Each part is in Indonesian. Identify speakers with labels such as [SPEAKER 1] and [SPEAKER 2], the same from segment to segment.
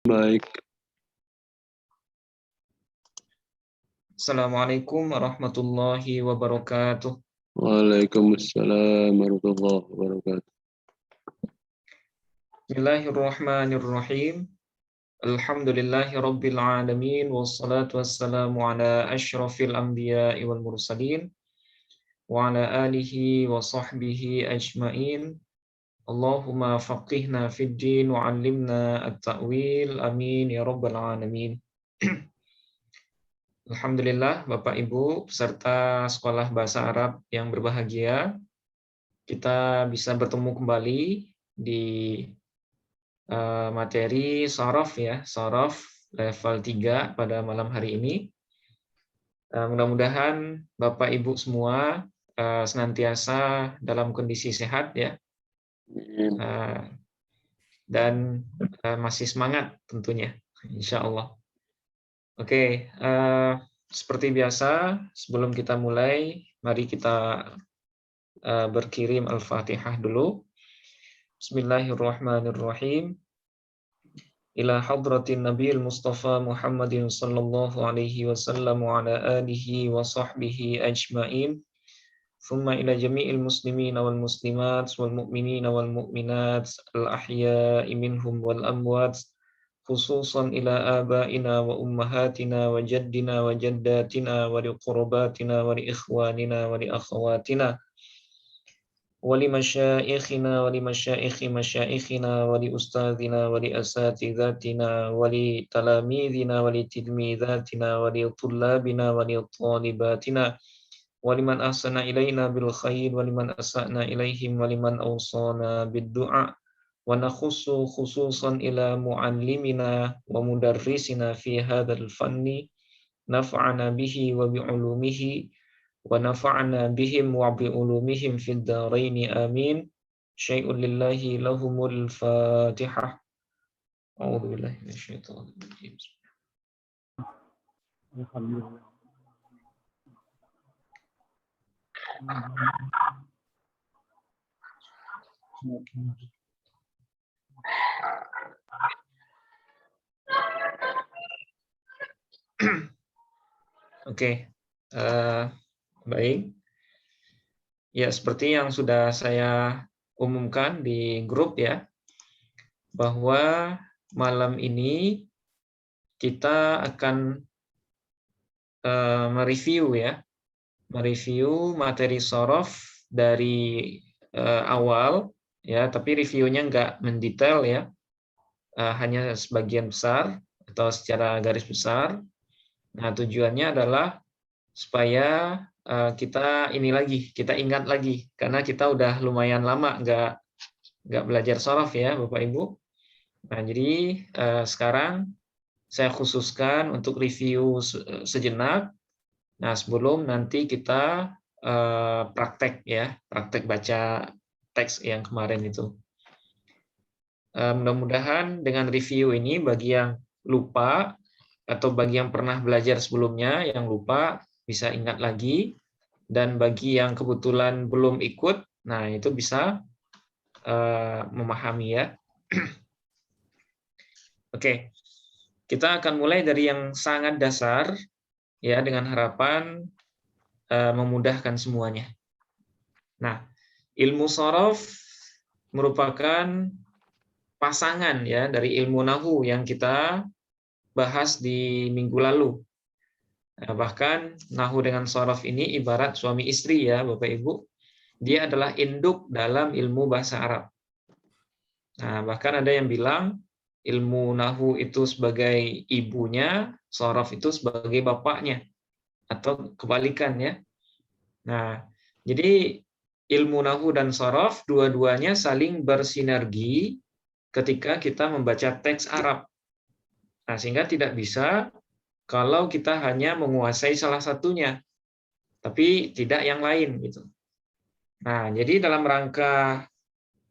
[SPEAKER 1] Baik.
[SPEAKER 2] Assalamualaikum warahmatullahi wabarakatuh.
[SPEAKER 1] Waalaikumsalam warahmatullahi wabarakatuh.
[SPEAKER 2] Bismillahirrahmanirrahim. Alhamdulillahi rabbil alamin. Wassalatu wassalamu ala ashrafil anbiya'i wal mursalin. Wa ala alihi wa sahbihi ajma'in. Allahumma faqihna fid din wa 'allimna at-ta'wil. Amin ya rabbal alamin. Alhamdulillah Bapak Ibu peserta Sekolah Bahasa Arab yang berbahagia, kita bisa bertemu kembali di materi Shorof ya, Shorof level 3 pada malam hari ini. Mudah-mudahan Bapak Ibu semua senantiasa dalam kondisi sehat ya, dan masih semangat tentunya, insya Allah. Oke, seperti biasa sebelum kita mulai, mari kita berkirim Al-Fatihah dulu. Bismillahirrahmanirrahim. Ila hadratin Nabiil Mustafa Muhammadin sallallahu alaihi wasallam wa ala alihi wa sahbihi ajma'in. Thumma ila jami'il muslimin wal muslimat wal mu'minin wal mu'minat al-ahya'i minhum wal amwat, khususan ila abaina wa ummahatina wa jaddina wa jaddatina wa li qurbatina wa li ikhwanina wa li akhawatina ولمشائخنا ولمشائخ مشائخنا ولأستاذنا ولأساتذتنا ولتلاميذنا ولتلميذاتنا ولطلابنا ولطالباتنا ولمن أحسن إلينا بالخير ولمن أسأنا إليهم ولمن أوصانا بالدعاء ونخص خصوصا إلى معلمنا ومدرسنا في هذا الفن نفعنا به وبعلومه ونفعنا بهم وبعلومهم في الدارين آمين. شيء لله لهم الفاتحة. أعوذ بالله من الشيطان الرجيم. Oke, baik. Ya, seperti yang sudah saya umumkan di grup ya, bahwa malam ini kita akan mereview ya, mereview materi Shorof dari awal ya, tapi reviewnya nggak mendetail ya, hanya sebagian besar atau secara garis besar. Nah, tujuannya adalah supaya kita kita ingat lagi, karena kita udah lumayan lama nggak belajar Shorof ya, Bapak Ibu. Nah, jadi sekarang saya khususkan untuk review sejenak. Nah, sebelum nanti kita praktek ya, praktek baca teks yang kemarin itu. Mudah-mudahan dengan review ini bagi yang lupa atau bagi yang pernah belajar sebelumnya yang lupa bisa ingat lagi, dan bagi yang kebetulan belum ikut, nah itu bisa memahami ya. Oke, kita akan mulai dari yang sangat dasar ya, dengan harapan memudahkan semuanya. Nah, ilmu Shorof merupakan pasangan ya dari ilmu Nahu yang kita bahas di minggu lalu. Nah, bahkan Nahu dengan Shorof ini ibarat suami istri ya Bapak Ibu. Dia adalah induk dalam ilmu bahasa Arab. Nah, bahkan ada yang bilang ilmu Nahu itu sebagai ibunya, Shorof itu sebagai bapaknya, atau kebalikan ya. Nah, jadi ilmu Nahu dan Shorof dua-duanya saling bersinergi ketika kita membaca teks Arab. Nah, sehingga tidak bisa kalau kita hanya menguasai salah satunya, tapi tidak yang lain gitu. Nah, jadi dalam rangka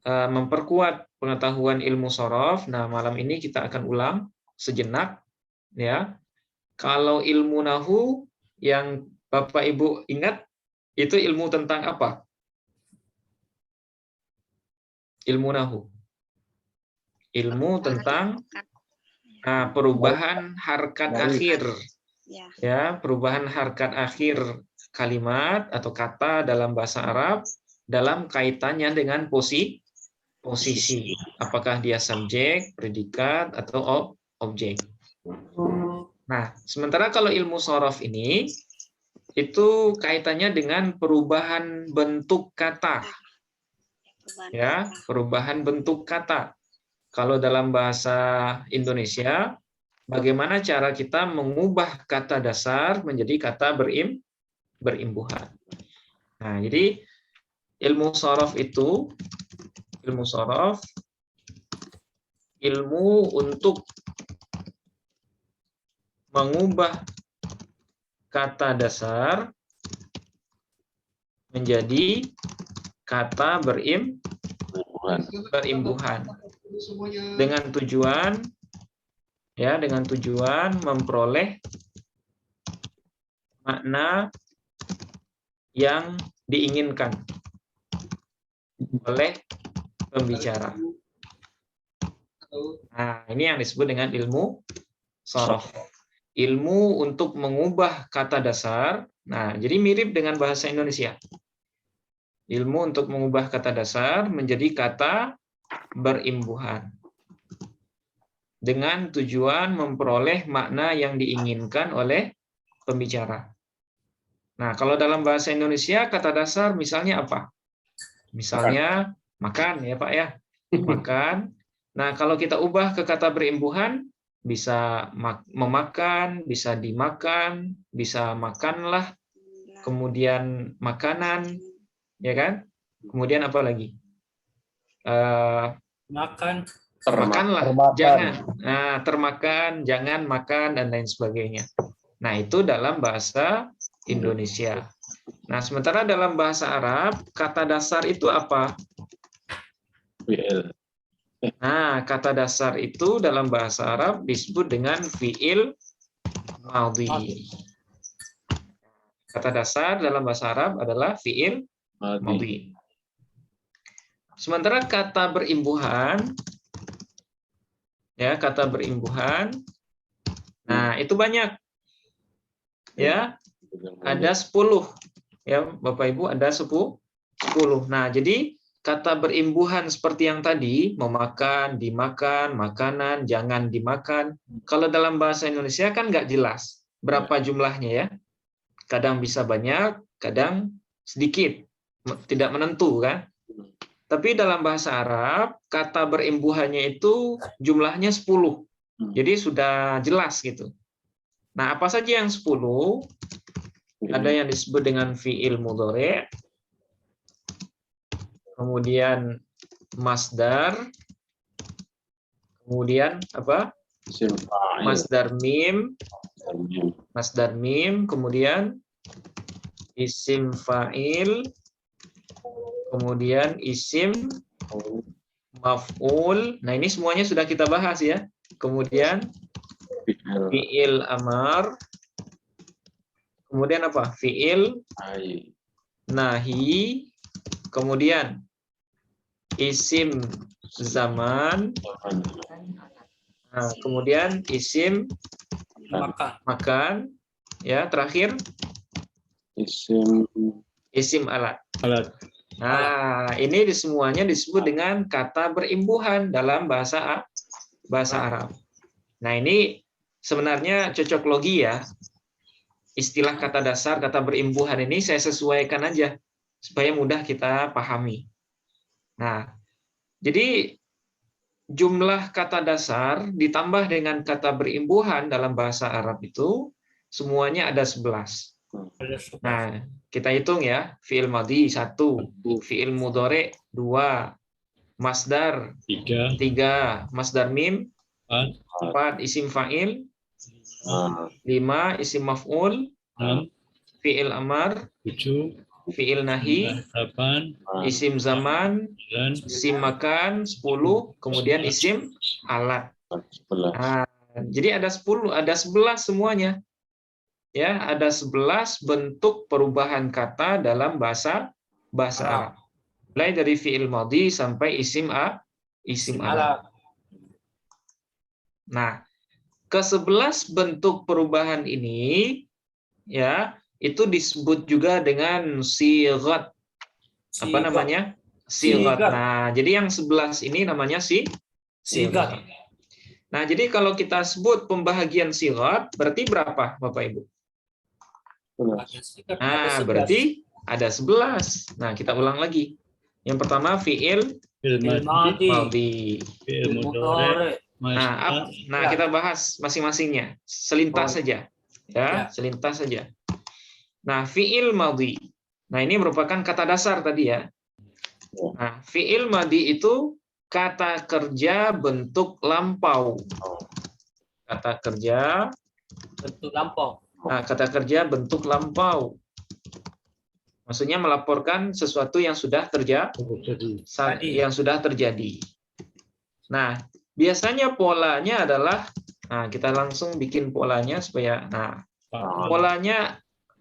[SPEAKER 2] memperkuat pengetahuan ilmu Shorof, nah malam ini kita akan ulang sejenak ya. Kalau ilmu Nahu yang Bapak Ibu ingat itu ilmu tentang apa? Ilmu Nahu. Ilmu tentang Nah, perubahan harkat akhir. Ya, perubahan harkat akhir kalimat atau kata dalam bahasa Arab dalam kaitannya dengan posisi. Apakah dia subjek, predikat, atau objek. Nah, sementara kalau ilmu shorof ini itu kaitannya dengan perubahan bentuk kata. Ya, perubahan bentuk kata. Kalau dalam bahasa Indonesia, bagaimana cara kita mengubah kata dasar menjadi kata berimbuhan. Nah, jadi ilmu shorof itu, ilmu untuk mengubah kata dasar menjadi kata berimbuhan dengan tujuan memperoleh makna yang diinginkan oleh pembicara. Nah, ini yang disebut dengan ilmu shorof. Ilmu untuk mengubah kata dasar. Nah, jadi mirip dengan bahasa Indonesia. Ilmu untuk mengubah kata dasar menjadi kata berimbuhan dengan tujuan memperoleh makna yang diinginkan oleh pembicara. Nah, kalau dalam bahasa Indonesia kata dasar misalnya apa? Misalnya makan ya Pak ya, makan. Nah, kalau kita ubah ke kata berimbuhan, bisa memakan, bisa dimakan, bisa makanlah, kemudian makanan, ya kan? Kemudian apa lagi? Makanlah, jangan. Nah, termakan, jangan makan, dan lain sebagainya. Nah, itu dalam bahasa Indonesia. Nah, sementara dalam bahasa Arab, kata dasar itu apa? Nah, kata dasar itu dalam bahasa Arab disebut dengan fi'il madhi. Kata dasar dalam bahasa Arab adalah fi'il madhi. Sementara kata berimbuhan, ya, kata berimbuhan, nah itu banyak. Ya, ada 10. Ya, Bapak Ibu, ada 10. Nah, jadi kata berimbuhan seperti yang tadi, memakan, dimakan, makanan, jangan dimakan. Kalau dalam bahasa Indonesia kan nggak jelas berapa jumlahnya ya. Kadang bisa banyak, kadang sedikit. Tidak menentu kan. Tapi dalam bahasa Arab, kata berimbuhannya itu jumlahnya 10. Jadi sudah jelas gitu. Nah, apa saja yang 10? Ada yang disebut dengan fi'il mudhari', kemudian masdar, kemudian apa? Masdar mim, kemudian isim fa'il, kemudian isim maf'ul. Nah, ini semuanya sudah kita bahas ya. Kemudian fi'il amar, kemudian apa? Fi'il nahi, kemudian isim zaman, nah, kemudian isim makan, ya, terakhir isim alat. Nah, ini semuanya disebut dengan kata berimbuhan dalam bahasa Arab. Nah, ini sebenarnya cocok logi ya. Istilah kata dasar, kata berimbuhan ini saya sesuaikan aja supaya mudah kita pahami. Nah, jadi jumlah kata dasar ditambah dengan kata berimbuhan dalam bahasa Arab itu semuanya ada 11. Nah, kita hitung ya. Fi'il madhi 1, fi'il mudhari 2, masdar 3, masdar mim 4, isim fa'il 5, isim maf'ul 6, fi'il amar 7, fi'il nahi 8, isim zaman, isim makan 10, kemudian isim alat. Nah, jadi ada 10, ada 11 semuanya. Ya, ada 11 bentuk perubahan kata dalam bahasa Arab. Mulai dari fi'il madhi sampai isim alat. Nah, ke-11 bentuk perubahan ini ya itu disebut juga dengan sighat. Apa namanya? Sighat. Nah, jadi yang 11 ini namanya sighat. Nah, jadi kalau kita sebut pembahagian sighat berarti berapa, Bapak Ibu? Nah, berarti ada 11. Nah, kita ulang lagi. Yang pertama fi'il madhi.
[SPEAKER 3] Fi'il mudhari,
[SPEAKER 2] Nah, kita bahas masing-masingnya. Selintas saja. Ya, selintas saja. Nah, fi'il madhi. Nah, ini merupakan kata dasar tadi ya. Nah, fi'il madhi itu kata kerja bentuk lampau. Kata kerja
[SPEAKER 3] bentuk lampau.
[SPEAKER 2] Nah, kata kerja bentuk lampau. Maksudnya melaporkan sesuatu yang sudah terjadi. Nah, biasanya polanya adalah, nah kita langsung bikin polanya supaya, nah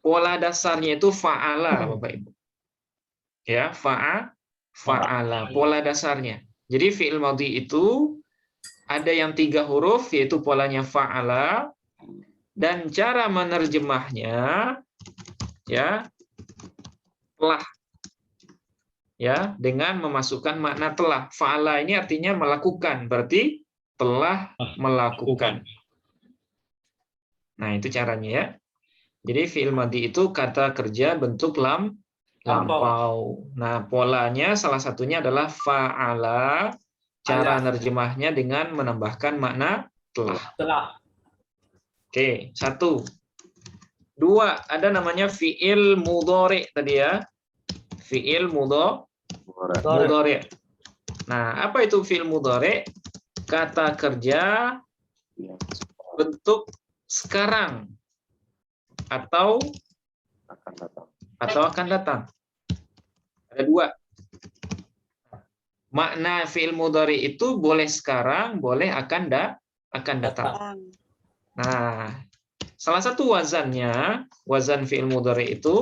[SPEAKER 2] pola dasarnya itu fa'ala, Bapak Ibu. Ya, fa'ala, pola dasarnya. Jadi fi'il madhi itu ada yang 3 huruf, yaitu polanya fa'ala, dan cara menerjemahnya ya telah, ya, dengan memasukkan makna telah. Fa'ala ini artinya melakukan, berarti telah melakukan. Nah, itu caranya ya. Jadi fi'il madhi itu kata kerja bentuk lampau. Nah, polanya salah satunya adalah fa'ala. Cara nerjemahnya dengan menambahkan makna telah. Oke, 1. 2, ada namanya fi'il mudhari tadi ya. Fi'il mudhari. Nah, apa itu fi'il mudhari? Kata kerja bentuk sekarang atau akan datang. Ada 2. Makna fi'il mudhari itu boleh sekarang, boleh akan datang. Nah, salah satu wazan fi'il mudhari itu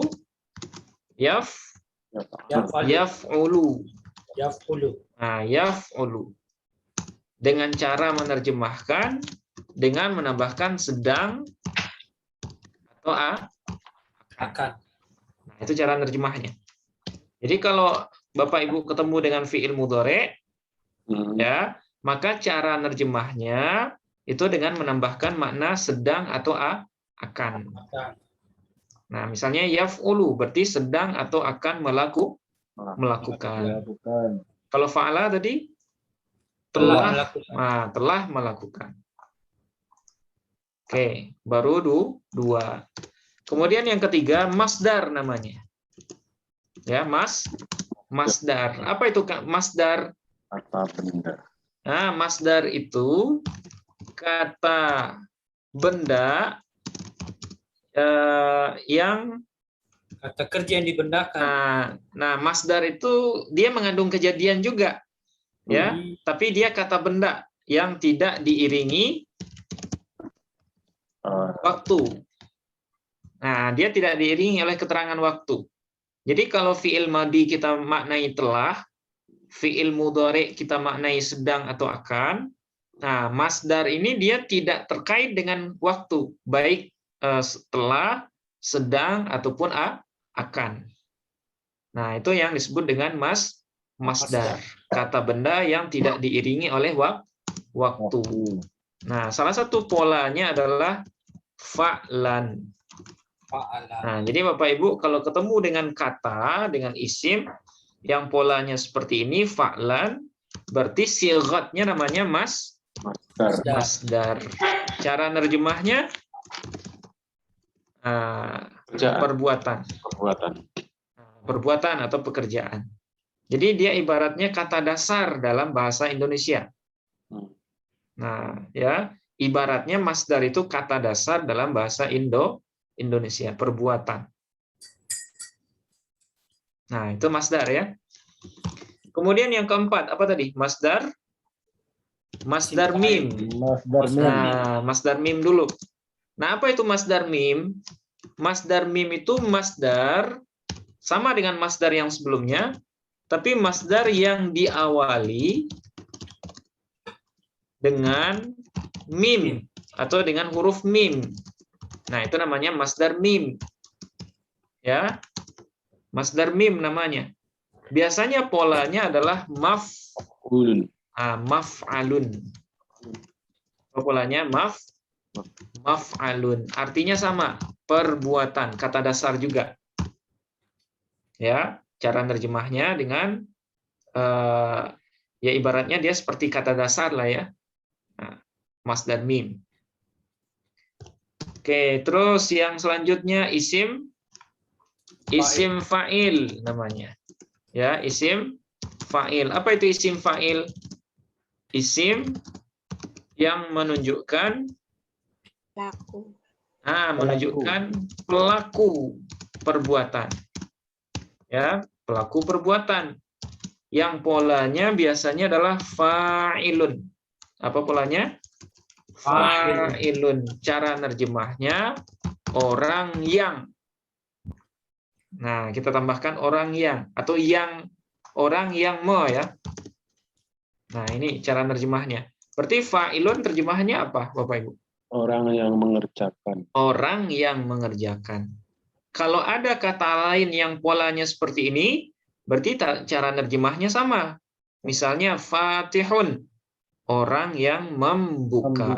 [SPEAKER 2] yaf'ulu. Nah, yaf'ulu. Dengan cara menerjemahkan dengan menambahkan sedang atau akan. Nah, itu cara nerjemahnya. Jadi kalau Bapak Ibu ketemu dengan fi'il mudhari ya, maka cara nerjemahnya itu dengan menambahkan makna sedang atau akan. Nah, misalnya yaf'ulu berarti sedang atau akan melakukan. Kalau fa'ala tadi telah melakukan. Oke, baru 2. Kemudian yang ketiga masdar namanya. Ya, masdar. Apa itu masdar?
[SPEAKER 1] Kata benda.
[SPEAKER 2] Nah, masdar itu kata benda yang
[SPEAKER 3] kata kerja yang dibendakan.
[SPEAKER 2] Nah, masdar itu dia mengandung kejadian juga, ya. Tapi dia kata benda yang tidak diiringi waktu. Nah, dia tidak diiringi oleh keterangan waktu. Jadi kalau fi'il madhi kita maknai telah, fi'il mudhari kita maknai sedang atau akan. Nah, masdar ini dia tidak terkait dengan waktu, baik telah, sedang ataupun akan. Nah, itu yang disebut dengan masdar, kata benda yang tidak diiringi oleh waktu. Nah, salah satu polanya adalah fa'lan. Nah, jadi Bapak Ibu kalau ketemu dengan kata, dengan isim yang polanya seperti ini, fa'lan, berarti sighatnya namanya masdar. Cara nerjemahnya perbuatan atau pekerjaan. Jadi dia ibaratnya kata dasar dalam bahasa Indonesia. Nah, ya, ibaratnya masdar itu kata dasar dalam bahasa Indonesia, perbuatan. Nah, itu masdar ya. Kemudian yang keempat, apa tadi? Masdar mim. Nah, masdar mim dulu. Nah, apa itu masdar mim? Masdar mim itu masdar sama dengan masdar yang sebelumnya, tapi masdar yang diawali dengan mim atau dengan huruf mim. Nah, itu namanya masdar mim. Ya. Masdar mim namanya. Biasanya polanya adalah maf'alun. Polanya maf'alun. Artinya sama, perbuatan, kata dasar juga. Ya, cara nerjemahnya dengan ya ibaratnya dia seperti kata dasar lah ya. Nah, masdar mim. Oke, terus yang selanjutnya isim fa'il namanya. Ya, isim fa'il. Apa itu isim fa'il? Isim yang menunjukkan menunjukkan pelaku perbuatan. Ya, pelaku perbuatan. Yang polanya biasanya adalah fa'ilun. Apa polanya? Fa'ilun. Cara nerjemahnya orang yang. Nah, kita tambahkan orang yang atau yang orang yang ya. Nah, ini cara nerjemahnya. Berarti fa'ilun terjemahannya apa, Bapak Ibu?
[SPEAKER 1] Orang yang mengerjakan.
[SPEAKER 2] Orang yang mengerjakan. Kalau ada kata lain yang polanya seperti ini, berarti cara nerjemahnya sama. Misalnya fatihun, orang yang membuka.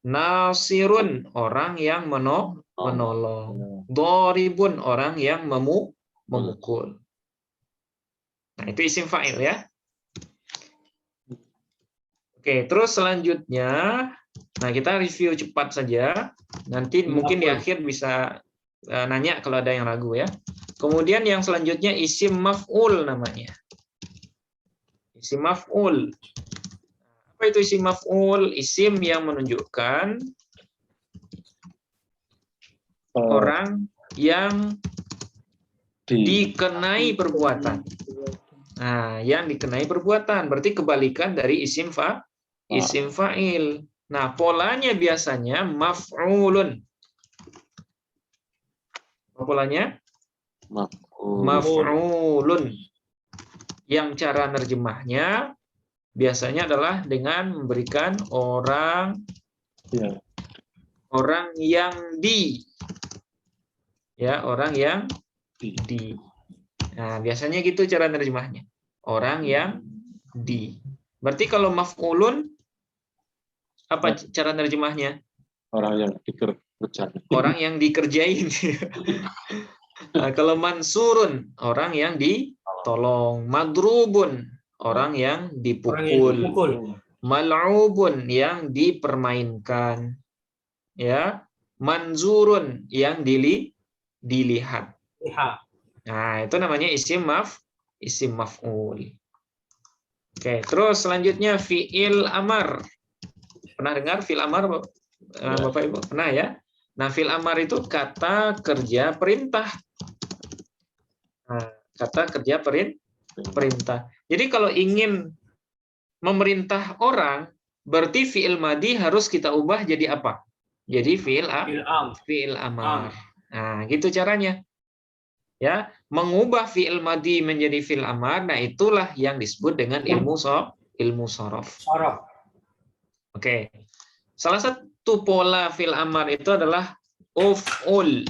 [SPEAKER 2] Nasirun, orang yang menolong. Doribun, orang yang memukul. Nah, itu isim fa'il ya. Oke, terus selanjutnya, nah kita review cepat saja. Nanti mungkin di akhir bisa nanya kalau ada yang ragu ya. Kemudian yang selanjutnya isim maf'ul namanya. Isim maf'ul. Apa itu isim maf'ul? Isim yang menunjukkan orang yang dikenai perbuatan. Nah, yang dikenai perbuatan berarti kebalikan dari isim fa'il. Nah, polanya biasanya maf'ulun. Polanya maf'ulun. Yang cara nerjemahnya biasanya adalah dengan memberikan orang yang orang yang di. Nah, biasanya gitu cara nerjemahnya. Orang yang di. Berarti kalau maf'ulun apa cara nerjemahnya?
[SPEAKER 1] Orang yang dikerjain.
[SPEAKER 2] Orang yang dikerjain. Nah, kalau mansurun, orang yang ditolong. Madrubun, orang yang dipukul. Mal'ubun, yang dipermainkan. Ya, manzurun, yang dilihat. Nah, itu namanya isim maf'ul. Oke, terus selanjutnya fi'il amar. Pernah dengar fi'il amar, Bapak Ibu? Pernah ya? Nah, fi'il amar itu kata kerja perintah. Nah, kata kerja perintah. Jadi kalau ingin memerintah orang, berarti fi'il madi harus kita ubah jadi apa? Jadi fi'il amar. Nah, gitu caranya. Ya, mengubah fi'il madi menjadi fi'il amar, nah itulah yang disebut dengan ilmu shorof. Oke. Salah satu pola fi'il amar itu adalah uf'ul.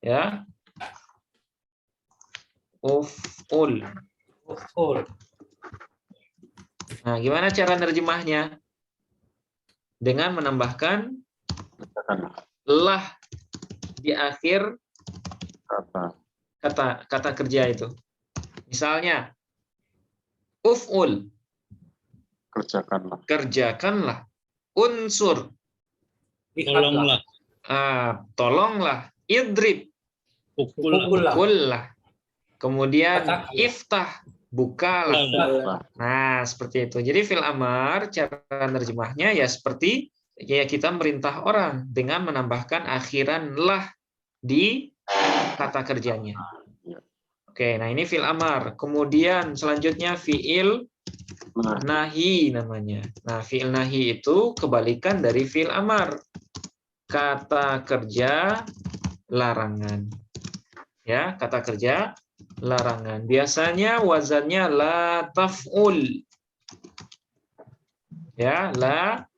[SPEAKER 2] Ya. Uf'ul. Nah, gimana cara nerjemahnya? Dengan menambahkan lah di akhir kata kerja itu. Misalnya uf'ul, kerjakanlah. Unsur, tolonglah. Idrib, pukullah. Kemudian iftah, bukalah. Nah, seperti itu. Jadi fi'il amar cara nerjemahnya ya seperti ya kita merintah orang dengan menambahkan akhiran lah di kata kerjanya. Oke, nah ini fi'il amar. Kemudian selanjutnya fi'il nahi namanya. Nah, fi'il nahi itu kebalikan dari fi'il amar. Kata kerja larangan. Ya, kata kerja larangan. Biasanya wazannya la taf'ul. Ya, la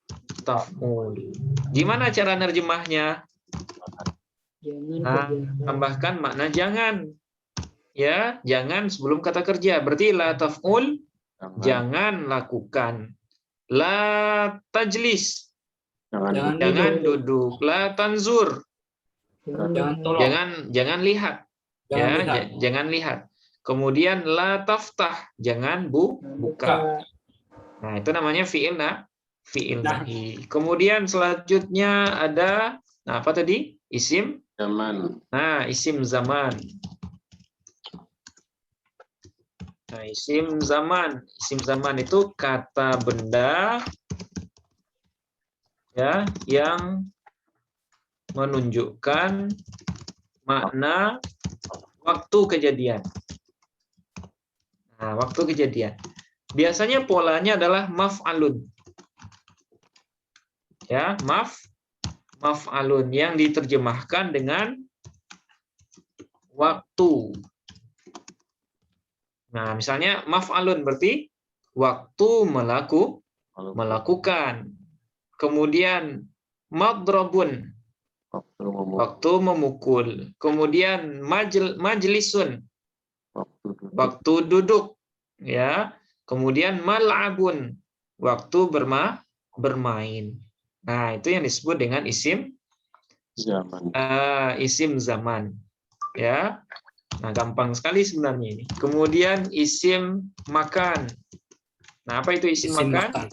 [SPEAKER 2] taf'ul. Gimana cara nerjemahnya? Nah, tambahkan makna jangan. Ya, jangan sebelum kata kerja. Berarti la taf'ul, jangan lakukan. La tajlis, jangan duduk. La tanzur,
[SPEAKER 3] Jangan tolong.
[SPEAKER 2] jangan lihat.
[SPEAKER 3] Jangan
[SPEAKER 2] Ya,
[SPEAKER 3] lihat.
[SPEAKER 2] jangan lihat. Kemudian la taftah, jangan buka. Nah, itu namanya fi'il nahi. Kemudian selanjutnya ada apa tadi? Isim.
[SPEAKER 1] Zaman.
[SPEAKER 2] Nah, isim zaman. Nah, isim zaman. Isim zaman itu kata benda ya yang menunjukkan makna waktu kejadian. Nah, waktu kejadian. Biasanya polanya adalah maf'alun. Ya, maf'alun yang diterjemahkan dengan waktu. Nah, misalnya maf'alun berarti waktu melakukan. Kemudian madrabun, waktu memukul. Kemudian majlisun, waktu duduk. Ya. Kemudian mal'abun, waktu bermain. Nah, itu yang disebut dengan isim
[SPEAKER 1] Zaman.
[SPEAKER 2] Isim zaman. Ya. Nah, gampang sekali sebenarnya ini. Kemudian isim makan. Nah, apa itu isim makan?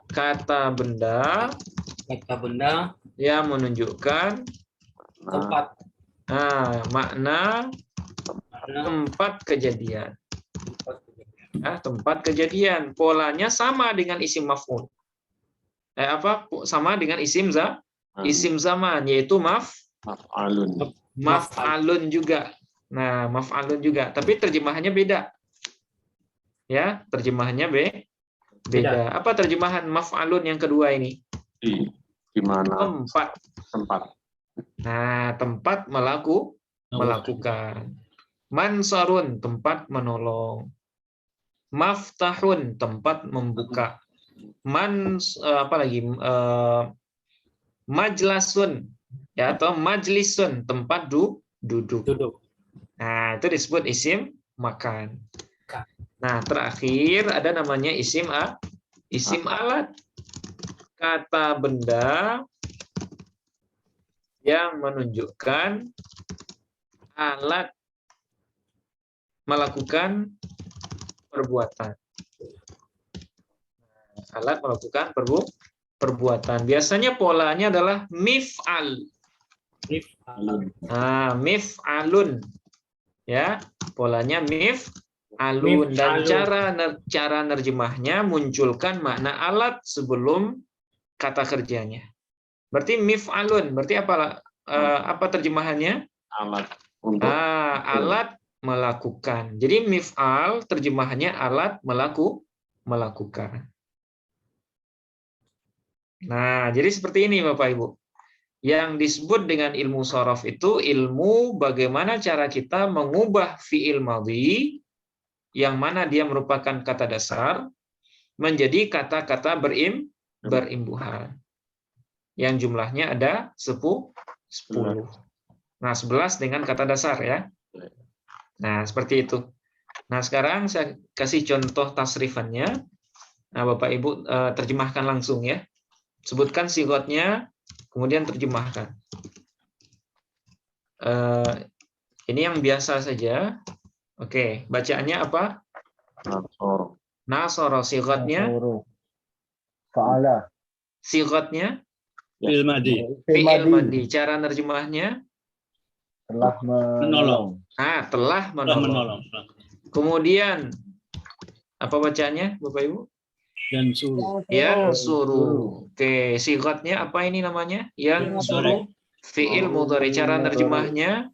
[SPEAKER 2] Kata benda yang menunjukkan
[SPEAKER 3] Tempat.
[SPEAKER 2] makna tempat kejadian. Tempat kejadian. Polanya sama dengan isim maf'ul. Sama dengan isim zaman, yaitu maf'alun juga. Nah, maf'alun juga, tapi terjemahannya beda. Ya, terjemahannya beda. Apa terjemahan maf'alun yang kedua ini?
[SPEAKER 1] Di mana? Tempat.
[SPEAKER 2] Nah, tempat melakukan. Mansarun, tempat menolong. Maftahun, tempat membuka. Majlasun, ya, atau majlisun, tempat duduk. Nah, itu disebut isim makan. Nah, terakhir ada namanya isim alat. Kata benda yang menunjukkan alat melakukan perbuatan. Alat melakukan perbuatan. Biasanya polanya adalah mif'al. Mif'alun. Ya, polanya mif'alun, dan cara nerjemahnya munculkan makna alat sebelum kata kerjanya. Berarti mif'alun, berarti apa terjemahannya?
[SPEAKER 1] Alat
[SPEAKER 2] Alat melakukan. Jadi mif'al terjemahannya alat melakukan. Nah, jadi seperti ini Bapak Ibu. Yang disebut dengan ilmu shorof itu ilmu bagaimana cara kita mengubah fi'il madhi yang mana dia merupakan kata dasar menjadi kata-kata berimbuhan. Yang jumlahnya ada 10. Nah, 11 dengan kata dasar ya. Nah, seperti itu. Nah, sekarang saya kasih contoh tasrifannya. Nah, Bapak Ibu terjemahkan langsung ya. Sebutkan sigotnya, kemudian terjemahkan. Ini yang biasa saja. Oke, bacaannya apa? Nasoro. Sigotnya?
[SPEAKER 4] Fa'ala.
[SPEAKER 2] Sigotnya?
[SPEAKER 5] Fi'il madhi.
[SPEAKER 2] Fi'il madhi. Cara nerjemahnya?
[SPEAKER 4] Telah menolong.
[SPEAKER 2] Telah menolong. Kemudian apa bacaannya, Bapak Ibu? Yansuru. Oke, sigotnya apa ini namanya? Yansuru. Fi'il mudhari. Cara nerjemahnya?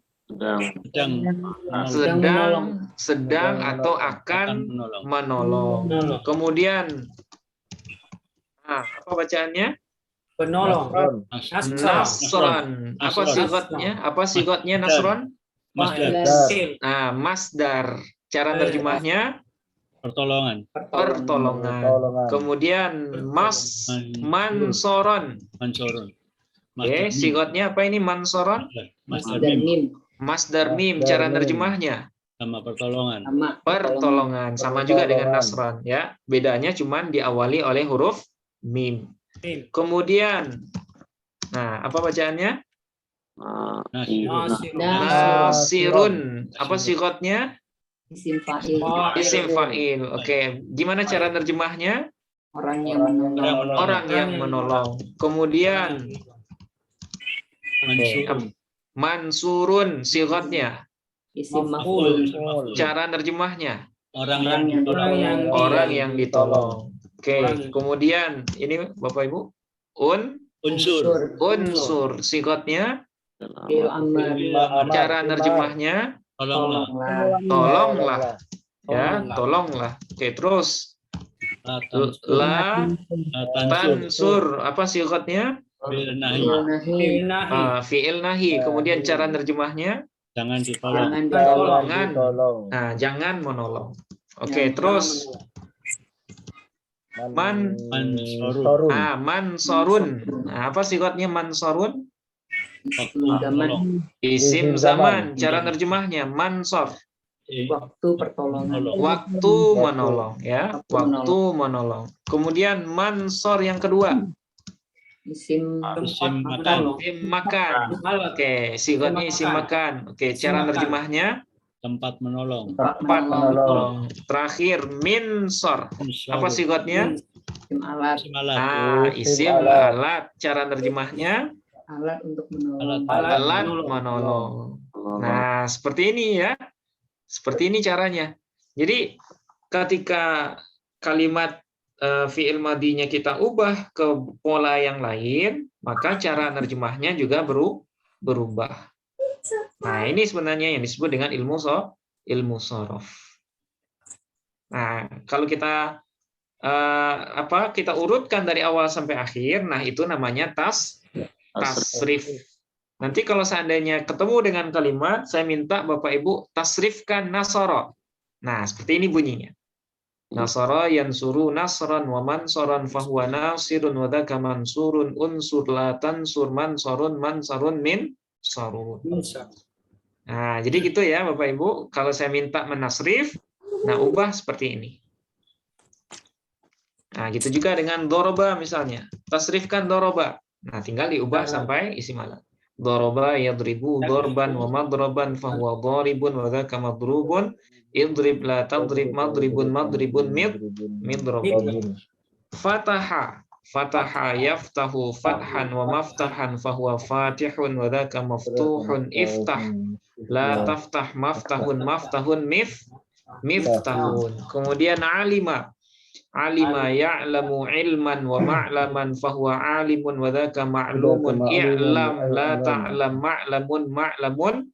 [SPEAKER 2] Sedang atau akan menolong. Kemudian apa bacaannya?
[SPEAKER 3] Penolong.
[SPEAKER 2] Nasron. Apa sigotnya Nasron? Masdar. Cara terjemahnya?
[SPEAKER 4] Pertolongan.
[SPEAKER 2] pertolongan.
[SPEAKER 4] Pertolongan.
[SPEAKER 2] Kemudian mansoron.
[SPEAKER 4] Mansurun.
[SPEAKER 2] Oke, sigotnya apa ini mansoron?
[SPEAKER 4] Masdar
[SPEAKER 3] Dan
[SPEAKER 4] mim.
[SPEAKER 3] mim.
[SPEAKER 2] Masdar mim.
[SPEAKER 4] Masdar
[SPEAKER 2] Cara
[SPEAKER 4] mim.
[SPEAKER 2] nerjemahnya
[SPEAKER 4] Sama pertolongan.
[SPEAKER 3] Sama.
[SPEAKER 2] pertolongan. Sama juga dengan
[SPEAKER 4] Pertolongan.
[SPEAKER 2] nasron, ya. Bedanya cuman diawali oleh huruf mim.
[SPEAKER 3] Mim.
[SPEAKER 2] Kemudian, nah apa bacaannya?
[SPEAKER 4] Nasirun.
[SPEAKER 2] Nasirun. Apa sigotnya?
[SPEAKER 3] Isim fa'il.
[SPEAKER 2] Isim fa'il. Oke, gimana cara nerjemahnya?
[SPEAKER 3] Orang yang menolong.
[SPEAKER 2] Orang yang menolong. Kemudian
[SPEAKER 4] Mansurun.
[SPEAKER 2] mansurun sigotnya.
[SPEAKER 3] Isim maf'ul.
[SPEAKER 2] Cara nerjemahnya
[SPEAKER 4] Orang
[SPEAKER 3] Orang
[SPEAKER 4] yang
[SPEAKER 3] yang
[SPEAKER 4] ditolong.
[SPEAKER 2] orang yang ditolong. Oke, kemudian ini Bapak Ibu
[SPEAKER 4] Unsur.
[SPEAKER 2] unsur sigotnya.
[SPEAKER 3] Fi'il amr.
[SPEAKER 2] Cara nerjemahnya
[SPEAKER 4] Tolonglah.
[SPEAKER 2] tolonglah, ya, tolonglah. Oke, terus la tansur apa sigotnya?
[SPEAKER 4] Bil nahi.
[SPEAKER 2] Fi'il nahi. Kemudian cara nerjemahnya
[SPEAKER 4] Jangan ditolong.
[SPEAKER 3] Jangan ditolong.
[SPEAKER 2] nah, jangan menolong. Oke, terus
[SPEAKER 4] Mansurun.
[SPEAKER 2] mansorun. Nah, apa sigotnya mansorun?
[SPEAKER 3] Zaman.
[SPEAKER 2] Isim zaman. Cara nerjemahnya mansor.
[SPEAKER 3] Waktu pertolongan.
[SPEAKER 2] Waktu menolong, ya. Waktu menolong. Kemudian mansor yang kedua.
[SPEAKER 3] Isim
[SPEAKER 4] Isim
[SPEAKER 3] makan.
[SPEAKER 2] Isim makan. Oke, sigotnya isim makan. Oke, cara nerjemahnya
[SPEAKER 4] Tempat menolong.
[SPEAKER 2] tempat menolong. Terakhir minsor. Apa sigotnya?
[SPEAKER 3] Isim alat.
[SPEAKER 4] Isim alat.
[SPEAKER 2] Isim alat. Cara nerjemahnya
[SPEAKER 3] Alat untuk menolong.
[SPEAKER 2] alat menolong. Nah, seperti ini ya. Seperti ini caranya. Jadi ketika kalimat fi'il madinya kita ubah ke pola yang lain, maka cara nerjemahnya juga berubah. Nah, ini sebenarnya yang disebut dengan ilmu shorof. Nah, kalau kita kita urutkan dari awal sampai akhir, nah itu namanya tasrif. Nanti kalau seandainya ketemu dengan kalimat, saya minta Bapak Ibu tasrifkan nasara. Nah, seperti ini bunyinya. Nasara yansuru nasran wa mansaran fahuwa nasirun wa dzaka mansurun unsur la tansur mansarun mansarun min sarun. Nah, jadi gitu ya Bapak Ibu, kalau saya minta menasrif, nah ubah seperti ini. Nah, gitu juga dengan doroba misalnya. Tasrifkan doroba. Nah, tinggal diubah sampai isim alat. Doroba yadribu dorban wa madroban fahuwa doribun wa dzaka madrubun idrib la tadrib madribun madribun midrobun. Fataha yaftahu fathan wa maftahan fahuwa fatihun wa dzaka maftuhun iftah la taftah maftahun maftahun miftahun. Kemudian alima ya'lamu ilman wa ma'laman fahuwa alimun wa dzaka ma'lumun i'lam la ta'lam ma'lamun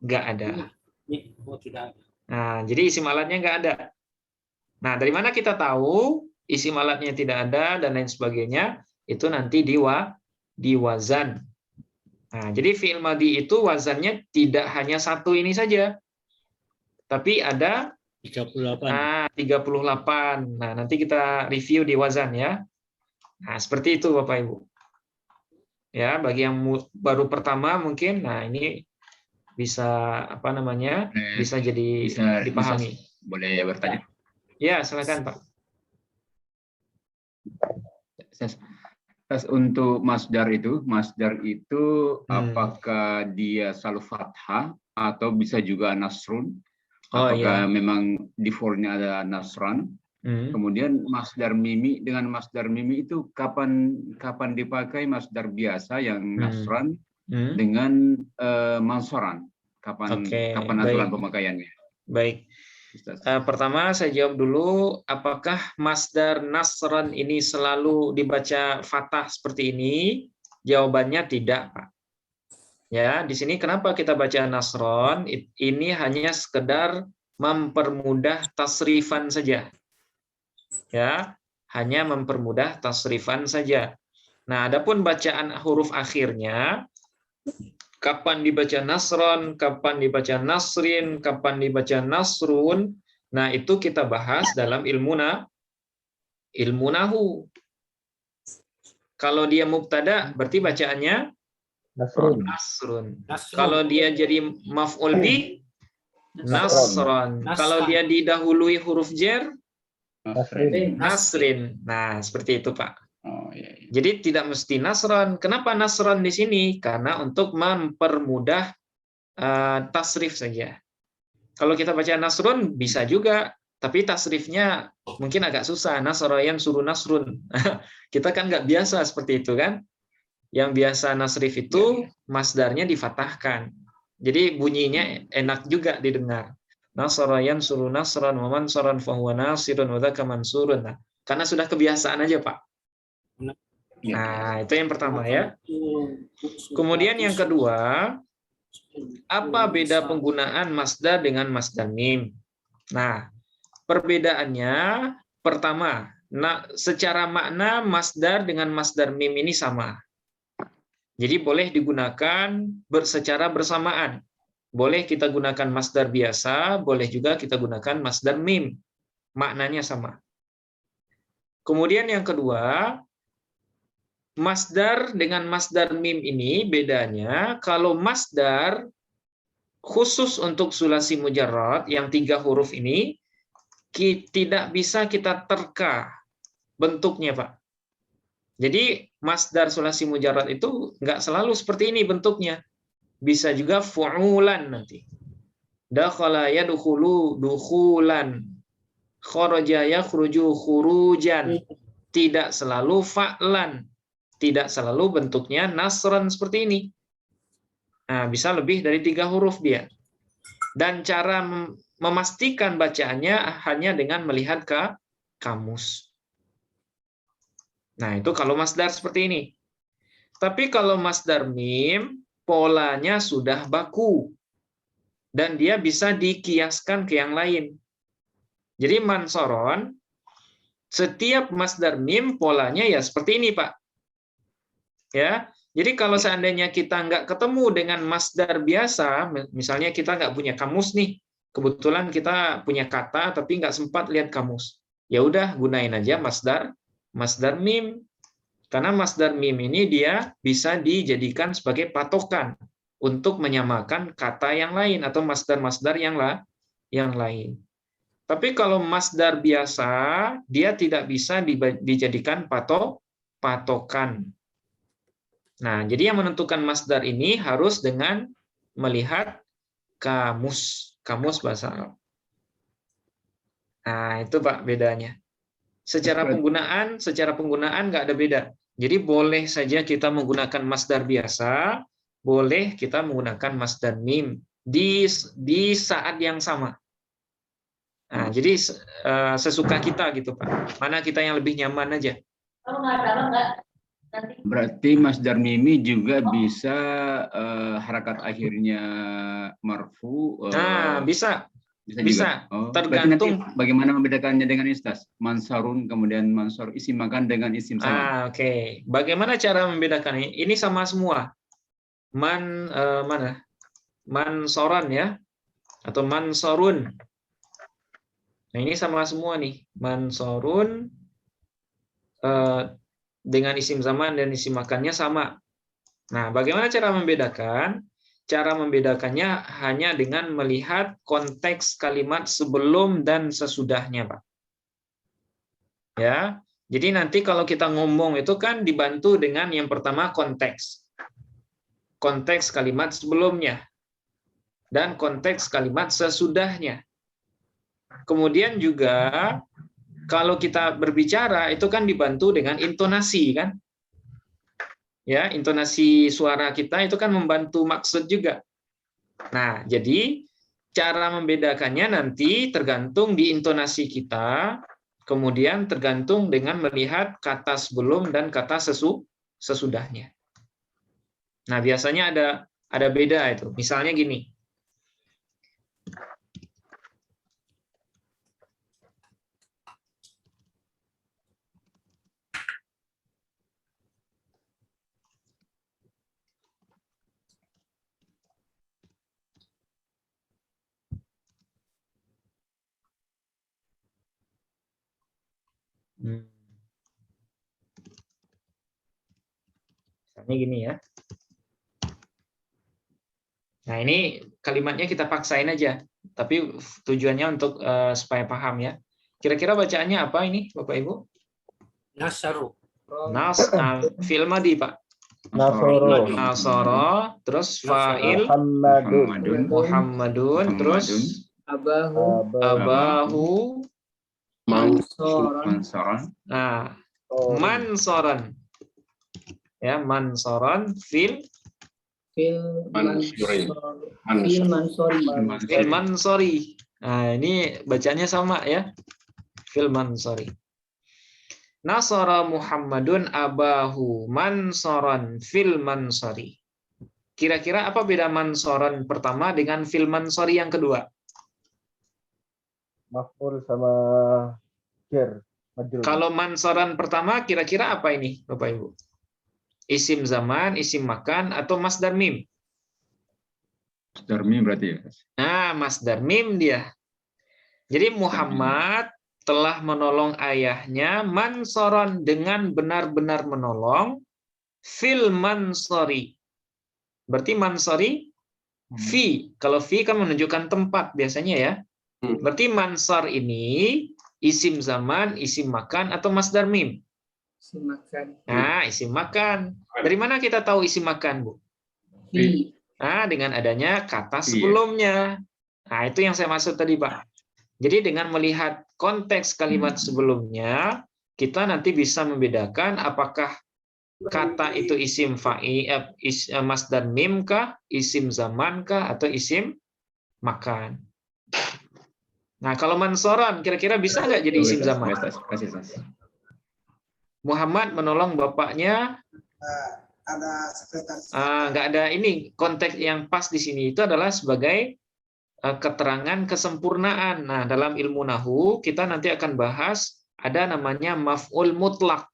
[SPEAKER 2] enggak ada. Nah, jadi isim alatnya enggak ada. Nah, dari mana kita tahu isim alatnya tidak ada dan lain sebagainya? Itu nanti di wazan. Nah, jadi fi'il madhi itu wazannya tidak hanya satu ini saja. Tapi ada
[SPEAKER 4] 38.
[SPEAKER 2] 38. Nah, nanti kita review di wazan ya. Nah, seperti itu Bapak Ibu. Ya, bagi yang baru pertama mungkin, nah ini bisa bisa jadi dipahami.
[SPEAKER 5] Boleh bertanya?
[SPEAKER 2] Ya, silakan Pak.
[SPEAKER 5] Untuk masdar itu apakah dia selalu fathah atau bisa juga nasrun? Apakah memang defaultnya ada nasran? Kemudian masdar mimi itu kapan dipakai masdar biasa yang nasran dengan mansoran? Kapan aturan pemakaiannya?
[SPEAKER 2] Baik. Pertama saya jawab dulu, apakah masdar nasran ini selalu dibaca fathah seperti ini? Jawabannya tidak, Pak. Ya, di sini kenapa kita baca nasron? Ini hanya sekedar mempermudah tasrifan saja. Ya, hanya mempermudah tasrifan saja. Nah, adapun bacaan huruf akhirnya, kapan dibaca nasron, kapan dibaca nasrin, kapan dibaca nasrun, Nah, itu kita bahas dalam ilmu nahu. Kalau dia mubtada, berarti bacaannya nasrun. Kalau dia jadi maf'ul bi, nasron. Kalau dia didahului huruf jer, nasrin. Nah, seperti itu, Pak.
[SPEAKER 5] Oh, iya, iya.
[SPEAKER 2] Jadi tidak mesti nasron. Kenapa nasron di sini? Karena untuk mempermudah tasrif saja. Kalau kita baca nasrun bisa juga, tapi tasrifnya mungkin agak susah. Nasroyan suruh nasrun. Kita kan nggak biasa seperti itu kan. Yang biasa nasrif itu masdarnya difatahkan. Jadi bunyinya enak juga didengar. Nasroyan suruh nasran, wa mansaran fahuwa nasirun, wa dzaka mansurun. Nah, karena sudah kebiasaan aja, Pak. Nah, itu yang pertama ya. Kemudian yang kedua, apa beda penggunaan masdar dengan masdar mim? Nah, perbedaannya pertama, secara makna masdar dengan masdar mim ini sama. Jadi boleh digunakan secara bersamaan. Boleh kita gunakan masdar biasa, boleh juga kita gunakan masdar mim. Maknanya sama. Kemudian yang kedua, masdar dengan masdar mim ini bedanya, kalau masdar khusus untuk sulasi mujarrad yang 3 huruf ini tidak bisa kita terka bentuknya, Pak. Jadi masdar sulasi mujarrad itu nggak selalu seperti ini bentuknya. Bisa juga fu'ulan nanti. Dakhala yadkhulu dukhulan. Kharaja yakhruju khurujan. Tidak selalu fa'lan. Tidak selalu bentuknya nasran seperti ini. Nah, bisa lebih dari 3 huruf dia. Dan cara memastikan bacaannya hanya dengan melihat ke kamus. Nah, itu kalau masdar seperti ini. Tapi kalau masdar mim, polanya sudah baku. Dan dia bisa dikiaskan ke yang lain. Jadi mansoron, setiap masdar mim polanya ya seperti ini, Pak. Ya, jadi kalau seandainya kita nggak ketemu dengan masdar biasa, misalnya kita nggak punya kamus nih, kebetulan kita punya kata tapi nggak sempat lihat kamus. Ya udah gunain aja masdar mim. Karena masdar mim ini dia bisa dijadikan sebagai patokan untuk menyamakan kata yang lain atau masdar-masdar yang lain. Tapi kalau masdar biasa, dia tidak bisa dijadikan patokan. Nah, jadi yang menentukan masdar ini harus dengan melihat kamus bahasa Arab. Nah, itu Pak bedanya. Secara penggunaan nggak ada beda. Jadi boleh saja kita menggunakan masdar biasa, boleh kita menggunakan masdar mim di saat yang sama. Nah, jadi sesuka kita gitu Pak. Mana kita yang lebih nyaman aja.
[SPEAKER 5] Berarti masdar mimi juga bisa harakat akhirnya marfu.
[SPEAKER 2] Nah, bisa. Bisa.
[SPEAKER 5] Oh,
[SPEAKER 2] tergantung
[SPEAKER 5] bagaimana membedakannya dengan istas. Mansarun kemudian mansor isim makan dengan isim sama.
[SPEAKER 2] Oke. Bagaimana cara membedakannya? Ini sama semua. Mana? Mansoran ya. Atau mansorun. Nah, ini sama semua nih. Mansorun dengan isim zaman dan isim makannya sama. Nah, bagaimana cara membedakan? Cara membedakannya hanya dengan melihat konteks kalimat sebelum dan sesudahnya, Pak. Ya, jadi nanti kalau kita ngomong itu kan dibantu dengan yang pertama konteks kalimat sebelumnya dan konteks kalimat sesudahnya. Kemudian juga kalau kita berbicara itu kan dibantu dengan intonasi kan. Ya, intonasi suara kita itu kan membantu maksud juga. Nah, jadi cara membedakannya nanti tergantung di intonasi kita, kemudian tergantung dengan melihat kata sebelum dan kata sesudahnya. Nah, biasanya ada beda itu. Misalnya gini. Misalnya gini ya. Nah, ini kalimatnya kita paksain aja, tapi tujuannya untuk supaya paham ya. Kira-kira bacaannya apa ini, Bapak Ibu?
[SPEAKER 6] Nasaru.
[SPEAKER 2] Fi'il madi, Pak.
[SPEAKER 7] Nasoro.
[SPEAKER 2] Nasara, terus fa'il Muhammadun, terus abahu
[SPEAKER 5] Mansoran.
[SPEAKER 2] nah mansoran. Ya, mansoran fil mansori. Nah, ini bacanya sama ya. Fil mansori. Nasara Muhammadun abahu mansoran fil mansori. Kira-kira apa beda mansoran pertama dengan fil mansori yang kedua?
[SPEAKER 7] Maf'ul sama jar.
[SPEAKER 2] Kalau mansoran pertama kira-kira apa ini, Bapak Ibu? Isim zaman, isim makan, atau masdar mim?
[SPEAKER 5] Masdar mim berarti ya.
[SPEAKER 2] Nah, masdar mim dia. Jadi Muhammad telah menolong ayahnya mansoron dengan benar-benar menolong fil mansori. Berarti mansori fi. Kalau fi kan menunjukkan tempat biasanya ya. Berarti mansor ini isim zaman, isim makan, atau masdar mim?
[SPEAKER 3] Isim makan.
[SPEAKER 2] Nah, isim makan. Dari mana kita tahu isim makan, Bu? Nah, dengan adanya kata sebelumnya. Nah, itu yang saya maksud tadi, Pak. Jadi dengan melihat konteks kalimat sebelumnya, kita nanti bisa membedakan apakah kata itu isim masdar mim kah, isim zaman kah, atau isim makan. Nah, kalau mansoran kira-kira bisa nggak jadi isim zaman? Muhammad menolong bapaknya. Nggak ada ini, konteks yang pas di sini itu adalah sebagai keterangan kesempurnaan. Nah, dalam ilmu nahu kita nanti akan bahas ada namanya maf'ul mutlak.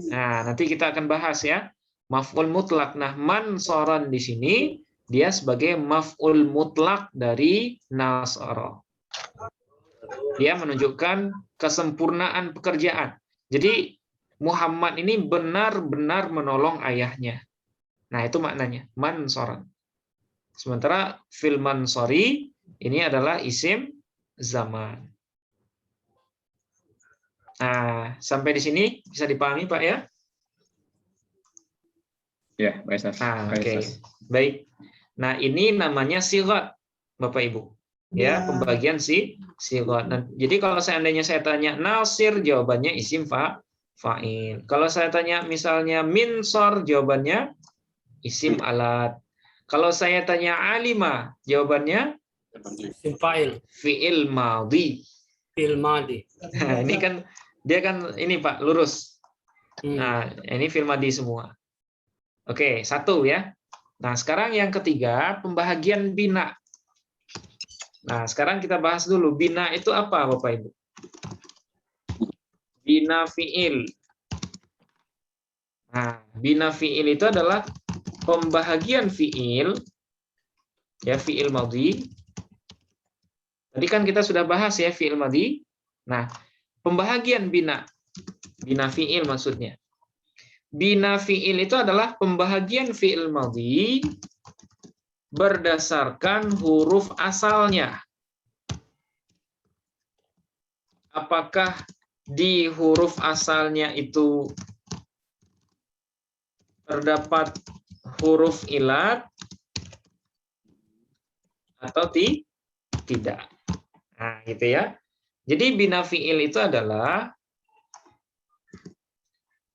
[SPEAKER 2] Nah, nanti kita akan bahas ya maf'ul mutlak. Nah, mansoran di sini dia sebagai maf'ul mutlak dari nasara. Dia menunjukkan kesempurnaan pekerjaan. Jadi Muhammad ini benar-benar menolong ayahnya. Nah, itu maknanya mansoran. Sementara fil mansori ini adalah isim zaman. Nah, sampai di sini bisa dipahami, Pak ya?
[SPEAKER 5] Ya, baik, Ustaz.
[SPEAKER 2] Oke. Baik. Nah, ini namanya sigat, Bapak Ibu. Ya, pembagian sigat. Nah, jadi kalau seandainya saya tanya nasir, jawabannya isim fa'il. Kalau saya tanya misalnya minsor, jawabannya isim alat. Kalau saya tanya alima, jawabannya fi'il madhi.
[SPEAKER 6] Fi'il madhi.
[SPEAKER 2] Nah, ini kan dia kan ini Pak lurus. Nah, ini fi'il madhi semua. Oke, satu ya. Nah, sekarang yang ketiga, pembahagian bina. Nah, sekarang kita bahas dulu bina itu apa, Bapak Ibu? Bina fi'il. Nah, bina fi'il itu adalah pembahagian fi'il, ya fi'il madhi. Tadi kan kita sudah bahas ya fi'il madhi. Nah, pembahagian bina fi'il maksudnya. Bina fi'il itu adalah pembahagian fi'il madhi berdasarkan huruf asalnya. Apakah di huruf asalnya itu terdapat huruf ilat atau tidak. Nah, gitu ya. Jadi bina fi'il itu adalah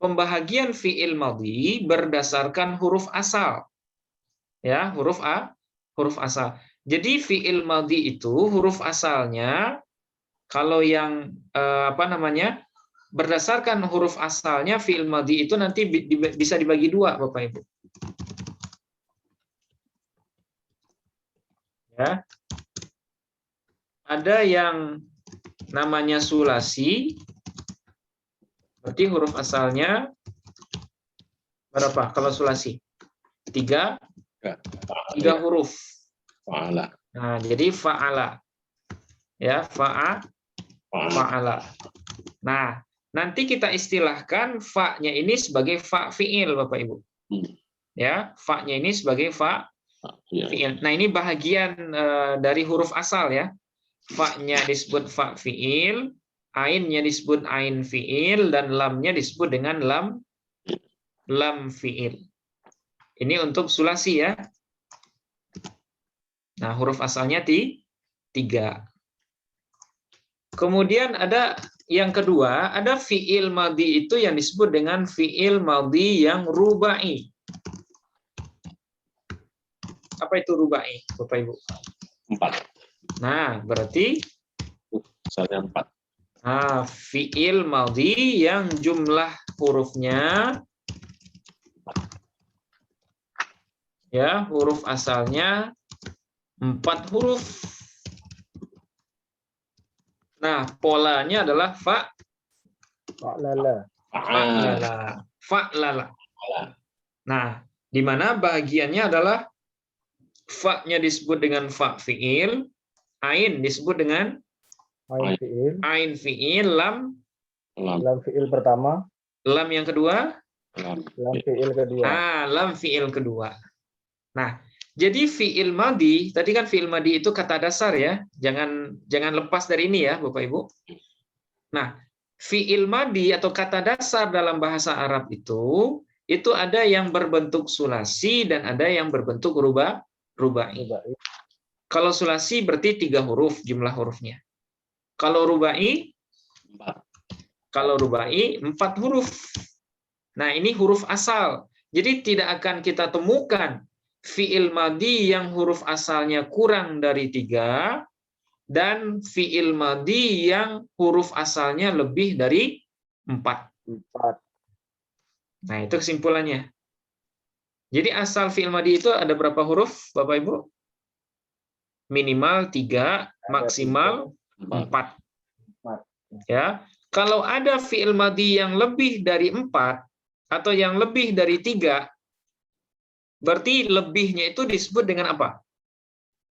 [SPEAKER 2] pembahagian fi'il madhi berdasarkan huruf asal. Ya, huruf asal. Jadi fi'il madhi itu huruf asalnya kalau yang berdasarkan huruf asalnya fi'il madhi itu nanti bisa dibagi dua, Bapak Ibu. Ya. Ada yang namanya sulasi. Berarti huruf asalnya berapa kalau sulasi? 3 huruf.
[SPEAKER 1] Fa'ala.
[SPEAKER 2] Nah, jadi fa'ala. Ya, fa'ala. Nah, nanti kita istilahkan fa-nya ini sebagai fa fi'il, Bapak Ibu. Ya, fa-nya ini sebagai fa
[SPEAKER 1] Ya.
[SPEAKER 2] fi'il. Nah, ini bahagian dari huruf asal ya. Fa-nya disebut fa fi'il, ainnya disebut ain fi'il, dan lamnya disebut dengan lam fi'il. Ini untuk sulasi ya. Nah, huruf asalnya 3. Kemudian ada yang kedua, ada fi'il madhi itu yang disebut dengan fi'il madhi yang rubai. Apa itu rubai, Bapak Ibu?
[SPEAKER 1] 4.
[SPEAKER 2] Nah, berarti
[SPEAKER 1] Misalnya 4.
[SPEAKER 2] fi'il madhi yang jumlah hurufnya ya, huruf asalnya 4 huruf. Nah, polanya adalah
[SPEAKER 7] Fa'lala.
[SPEAKER 2] fa'lala. Nah, di mana bahagiannya adalah fa-nya disebut dengan fa fi'il, ain disebut dengan
[SPEAKER 7] Ain fi'il.
[SPEAKER 2] ain fi'il, lam
[SPEAKER 7] Lam fi'il pertama.
[SPEAKER 2] lam yang kedua,
[SPEAKER 7] Lam fi'il kedua.
[SPEAKER 2] lam fi'il kedua. Nah, jadi fi'il madhi, tadi kan fi'il madhi itu kata dasar ya. Jangan lepas dari ini ya, Bapak Ibu. Nah, fi'il madhi atau kata dasar dalam bahasa Arab itu ada yang berbentuk sulasi dan ada yang berbentuk rubai.
[SPEAKER 7] Rubai.
[SPEAKER 2] Kalau sulasi berarti 3 huruf jumlah hurufnya. Kalau rubai 4 huruf. Nah, ini huruf asal. Jadi tidak akan kita temukan fi'il madhi yang huruf asalnya kurang dari 3 dan fi'il madhi yang huruf asalnya lebih dari 4. Nah, itu kesimpulannya. Jadi asal fi'il madhi itu ada berapa huruf, Bapak Ibu? Minimal 3, maksimal 4. Ya. Kalau ada fi'il madhi yang lebih dari 4 atau yang lebih dari 3, berarti lebihnya itu disebut dengan apa?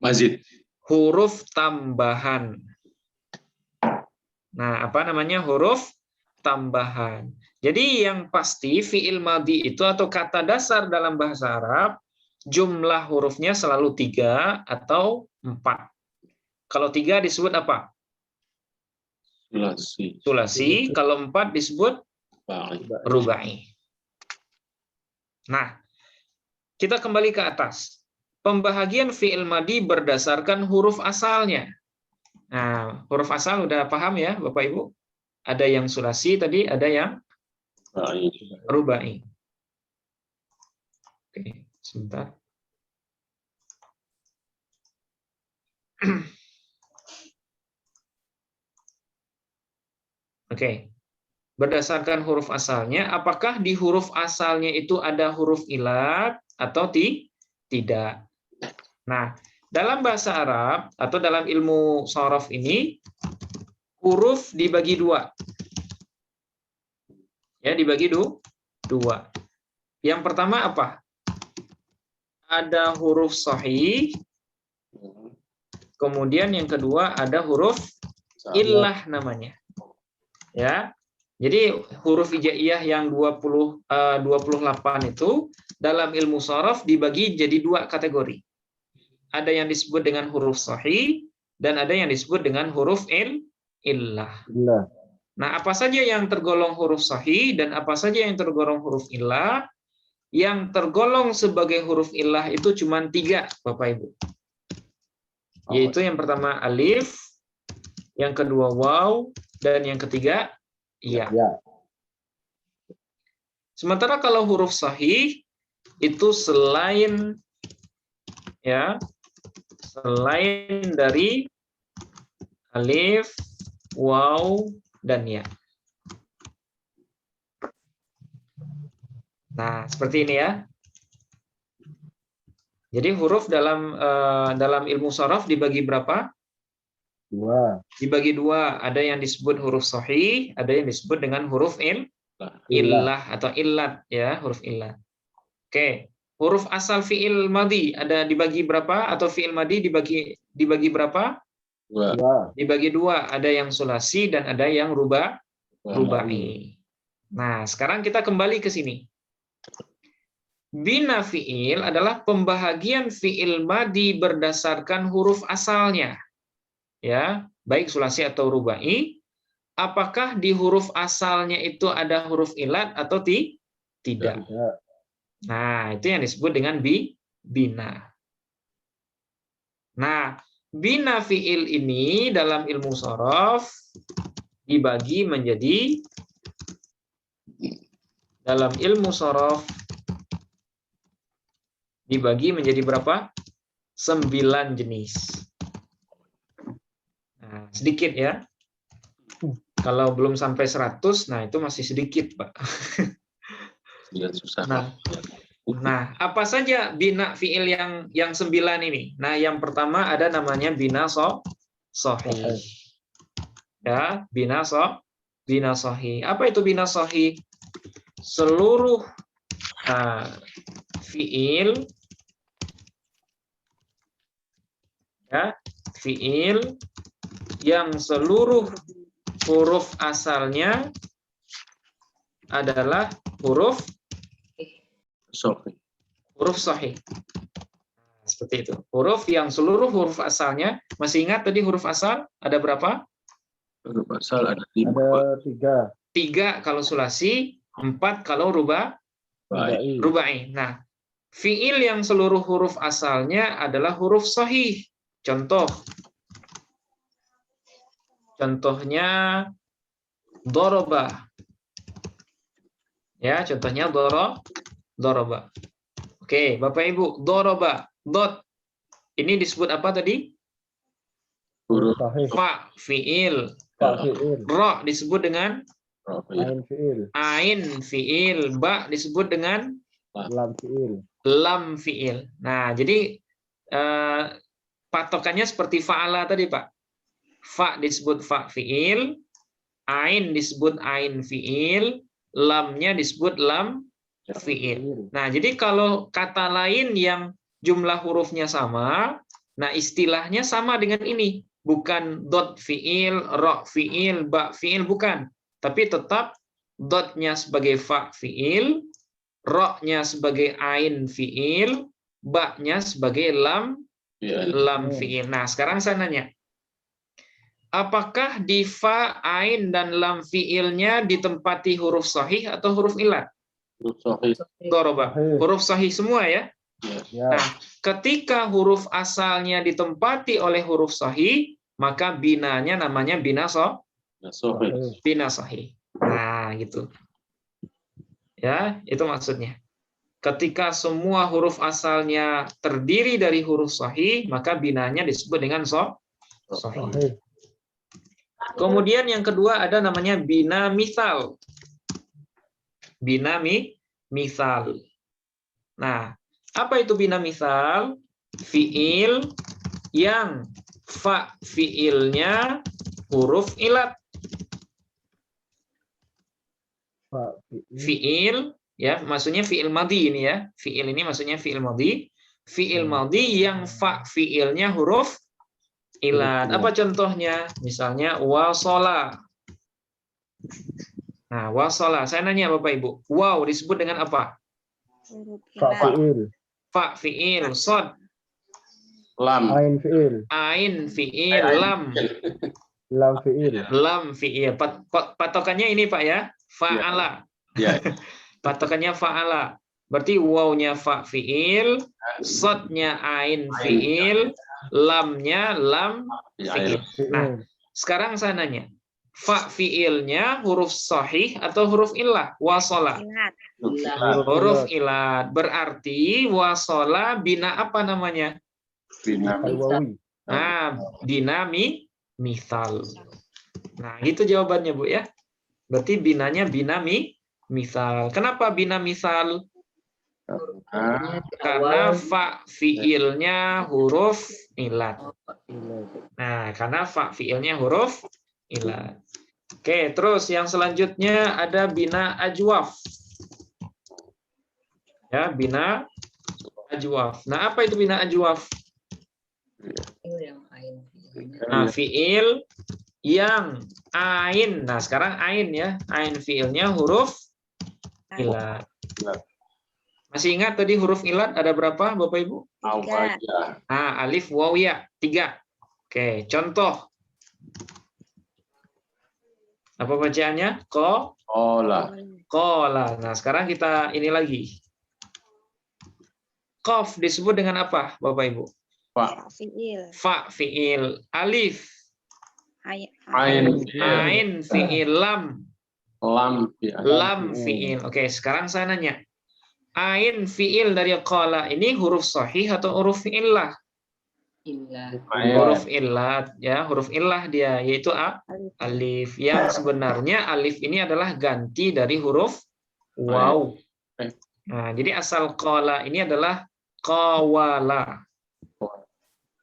[SPEAKER 1] Mazid.
[SPEAKER 2] Huruf tambahan. Nah, apa namanya? Huruf tambahan. Jadi yang pasti fi'il madhi itu atau kata dasar dalam bahasa Arab, jumlah hurufnya selalu 3 atau 4. Kalau 3 disebut apa? Sulasi. Kalau 4 disebut rubai. Nah, kita kembali ke atas. Pembahagian fi'il madhi berdasarkan huruf asalnya. Nah, huruf asal udah paham ya, Bapak Ibu? Ada yang sulasi tadi, ada yang rubai. Oke, sebentar. Oke. Berdasarkan huruf asalnya, apakah di huruf asalnya itu ada huruf ilat atau tidak? Nah, dalam bahasa Arab atau dalam ilmu shorof ini, huruf dibagi 2. Ya, dibagi 2. Yang pertama apa? Ada huruf sahih. Kemudian yang kedua ada huruf illah namanya. Ya. Jadi huruf hijaiyah yang 28 itu dalam ilmu shorof dibagi jadi 2 kategori. Ada yang disebut dengan huruf sahih dan ada yang disebut dengan huruf illah. Nah, apa saja yang tergolong huruf sahih dan apa saja yang tergolong huruf illah? Yang tergolong sebagai huruf illah itu cuma 3, Bapak Ibu. Yaitu yang pertama alif, yang kedua waw, dan yang ketiga ya. Sementara kalau huruf sahih itu selain dari alif, waw, dan ya. Nah, seperti ini ya. Jadi huruf dalam ilmu shorof dibagi berapa?
[SPEAKER 7] 2.
[SPEAKER 2] Dibagi 2. Ada yang disebut huruf sahih, ada yang disebut dengan huruf illah atau illat ya, huruf illat. Oke, huruf asal fi'il madhi ada dibagi berapa atau fi'il madhi dibagi berapa?
[SPEAKER 7] 2.
[SPEAKER 2] Dibagi 2. Ada yang sulasi dan ada yang rubai. Nah, sekarang kita kembali ke sini. Bina fi'il adalah pembahagian fi'il madi berdasarkan huruf asalnya. Ya, baik sulasi atau rubai. Apakah di huruf asalnya itu ada huruf ilat atau tidak?
[SPEAKER 7] Tidak.
[SPEAKER 2] Nah, itu yang disebut dengan bina. Nah, bina fi'il ini dalam ilmu shorof dibagi menjadi, dalam ilmu shorof dibagi menjadi berapa? 9 jenis. Nah, sedikit ya. Kalau belum sampai 100, nah itu masih sedikit, Pak.
[SPEAKER 1] Susah.
[SPEAKER 2] Nah, apa saja bina fi'il yang 9 ini? Nah, yang pertama ada namanya bina sahih. Ya, bina sahih. Apa itu bina sahih? Seluruh fi'il, ya, fi'il yang seluruh huruf asalnya adalah huruf sahih. Seperti itu. Huruf yang seluruh huruf asalnya, masih ingat tadi huruf asal ada berapa?
[SPEAKER 1] Huruf asal ada 5.
[SPEAKER 7] Ada 3.
[SPEAKER 2] 3 kalau sulasi, 4 kalau rubai. Nah, fi'il yang seluruh huruf asalnya adalah huruf sahih. Contohnya doroba. Ya, contohnya doroba. Oke, Bapak Ibu, doroba, dot. Ini disebut apa tadi?
[SPEAKER 1] Huruf
[SPEAKER 7] sahih.
[SPEAKER 2] Fa, fi'il.
[SPEAKER 7] Fa fi'il.
[SPEAKER 2] Ro disebut dengan
[SPEAKER 7] Ain fi'il.
[SPEAKER 2] ain, fi'il. Ba disebut dengan
[SPEAKER 7] Lam fi'il.
[SPEAKER 2] lam, fi'il. Nah, jadi patokannya seperti fa'ala tadi, Pak. Fa disebut fa fi'il, ain disebut ain fi'il, lamnya disebut lam fi'il. Nah, jadi kalau kata lain yang jumlah hurufnya sama, nah istilahnya sama dengan ini. Bukan dot fi'il, ro fi'il, ba fi'il, bukan. Tapi tetap dotnya sebagai fa fi'il, ro-nya sebagai ain fi'il, ba-nya sebagai lam fi'il. Nah, sekarang saya nanya. Apakah di fa, ain, dan lam fi'ilnya ditempati huruf sahih atau huruf ilat?
[SPEAKER 1] Huruf sahih.
[SPEAKER 2] Doroba. Huruf sahih semua ya?
[SPEAKER 7] Ya.
[SPEAKER 2] Nah, ketika huruf asalnya ditempati oleh huruf sahih, maka binanya namanya bina sahih. Nah, gitu. Ya, itu maksudnya. Ketika semua huruf asalnya terdiri dari huruf sahih, maka binanya disebut dengan sahih.
[SPEAKER 7] Sahih.
[SPEAKER 2] Kemudian yang kedua ada namanya bina misal. Bina misal. Nah, apa itu bina misal? Fi'il yang fa fi'ilnya huruf ilat.
[SPEAKER 7] Fa
[SPEAKER 2] Fi'il, ya, maksudnya fi'il madhi ini ya. Fi'il ini maksudnya fi'il madhi. Fi'il madhi yang fa fi'ilnya huruf ilat. Apa contohnya? Misalnya wasola. Nah, wasola. Saya nanya Bapak Ibu. Wow disebut dengan apa?
[SPEAKER 7] Fa fi'il.
[SPEAKER 2] Fa fi'il, sod,
[SPEAKER 1] Lam.
[SPEAKER 7] Ain fi'il.
[SPEAKER 2] ain fi'il, lam.
[SPEAKER 7] Lam fi'il.
[SPEAKER 2] Lam fi'il. Patokannya ini Pak ya. Fa'ala.
[SPEAKER 1] Ya.
[SPEAKER 2] Patokannya fa'ala. Berarti wawnya fa fi'il, sodnya ain fi'il, lamnya lam fi'il. Nah, sekarang saya nanya. Fa fi'ilnya huruf sahih atau huruf illah? Wasola. Huruf ilat. Berarti wasola bina apa namanya?
[SPEAKER 7] Al-wawi.
[SPEAKER 2] Nah, bina misal. Nah, itu jawabannya Bu ya. Berarti binanya bina misal. Kenapa bina misal? Karena fa fi'ilnya huruf ilat. Nah, karena fa fi'ilnya huruf ilat. Oke, terus yang selanjutnya ada bina ajwaf. Ya, bina ajwaf. Nah, apa itu bina ajwaf? Nah, fi'il yang ain. Nah, sekarang ain ya. Ain fiilnya huruf ilat. Masih ingat tadi huruf ilat ada berapa, Bapak Ibu?
[SPEAKER 1] Awalnya.
[SPEAKER 2] Nah, alif, waw, ya. 3. Oke, contoh. Apa bacaannya?
[SPEAKER 1] Olah.
[SPEAKER 2] Kola. Nah, sekarang kita ini lagi. Qaf disebut dengan apa, Bapak Ibu?
[SPEAKER 1] Pak.
[SPEAKER 8] Fiil.
[SPEAKER 2] Fa fiil. Alif.
[SPEAKER 1] Ain.
[SPEAKER 2] Ain fiil. Lam.
[SPEAKER 1] Lam.
[SPEAKER 2] Lam fiil. Oke, sekarang saya nanya. Ain fiil dari qala ini huruf sahih atau huruf illah?
[SPEAKER 3] Illah.
[SPEAKER 2] Huruf illah ya, huruf illah dia yaitu alif. Yang sebenarnya alif ini adalah ganti dari huruf waw. Nah, jadi asal qala ini adalah qawala.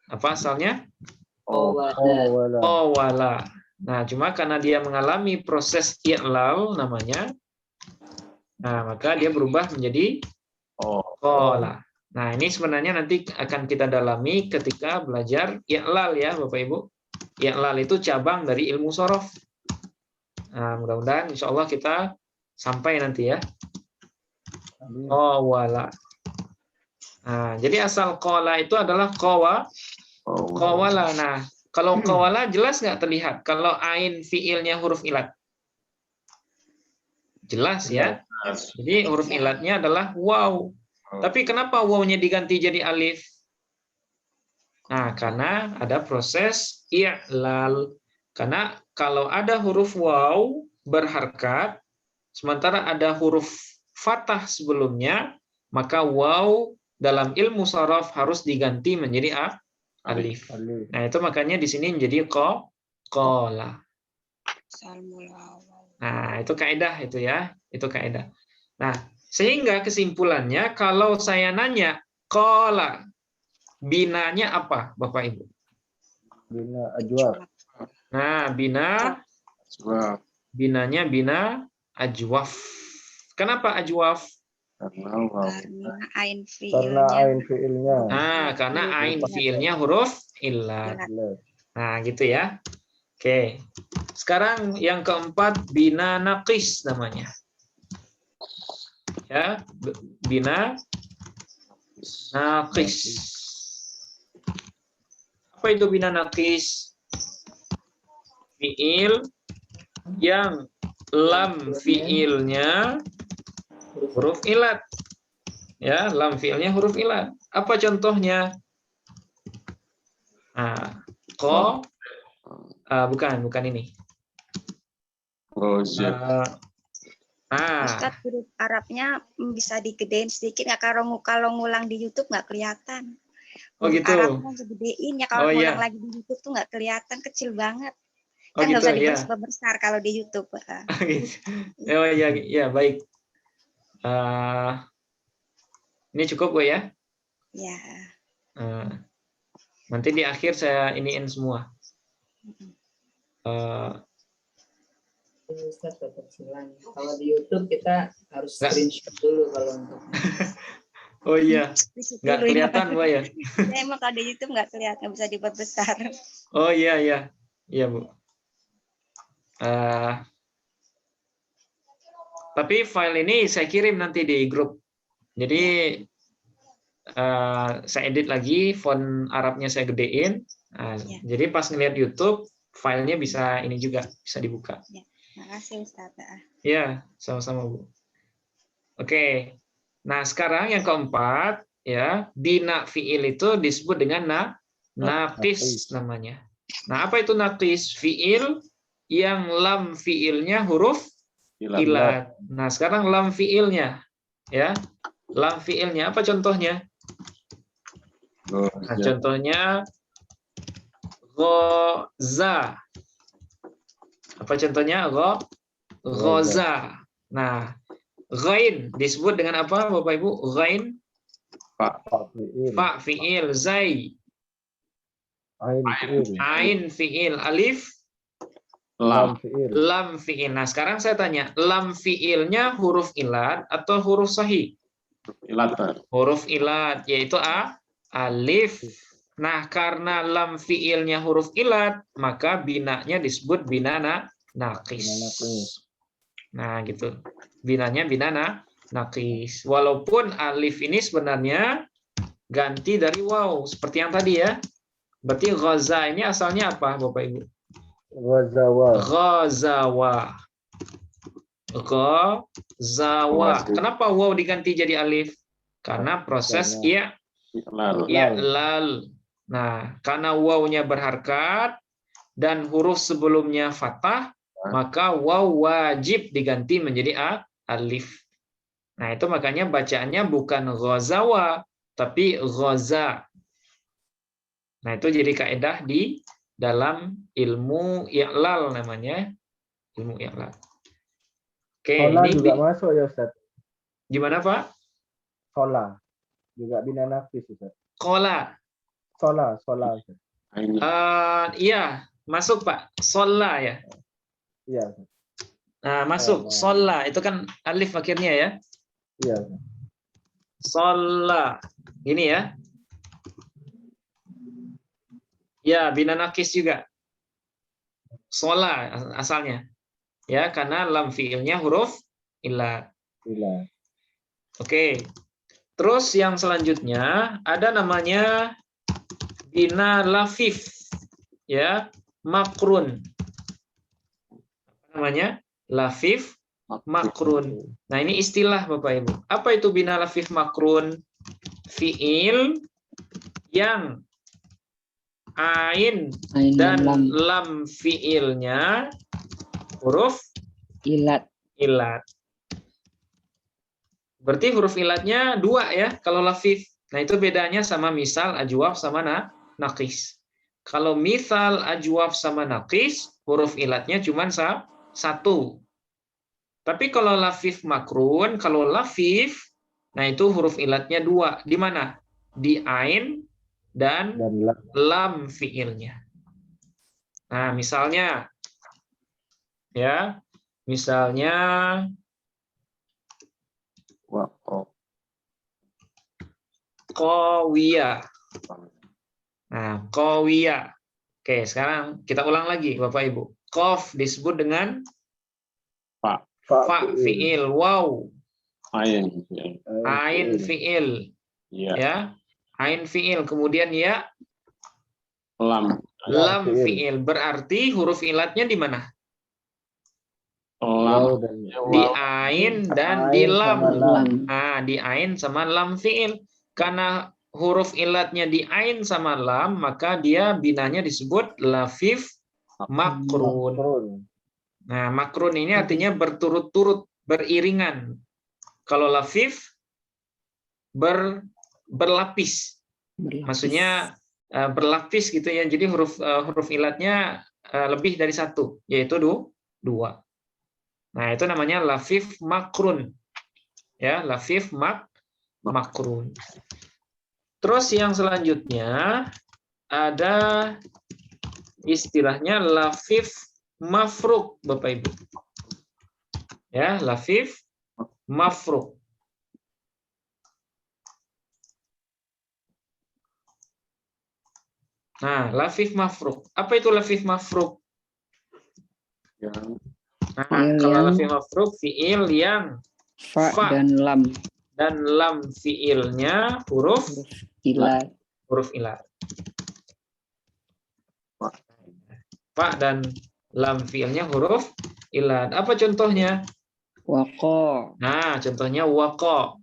[SPEAKER 2] Apa asalnya? Qawala. Nah, cuma karena dia mengalami proses i'lal namanya, nah maka dia berubah menjadi qala. Nah, ini sebenarnya nanti akan kita dalami ketika belajar i'lal ya, Bapak Ibu. I'lal itu cabang dari ilmu shorof. Nah, mudah-mudahan insya Allah kita sampai nanti ya. Qawala. Nah, jadi asal qala itu adalah qawala. Nah, kalau qawala jelas nggak terlihat kalau ain fiilnya huruf ilat? Jelas ya. Jadi huruf ilatnya adalah waw. Tapi kenapa wawnya diganti jadi alif? Nah, karena ada proses i'lal. Karena kalau ada huruf waw berharkat, sementara ada huruf fathah sebelumnya, maka waw dalam ilmu shorof harus diganti menjadi alif. Nah, itu makanya di sini menjadi qala. Nah, itu kaidah itu ya. Itu kaidah. Nah, sehingga kesimpulannya kalau saya nanya qala, binanya apa, Bapak Ibu?
[SPEAKER 7] Bina ajwab.
[SPEAKER 2] Nah, binanya bina ajwaf. Kenapa ajwaf?
[SPEAKER 8] Karena ain
[SPEAKER 7] Karena ain fiilnya.
[SPEAKER 2] Nah, karena ain fiilnya huruf illat. Nah, gitu ya. Oke. Sekarang yang keempat bina naqis namanya. Ya, bina naqis. Apa itu bina naqis? Fiil yang lam fiilnya huruf ilat. Ya, lam fiilnya huruf ilat. Apa contohnya? Nah, bukan ini.
[SPEAKER 8] Ustadz, huruf Arabnya bisa digedein sedikit nggak? Kalau ngulang di YouTube nggak kelihatan.
[SPEAKER 2] Oh
[SPEAKER 8] Huruf
[SPEAKER 2] gitu.
[SPEAKER 8] Arabnya digedein ya, kalau
[SPEAKER 2] Oh,
[SPEAKER 8] ngulang
[SPEAKER 2] iya.
[SPEAKER 8] lagi di YouTube tuh nggak kelihatan, kecil banget.
[SPEAKER 2] Oh
[SPEAKER 8] Kan nggak
[SPEAKER 2] gitu
[SPEAKER 8] usah
[SPEAKER 2] ya.
[SPEAKER 8] besar kalau di YouTube.
[SPEAKER 2] Gitu. Oh iya, ya baik. Ini cukup Bu ya.
[SPEAKER 8] Ya.
[SPEAKER 2] Nanti di akhir saya iniin semua.
[SPEAKER 3] Ustaz tetap silang. Kalau di YouTube kita harus
[SPEAKER 2] Nggak.
[SPEAKER 3] screenshot dulu kalau untuk.
[SPEAKER 2] Oh iya, nggak
[SPEAKER 8] Dulu ya.
[SPEAKER 2] kelihatan Bu ya.
[SPEAKER 8] Ya, emang kalau di YouTube nggak kelihatan, nggak bisa diperbesar.
[SPEAKER 2] Oh iya, iya Bu. Tapi file ini saya kirim nanti di grup. Jadi saya edit lagi, font Arabnya saya gedein. Nah,
[SPEAKER 8] Ya.
[SPEAKER 2] Jadi pas ngeliat YouTube, filenya bisa ini juga bisa dibuka.
[SPEAKER 8] Makasih Ustaz.
[SPEAKER 2] Ya, sama-sama Bu. Oke. Nah, sekarang yang keempat ya, bina fiil itu disebut dengan naqis namanya. Nah, apa itu naqis? Fiil yang lam fiilnya huruf ilat. Nah, sekarang lam fiilnya ya. Lam fiilnya apa contohnya? Nah, contohnya ghaza. Apa contohnya? Ghaza. Nah, ghain disebut dengan apa Bapak Ibu? Ghain fa fiil, zai ain fiil, alif lam fiil. Nah, sekarang saya tanya, lam fiilnya huruf ilat atau huruf sahih?
[SPEAKER 1] Ilat.
[SPEAKER 2] Huruf ilat yaitu alif. Nah, karena lam fiilnya huruf ilat, maka binanya disebut bina naqis.
[SPEAKER 7] Bina naqis.
[SPEAKER 2] Nah, gitu. Binanya bina naqis. Walaupun alif ini sebenarnya ganti dari waw, seperti yang tadi ya. Berarti ghaza ini asalnya apa, Bapak Ibu?
[SPEAKER 7] Ghazawa.
[SPEAKER 2] Ghazawa. Ghazawa. Kenapa waw diganti jadi alif? Karena proses i'lal. Nah, karena wawnya berharkat dan huruf sebelumnya fathah, maka waw wajib diganti menjadi alif. Nah, itu makanya bacaannya bukan ghazawa, tapi ghaza. Nah, itu jadi kaidah di dalam ilmu i'lal namanya. Ilmu i'lal. Oke,
[SPEAKER 7] Sola
[SPEAKER 2] ini
[SPEAKER 7] juga masuk ya Ustaz.
[SPEAKER 2] gimana, Pak?
[SPEAKER 7] Sola juga bina naqis Ustaz.
[SPEAKER 2] Kola.
[SPEAKER 7] Sola Ustaz.
[SPEAKER 2] Iya, masuk Pak. Sola ya.
[SPEAKER 7] Iya Ustaz.
[SPEAKER 2] Nah, masuk. Sola. Itu kan alif akhirnya ya.
[SPEAKER 7] Iya Ustaz.
[SPEAKER 2] Sola. Ini ya. Ya, bina nakis juga. Sola asalnya. Ya, karena lam fiilnya huruf ilat.
[SPEAKER 7] Iya.
[SPEAKER 2] Oke. Terus yang selanjutnya ada namanya bina lafif. Ya, makrun. Apa namanya? Lafif makrun. Nah, ini istilah Bapak Ibu. Apa itu bina lafif makrun? Fiil yang ain dan lam fiilnya huruf
[SPEAKER 3] ilat.
[SPEAKER 2] Berarti huruf ilatnya 2 ya kalau lafif. Nah, itu bedanya sama misal, ajwaf sama naqis. Kalau misal, ajwaf sama naqis, huruf ilatnya cuma 1. Tapi kalau lafif makrun, kalau lafif, nah itu huruf ilatnya 2. Di mana? Di ain dan lam fiilnya. Nah, misalnya ya, misalnya qawiyah. Nah, qawiyah. Oke, sekarang kita ulang lagi Bapak Ibu. Qaf disebut dengan fa fiil, waw ain fiil. Ya. Ain fiil, kemudian ya lam fiil. Berarti huruf ilatnya di mana? Di ain dan di lam. Nah, di ain sama lam fiil. Karena huruf ilatnya di ain sama lam, maka dia binanya disebut lafif makrun. Nah, makrun ini artinya berturut-turut, beriringan. Kalau lafif berlapis. Maksudnya berlapis gitu ya. Jadi huruf ilatnya lebih dari 1, yaitu 2. Nah, itu namanya lafif makrun. Ya, lafif makrun. Terus yang selanjutnya ada istilahnya lafif mafruk, Bapak Ibu. Ya, lafif mafruk. Nah, lafif mafruk. Apa itu lafif mafruk? Nah, kalau lafif mafruk, fiil yang
[SPEAKER 3] Fa dan
[SPEAKER 2] lam fiilnya huruf
[SPEAKER 3] ilat.
[SPEAKER 2] Fa dan lam fiilnya huruf ilat. Apa contohnya?
[SPEAKER 3] Waqo.
[SPEAKER 2] Nah, contohnya waqo.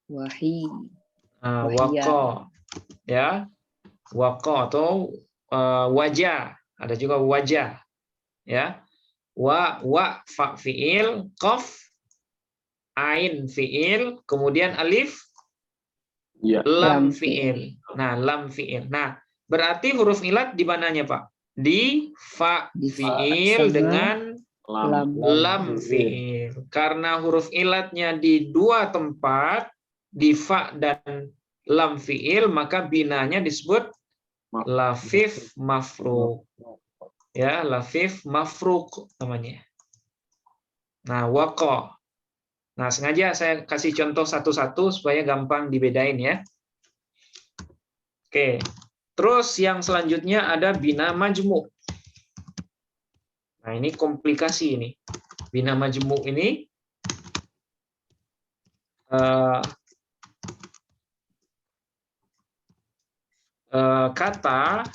[SPEAKER 3] Wahi.
[SPEAKER 2] Nah, waqo. Ya. Waqo atau wajah. Ada juga wajah. Ya. Wa fa fiil, qaf ain fiil, kemudian alif lam fiil. Nah, lam fiil. Nah, berarti huruf ilat di mananya, Pak? Di fa fiil dengan lam fiil. Karena huruf ilatnya di 2 tempat, di fa dan lam fiil, maka binanya disebut lafif mafruk. Ya, lafif mafruk namanya. Nah, waqo. Nah, sengaja saya kasih contoh satu-satu supaya gampang dibedain ya. Oke. Terus yang selanjutnya ada bina majmu'. Nah, ini komplikasi ini. Bina majmu' ini kata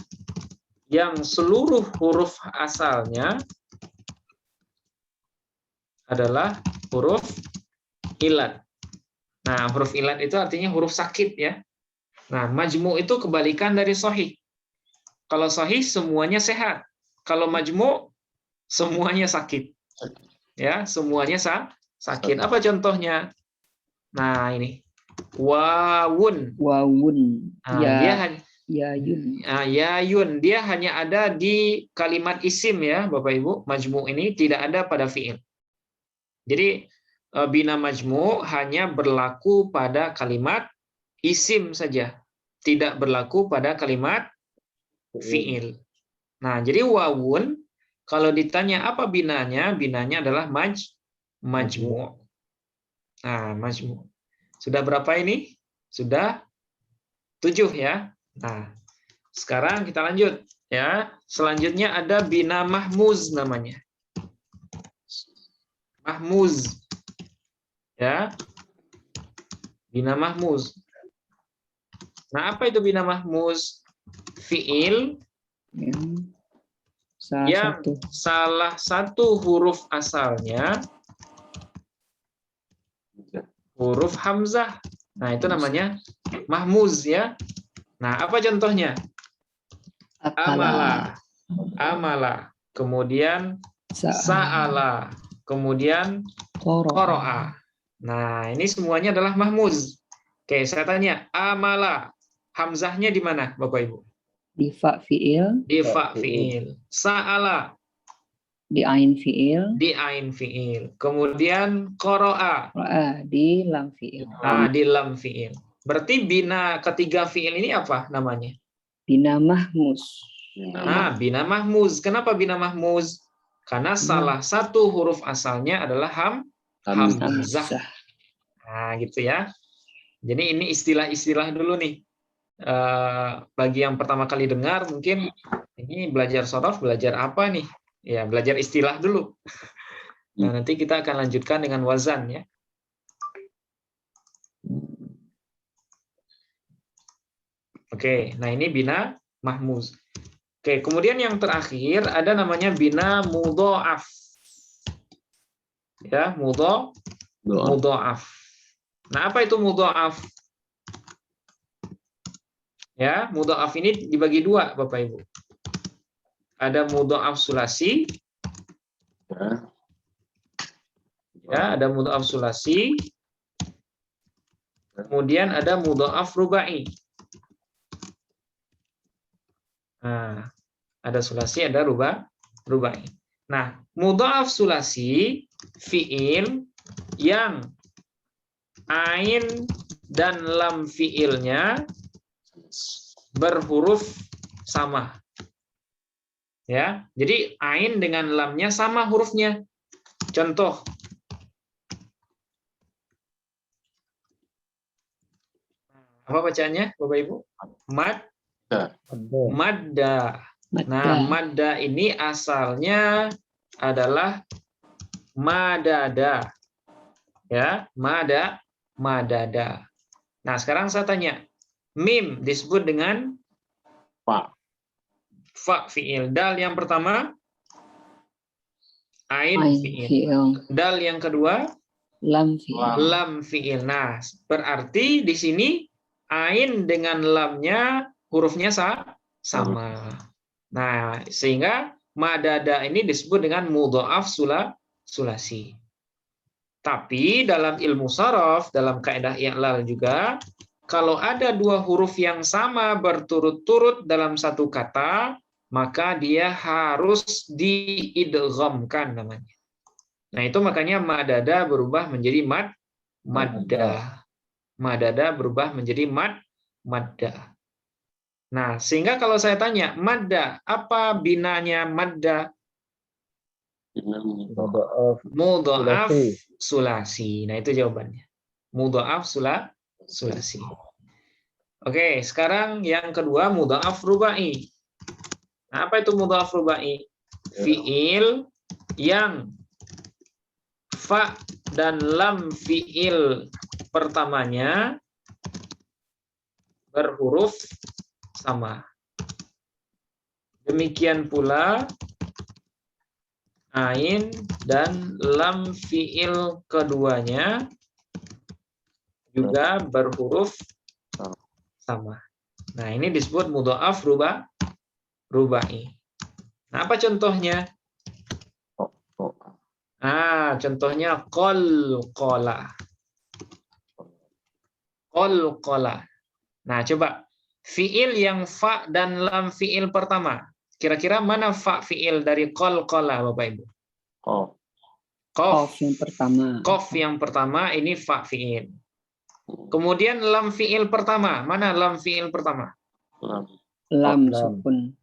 [SPEAKER 2] yang seluruh huruf asalnya adalah huruf ilat. Nah, huruf ilat itu artinya huruf sakit ya. Nah, majmu' itu kebalikan dari sahih. Kalau sahih semuanya sehat. Kalau majmu' semuanya sakit. Ya, semuanya sakit. Apa contohnya? Nah, ini. Wawun.
[SPEAKER 3] Wawun.
[SPEAKER 2] Nah,
[SPEAKER 3] Ya.
[SPEAKER 2] dia hanya
[SPEAKER 3] Yayun.
[SPEAKER 2] yayun. Dia hanya ada di kalimat isim ya, Bapak Ibu. Majmu' ini tidak ada pada fi'il. Jadi bina majmu' hanya berlaku pada kalimat isim saja, tidak berlaku pada kalimat fi'il. Nah, jadi wawun kalau ditanya apa binanya, binanya adalah majmu'. Nah, majmu'. Sudah berapa ini? Sudah 7 ya. Nah, sekarang kita lanjut ya. Selanjutnya ada bina mahmuz namanya. Mahmuz. Ya. Bina mahmuz. Nah, apa itu bina mahmuz? Fi'il yang salah satu huruf asalnya huruf hamzah. Nah, itu namanya mahmuz ya. Nah, apa contohnya? Amala. Amala. Kemudian sa'ala. Kemudian qara'a. Nah, ini semuanya adalah mahmuz. Oke, saya tanya, amala. Hamzahnya di mana, Bapak Ibu?
[SPEAKER 3] Di fa fi'il.
[SPEAKER 2] Di fa fi'il. Sa'ala.
[SPEAKER 3] Di ain fi'il.
[SPEAKER 2] Di ain fi'il. Kemudian qara'a.
[SPEAKER 3] Di lam fi'il.
[SPEAKER 2] Nah, di lam fi'il. Berarti bina ketiga fi'il ini apa namanya?
[SPEAKER 3] Bina mahmuz.
[SPEAKER 2] Nah, bina mahmuz. Kenapa bina mahmuz? Karena salah satu huruf asalnya adalah hamzah. Nah, gitu ya. Jadi ini istilah-istilah dulu nih. Bagi yang pertama kali dengar, mungkin ini belajar shorof, belajar apa nih? Ya, belajar istilah dulu. Nah, nanti kita akan lanjutkan dengan wazan ya. Oke, nah ini bina mahmuz. Oke, kemudian yang terakhir ada namanya bina mudha'af. Ya, mudha'af. Nah, apa itu mudha'af? Ya, mudha'af ini dibagi dua, Bapak Ibu. Ada mudha'af sulasi. Ya, ada mudha'af sulasi. Kemudian ada mudha'af rubai. Nah, ada sulasi, ada rubai. Nah, mudha'af sulasi fi'il yang ain dan lam fi'ilnya berhuruf sama. Ya, jadi ain dengan lamnya sama hurufnya. Contoh. Apa bacaannya, Bapak Ibu? Madda. Nah, madda ini asalnya adalah madada. Ya, madada. Nah, sekarang saya tanya, mim disebut dengan fa fi'il. Dal yang pertama ain fi'il. Dal yang kedua lam fi'il. Nah, berarti di sini ain dengan lamnya hurufnya sama. Nah, sehingga madada ini disebut dengan mudha'af sulasi. Tapi dalam ilmu shorof, dalam kaidah i'lal juga, kalau ada dua huruf yang sama berturut-turut dalam satu kata, maka dia harus diidghamkan namanya. Nah, itu makanya madada berubah menjadi madda. Madada berubah menjadi madda. Nah, sehingga kalau saya tanya, madda, apa binanya madda? Mudha'af sulasi. Nah, itu jawabannya. Mudha'af sulasi. Oke, sekarang yang kedua mudha'af rubai. Nah, apa itu mudha'af rubai? Fiil yang fa dan lam fiil pertamanya berhuruf sama. Demikian pula ain dan lam fiil keduanya juga berhuruf sama. Nah, ini disebut mudha'af rubai. Nah, apa contohnya? Contohnya qalqala. Qalqala. Nah, coba fiil yang fa dan lam fiil pertama. Kira-kira mana fa fiil dari qalqala, Bapak Ibu?
[SPEAKER 3] Qaf yang pertama.
[SPEAKER 2] Qaf yang pertama ini fa fiil. Kemudian lam fiil pertama. Mana lam fiil pertama?
[SPEAKER 3] Lam sukun.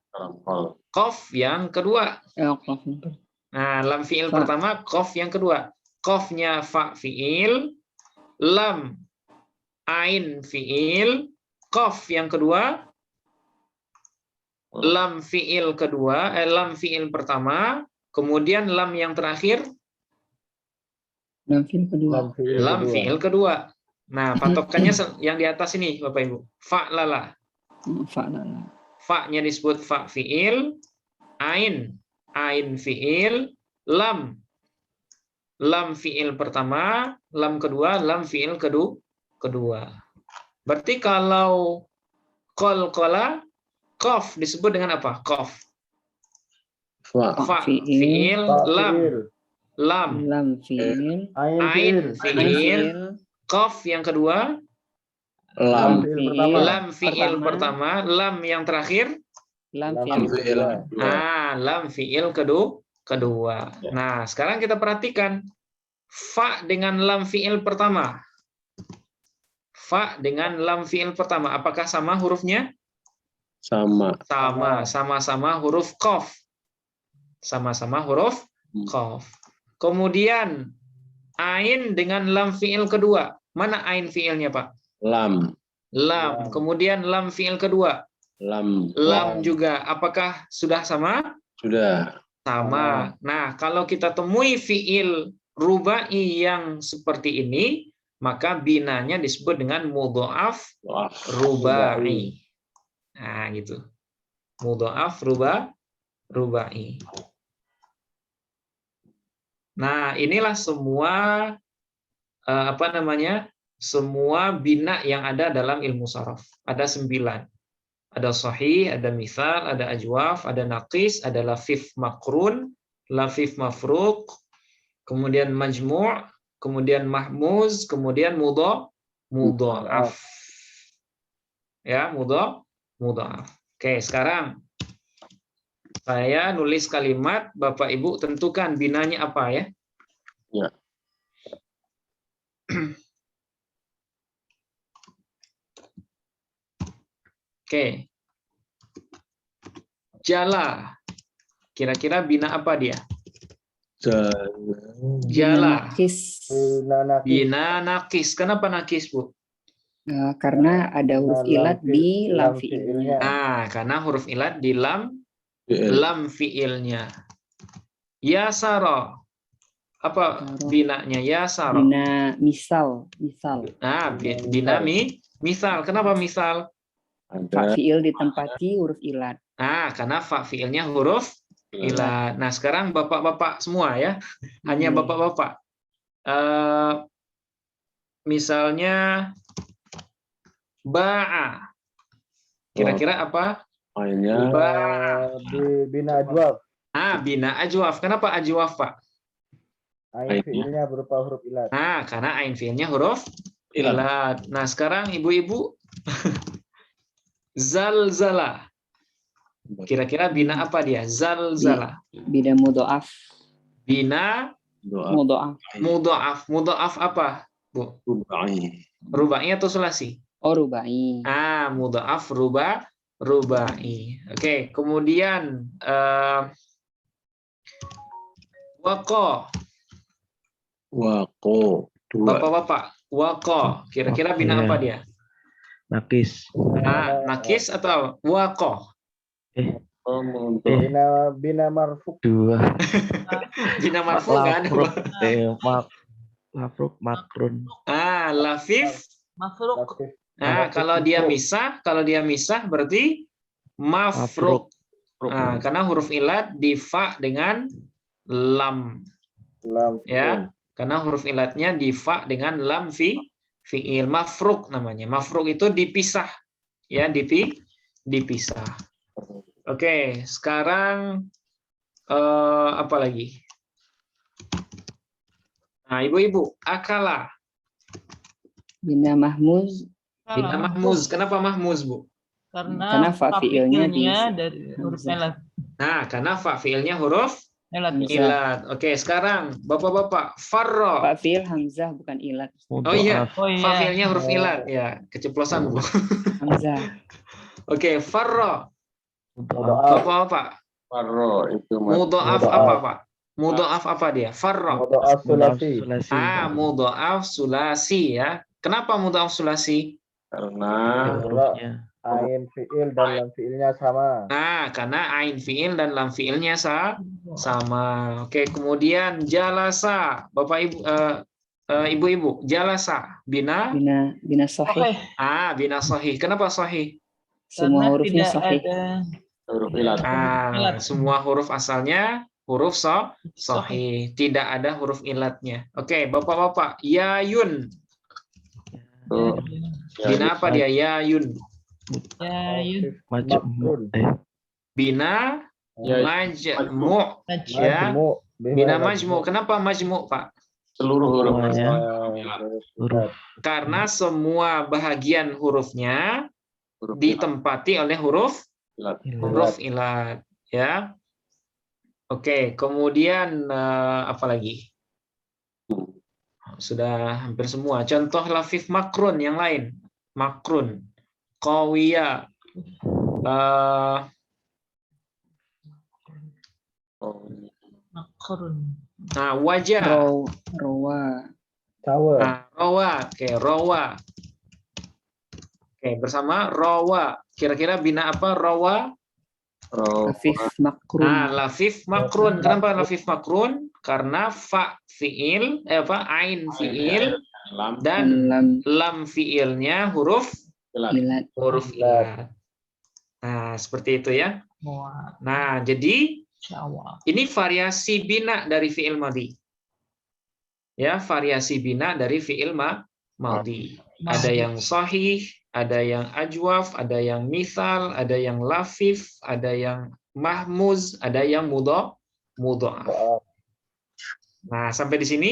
[SPEAKER 2] Qaf yang kedua.
[SPEAKER 3] Qaf yang pertama.
[SPEAKER 2] Nah, lam fiil pertama, qaf yang kedua. Qafnya fa fiil, lam ain fiil, qaf yang kedua, lam fiil kedua, lam fiil pertama, kemudian lam yang terakhir,
[SPEAKER 3] Lam fiil kedua.
[SPEAKER 2] lam fiil kedua. Nah, patokannya yang di atas ini, Bapak Ibu. Fa'lala.
[SPEAKER 3] Fa'lala.
[SPEAKER 2] Fa-nya disebut fa fiil, ain fiil, lam fiil pertama, lam kedua, lam fiil kedua. Berarti kalau qalqala, qaf disebut dengan apa? Qaf. Fa fiil, lam
[SPEAKER 3] fiil,
[SPEAKER 2] ain fiil, qaf yang kedua,
[SPEAKER 3] lam
[SPEAKER 2] fiil pertama, lam yang terakhir,
[SPEAKER 3] lam fiil.
[SPEAKER 2] lam fiil kedua. Nah, sekarang kita perhatikan fa dengan lam fiil pertama. Fa dengan lam fiil pertama, apakah sama hurufnya? Sama-sama huruf qaf. Sama-sama huruf qaf. Kemudian ain dengan lam fiil kedua. Mana ain fiilnya, Pak?
[SPEAKER 1] Lam.
[SPEAKER 2] Kemudian lam fiil kedua. Lam juga. Apakah sudah sama?
[SPEAKER 1] Sudah.
[SPEAKER 2] Sama. Nah, kalau kita temui fiil rubai yang seperti ini, maka binanya disebut dengan mudha'af rubai. Nah, gitu. Mudha'af rubai. Nah, inilah semua semua bina yang ada dalam ilmu sharaf. Ada 9. Ada sahih, ada mithal, ada ajwaf, ada naqis, ada lafif makrun, lafif mafruq, kemudian majmu', kemudian mahmuz, kemudian mudha'af. Ya, mudha'af. Oke, sekarang saya nulis kalimat, Bapak Ibu tentukan binanya apa ya?
[SPEAKER 1] Ya.
[SPEAKER 2] Oke. Jala. Kira-kira bina apa dia? Jala. Bina nakis. Kenapa nakis, Bu?
[SPEAKER 3] Karena ada huruf ilat di lam fiilnya.
[SPEAKER 2] Karena huruf ilat di lam fiilnya. Yasara. Apa binanya Yasara?
[SPEAKER 3] Bina misal.
[SPEAKER 2] Bina misal. Kenapa misal?
[SPEAKER 3] Fa fiil ditempati huruf ilat.
[SPEAKER 2] Karena fa fiilnya huruf ilat. Nah, sekarang bapak-bapak semua ya. Hanya bapak-bapak. Misalnya ba'a. Kira-kira apa?
[SPEAKER 7] Bina ajwaf.
[SPEAKER 2] Bina ajwaf. Kenapa ajwaf, Pak?
[SPEAKER 7] Ain fiilnya berupa huruf ilat.
[SPEAKER 2] Karena ain fiilnya huruf ilat. Nah, sekarang ibu-ibu zalzala. Kira-kira bina apa dia? Zalzala.
[SPEAKER 3] Bina mudha'af.
[SPEAKER 2] Bina mudha'af. Mudha'af apa, Bu? Rubai atau sulasi?
[SPEAKER 3] Rubai.
[SPEAKER 2] Mudha'af rubai. Oke, kemudian waqo. Bapak-bapak, waqo. Kira-kira bina apa dia?
[SPEAKER 9] Nakis.
[SPEAKER 2] Nakis atau waqo?
[SPEAKER 1] Untuk
[SPEAKER 7] Bina marfuk.
[SPEAKER 9] Dua.
[SPEAKER 2] Bina marfu kan?
[SPEAKER 9] Mafruk makrun.
[SPEAKER 2] Lafif.
[SPEAKER 10] Mafruk.
[SPEAKER 2] Nah, kalau dia misah berarti mafruk. Nah, karena huruf ilat di fa dengan lam. Ya, karena huruf ilatnya di fa dengan lam fi'il. Mafruk namanya. Mafruk itu dipisah. Ya, dipisah. Oke, sekarang apa lagi? Nah, ibu-ibu, akala.
[SPEAKER 3] Bina mahmuz.
[SPEAKER 2] Bina mahmuz. Kenapa mahmuz, Bu?
[SPEAKER 10] Karena
[SPEAKER 3] fa fi'ilnya
[SPEAKER 10] dari huruf ilat.
[SPEAKER 2] Nah, karena fa fi'ilnya huruf ilat. Oke, sekarang Bapak-bapak, farro.
[SPEAKER 3] Fa fi'il hamzah bukan ilat.
[SPEAKER 2] Oh iya, fa fi'ilnya huruf ilat. Ya, keceplosan, Bu.
[SPEAKER 3] Hamzah.
[SPEAKER 2] Oke, farro. Bapak-bapak.
[SPEAKER 1] Farro itu
[SPEAKER 2] Mudha'af apa, Pak? Mudha'af apa dia? Farro.
[SPEAKER 7] Mudha'af sulasi.
[SPEAKER 2] Mudha'af sulasi ya. Kenapa mudha'af sulasi?
[SPEAKER 1] karena
[SPEAKER 7] Ain fi'il dan lam fi'ilnya sama.
[SPEAKER 2] Nah, karena ain fi'il dan lam fi'ilnya sama. Oke, kemudian jalasa. Bapak Ibu ibu-ibu, jalasa. Bina
[SPEAKER 3] sahih.
[SPEAKER 2] Bina sahih. Kenapa sahih?
[SPEAKER 3] Semua hurufnya sahih.
[SPEAKER 1] huruf ilat.
[SPEAKER 2] Semua huruf asalnya huruf sahih, tidak ada huruf ilatnya. Oke, Bapak-bapak, yayun. Bina apa dia? Yayun.
[SPEAKER 7] Makrun.
[SPEAKER 2] Bina majmu. Ya. Bina majmu. Kenapa majmu, Pak?
[SPEAKER 1] Seluruh huruf
[SPEAKER 2] Karena semua bahagian hurufnya ditempati oleh huruf ilat, ya. Oke, kemudian apa lagi? Sudah hampir semua. Contoh lafif makrun yang lain. Makrun, qawiya, nah, wajah.
[SPEAKER 3] Rawa.
[SPEAKER 2] Rawa. Oke, rawa. Oke, bersama rawa. Kira-kira bina apa rawa?
[SPEAKER 3] Lafif makrun.
[SPEAKER 2] Lafif makrun. Kenapa lafif makrun? Karena fa fiil, ain fiil dan lam fiilnya huruf ilat. Nah, seperti itu ya. Nah, jadi ini variasi bina dari fiil madhi. Ya, variasi bina dari fiil madhi. Ada yang sahih, ada yang ajwaf, ada yang mithal, ada yang lafif, ada yang mahmuz, ada yang mudha'af. Nah, sampai di sini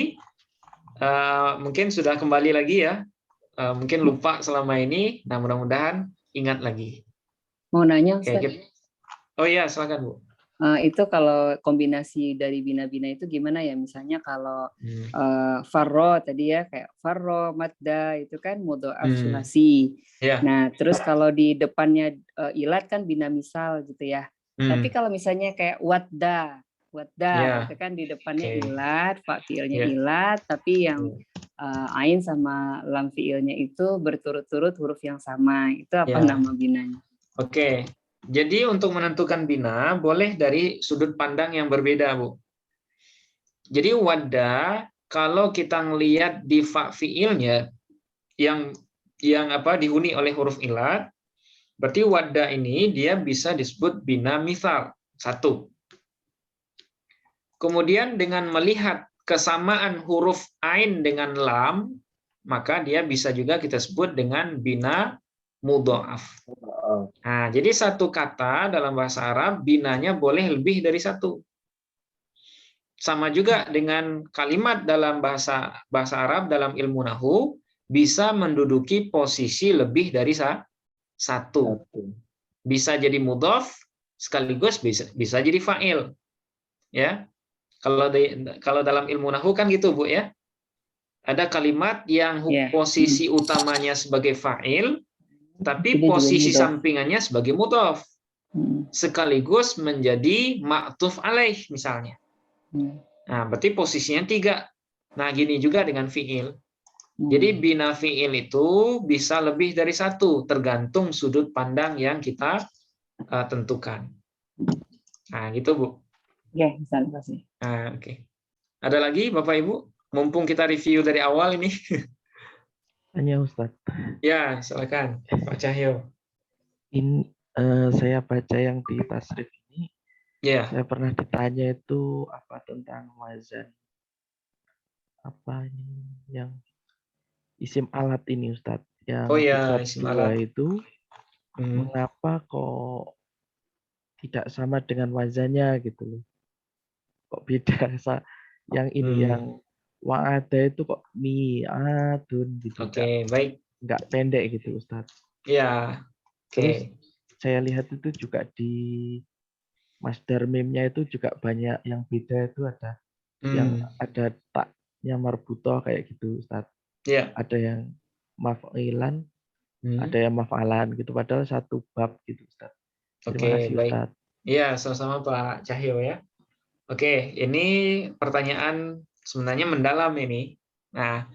[SPEAKER 2] mungkin sudah kembali lagi ya. Mungkin lupa selama ini. Nah, mudah-mudahan ingat lagi.
[SPEAKER 3] Mau nanya, Ustaz?
[SPEAKER 2] Oh iya, silakan, Bu.
[SPEAKER 3] Itu kalau kombinasi dari bina-bina itu gimana ya? Misalnya kalau farro tadi ya, kayak farro, madda, itu kan mudha'af sulasi.
[SPEAKER 2] Yeah.
[SPEAKER 3] Nah, terus kalau di depannya ilat kan bina misal gitu ya. Tapi kalau misalnya kayak wadda, itu kan di depannya ilat, fa fiilnya ilat, tapi yang ain sama lam fiilnya itu berturut-turut huruf yang sama. Itu apa nama binanya?
[SPEAKER 2] Oke. Jadi untuk menentukan bina boleh dari sudut pandang yang berbeda, Bu. Jadi wadda kalau kita ngelihat di fa fiilnya yang dihuni oleh huruf ilat, berarti wadda ini dia bisa disebut bina mithal. Satu. Kemudian dengan melihat kesamaan huruf ain dengan lam, maka dia bisa juga kita sebut dengan bina mudha'af. Nah, jadi satu kata dalam bahasa Arab binanya boleh lebih dari satu. Sama juga dengan kalimat dalam bahasa Arab dalam ilmu nahwu bisa menduduki posisi lebih dari satu. Bisa jadi mudhaf sekaligus bisa jadi fa'il. Ya. Kalau dalam ilmu nahwu kan gitu, Bu ya. Ada kalimat yang posisi utamanya sebagai fa'il, tapi posisi sampingannya sebagai mudhaf. Sekaligus menjadi ma'tuf alaih misalnya. Nah, berarti posisinya 3. Nah, gini juga dengan fi'il. Jadi bina fiil itu bisa lebih dari satu, tergantung sudut pandang yang kita tentukan. Nah, gitu Bu.
[SPEAKER 3] Oke, bisa kasih.
[SPEAKER 2] Nah, oke. Ada lagi Bapak Ibu? Mumpung kita review dari awal ini.
[SPEAKER 9] Tanya Ustadz,
[SPEAKER 2] Ya, silakan Pak Cahyo.
[SPEAKER 9] ini saya baca yang di tasrif ini,
[SPEAKER 2] Ya,
[SPEAKER 9] saya pernah ditanya itu apa tentang wazan, apa ini yang isim alat ini Ustadz, yang
[SPEAKER 2] oh ya,
[SPEAKER 9] di bab
[SPEAKER 2] isim
[SPEAKER 9] 2
[SPEAKER 2] alat.
[SPEAKER 9] itu mengapa kok tidak sama dengan wazannya gitu loh. Kok beda yang ini yang wa'ada itu kok mi'adun gitu.
[SPEAKER 2] Oke, baik.
[SPEAKER 9] Enggak pendek gitu Ustadz.
[SPEAKER 2] Ya,
[SPEAKER 9] Terus
[SPEAKER 2] oke.
[SPEAKER 9] saya lihat itu juga di masdar mimnya itu juga banyak yang beda, itu ada yang ada taknya marbutoh kayak gitu Ustadz.
[SPEAKER 2] Ya.
[SPEAKER 9] Ada yang maf'ilan, ada yang maf'alan gitu, padahal satu bab gitu Ustadz. Terima
[SPEAKER 2] Oke,
[SPEAKER 9] kasih
[SPEAKER 2] baik.
[SPEAKER 9] Ustadz.
[SPEAKER 2] Iya, sama-sama Pak Cahyo ya. Oke, ini pertanyaan sebenarnya mendalam ini. Nah,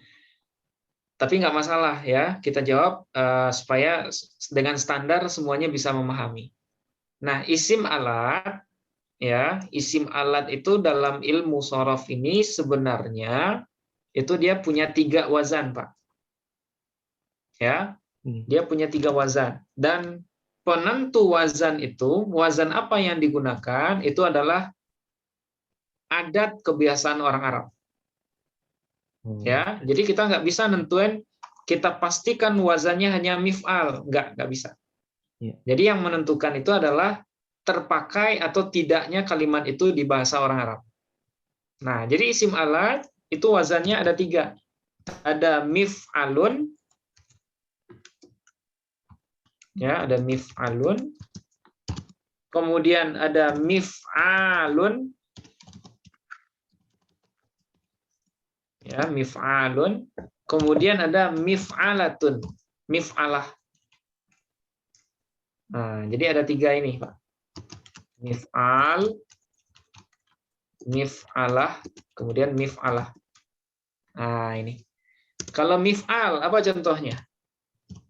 [SPEAKER 2] tapi nggak masalah ya, kita jawab supaya dengan standar semuanya bisa memahami. Nah, isim alat ya, isim alat itu dalam ilmu shorof ini sebenarnya itu dia punya 3 wazan, Pak. Ya, dia punya 3 wazan. Dan penentu wazan itu, wazan apa yang digunakan itu adalah adat kebiasaan orang Arab. Ya, jadi kita nggak bisa nentuin, kita pastikan wazannya hanya mif'al, nggak bisa. Jadi yang menentukan itu adalah terpakai atau tidaknya kalimat itu di bahasa orang Arab. Nah, jadi isim alat itu wazannya ada 3. Ada mif'alun, ya, ada mif'alun. Kemudian ada mif'alun, ya, mif'alun. Kemudian ada mif'alatun, mif'alah. Nah, jadi ada 3 ini, Pak. Mif'al, mif'alah, kemudian mif'alah. Nah, ini. Kalau mif'al, apa contohnya?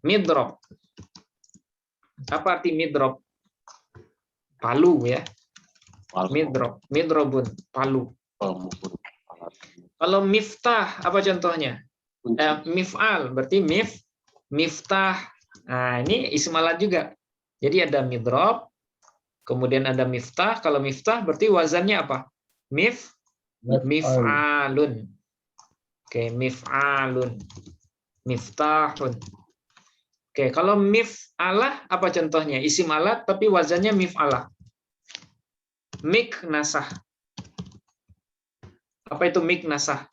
[SPEAKER 2] Midrob. Apa arti midrob? Palu ya. Midrob, midrobun, palu. Kalau miftah, apa contohnya? Mif'al, berarti miftah. Nah, ini isim alat juga. Jadi ada midrob, kemudian ada miftah. Kalau miftah berarti wazannya apa? Mif'alun. Oke, mif'alun. Miftahun. Oke, kalau mif'alah apa contohnya? Isim alat tapi wazannya mif'alah. Miknasah. Apa itu miknasah?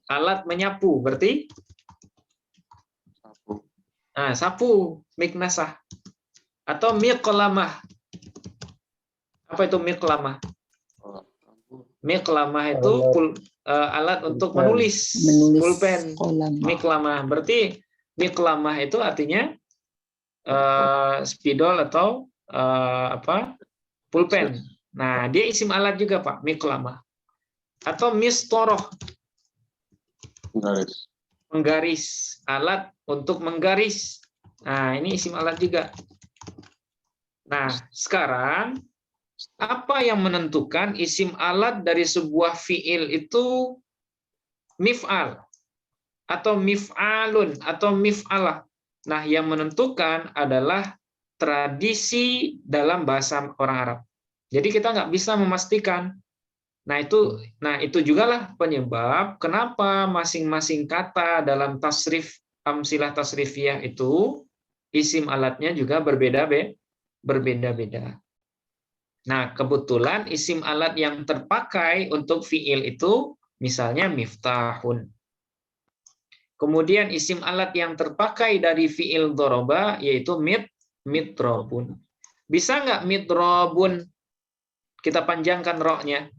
[SPEAKER 2] Alat menyapu, berarti? Nah, sapu, miknasah. Atau miqlamah. Apa itu miqlamah? Miqlamah itu alat untuk menulis. Pulpen. Miqlamah. Berarti miqlamah itu artinya spidol atau pulpen. Nah, dia isim alat juga, Pak, miqlamah. Atau mistoroh. Menggaris, alat untuk menggaris. Nah, ini isim alat juga. Nah, sekarang apa yang menentukan isim alat dari sebuah fiil itu mif'al atau mif'alun atau mif'alah? Nah, yang menentukan adalah tradisi dalam bahasa orang Arab. Jadi kita nggak bisa memastikan. Nah, itu jugalah penyebab kenapa masing-masing kata dalam tasrif amsilah tasrifiyah itu isim alatnya juga berbeda-beda. Nah, kebetulan isim alat yang terpakai untuk fiil itu misalnya miftahun. Kemudian isim alat yang terpakai dari fiil doroba yaitu midrobun. Bisa nggak midrobun kita panjangkan roknya?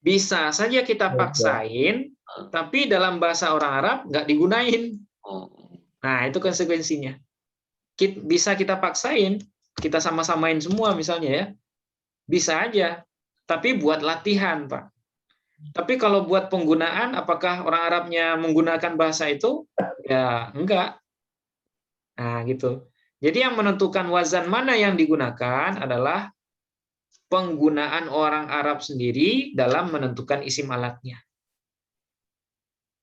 [SPEAKER 2] Bisa saja kita paksain, tapi dalam bahasa orang Arab nggak digunain. Nah, itu konsekuensinya. Bisa kita paksain, kita sama-samain semua misalnya ya. Bisa aja, tapi buat latihan, Pak. Tapi kalau buat penggunaan, apakah orang Arabnya menggunakan bahasa itu? Ya, enggak. Nah, gitu. Jadi yang menentukan wazan mana yang digunakan adalah penggunaan orang Arab sendiri dalam menentukan isim alatnya.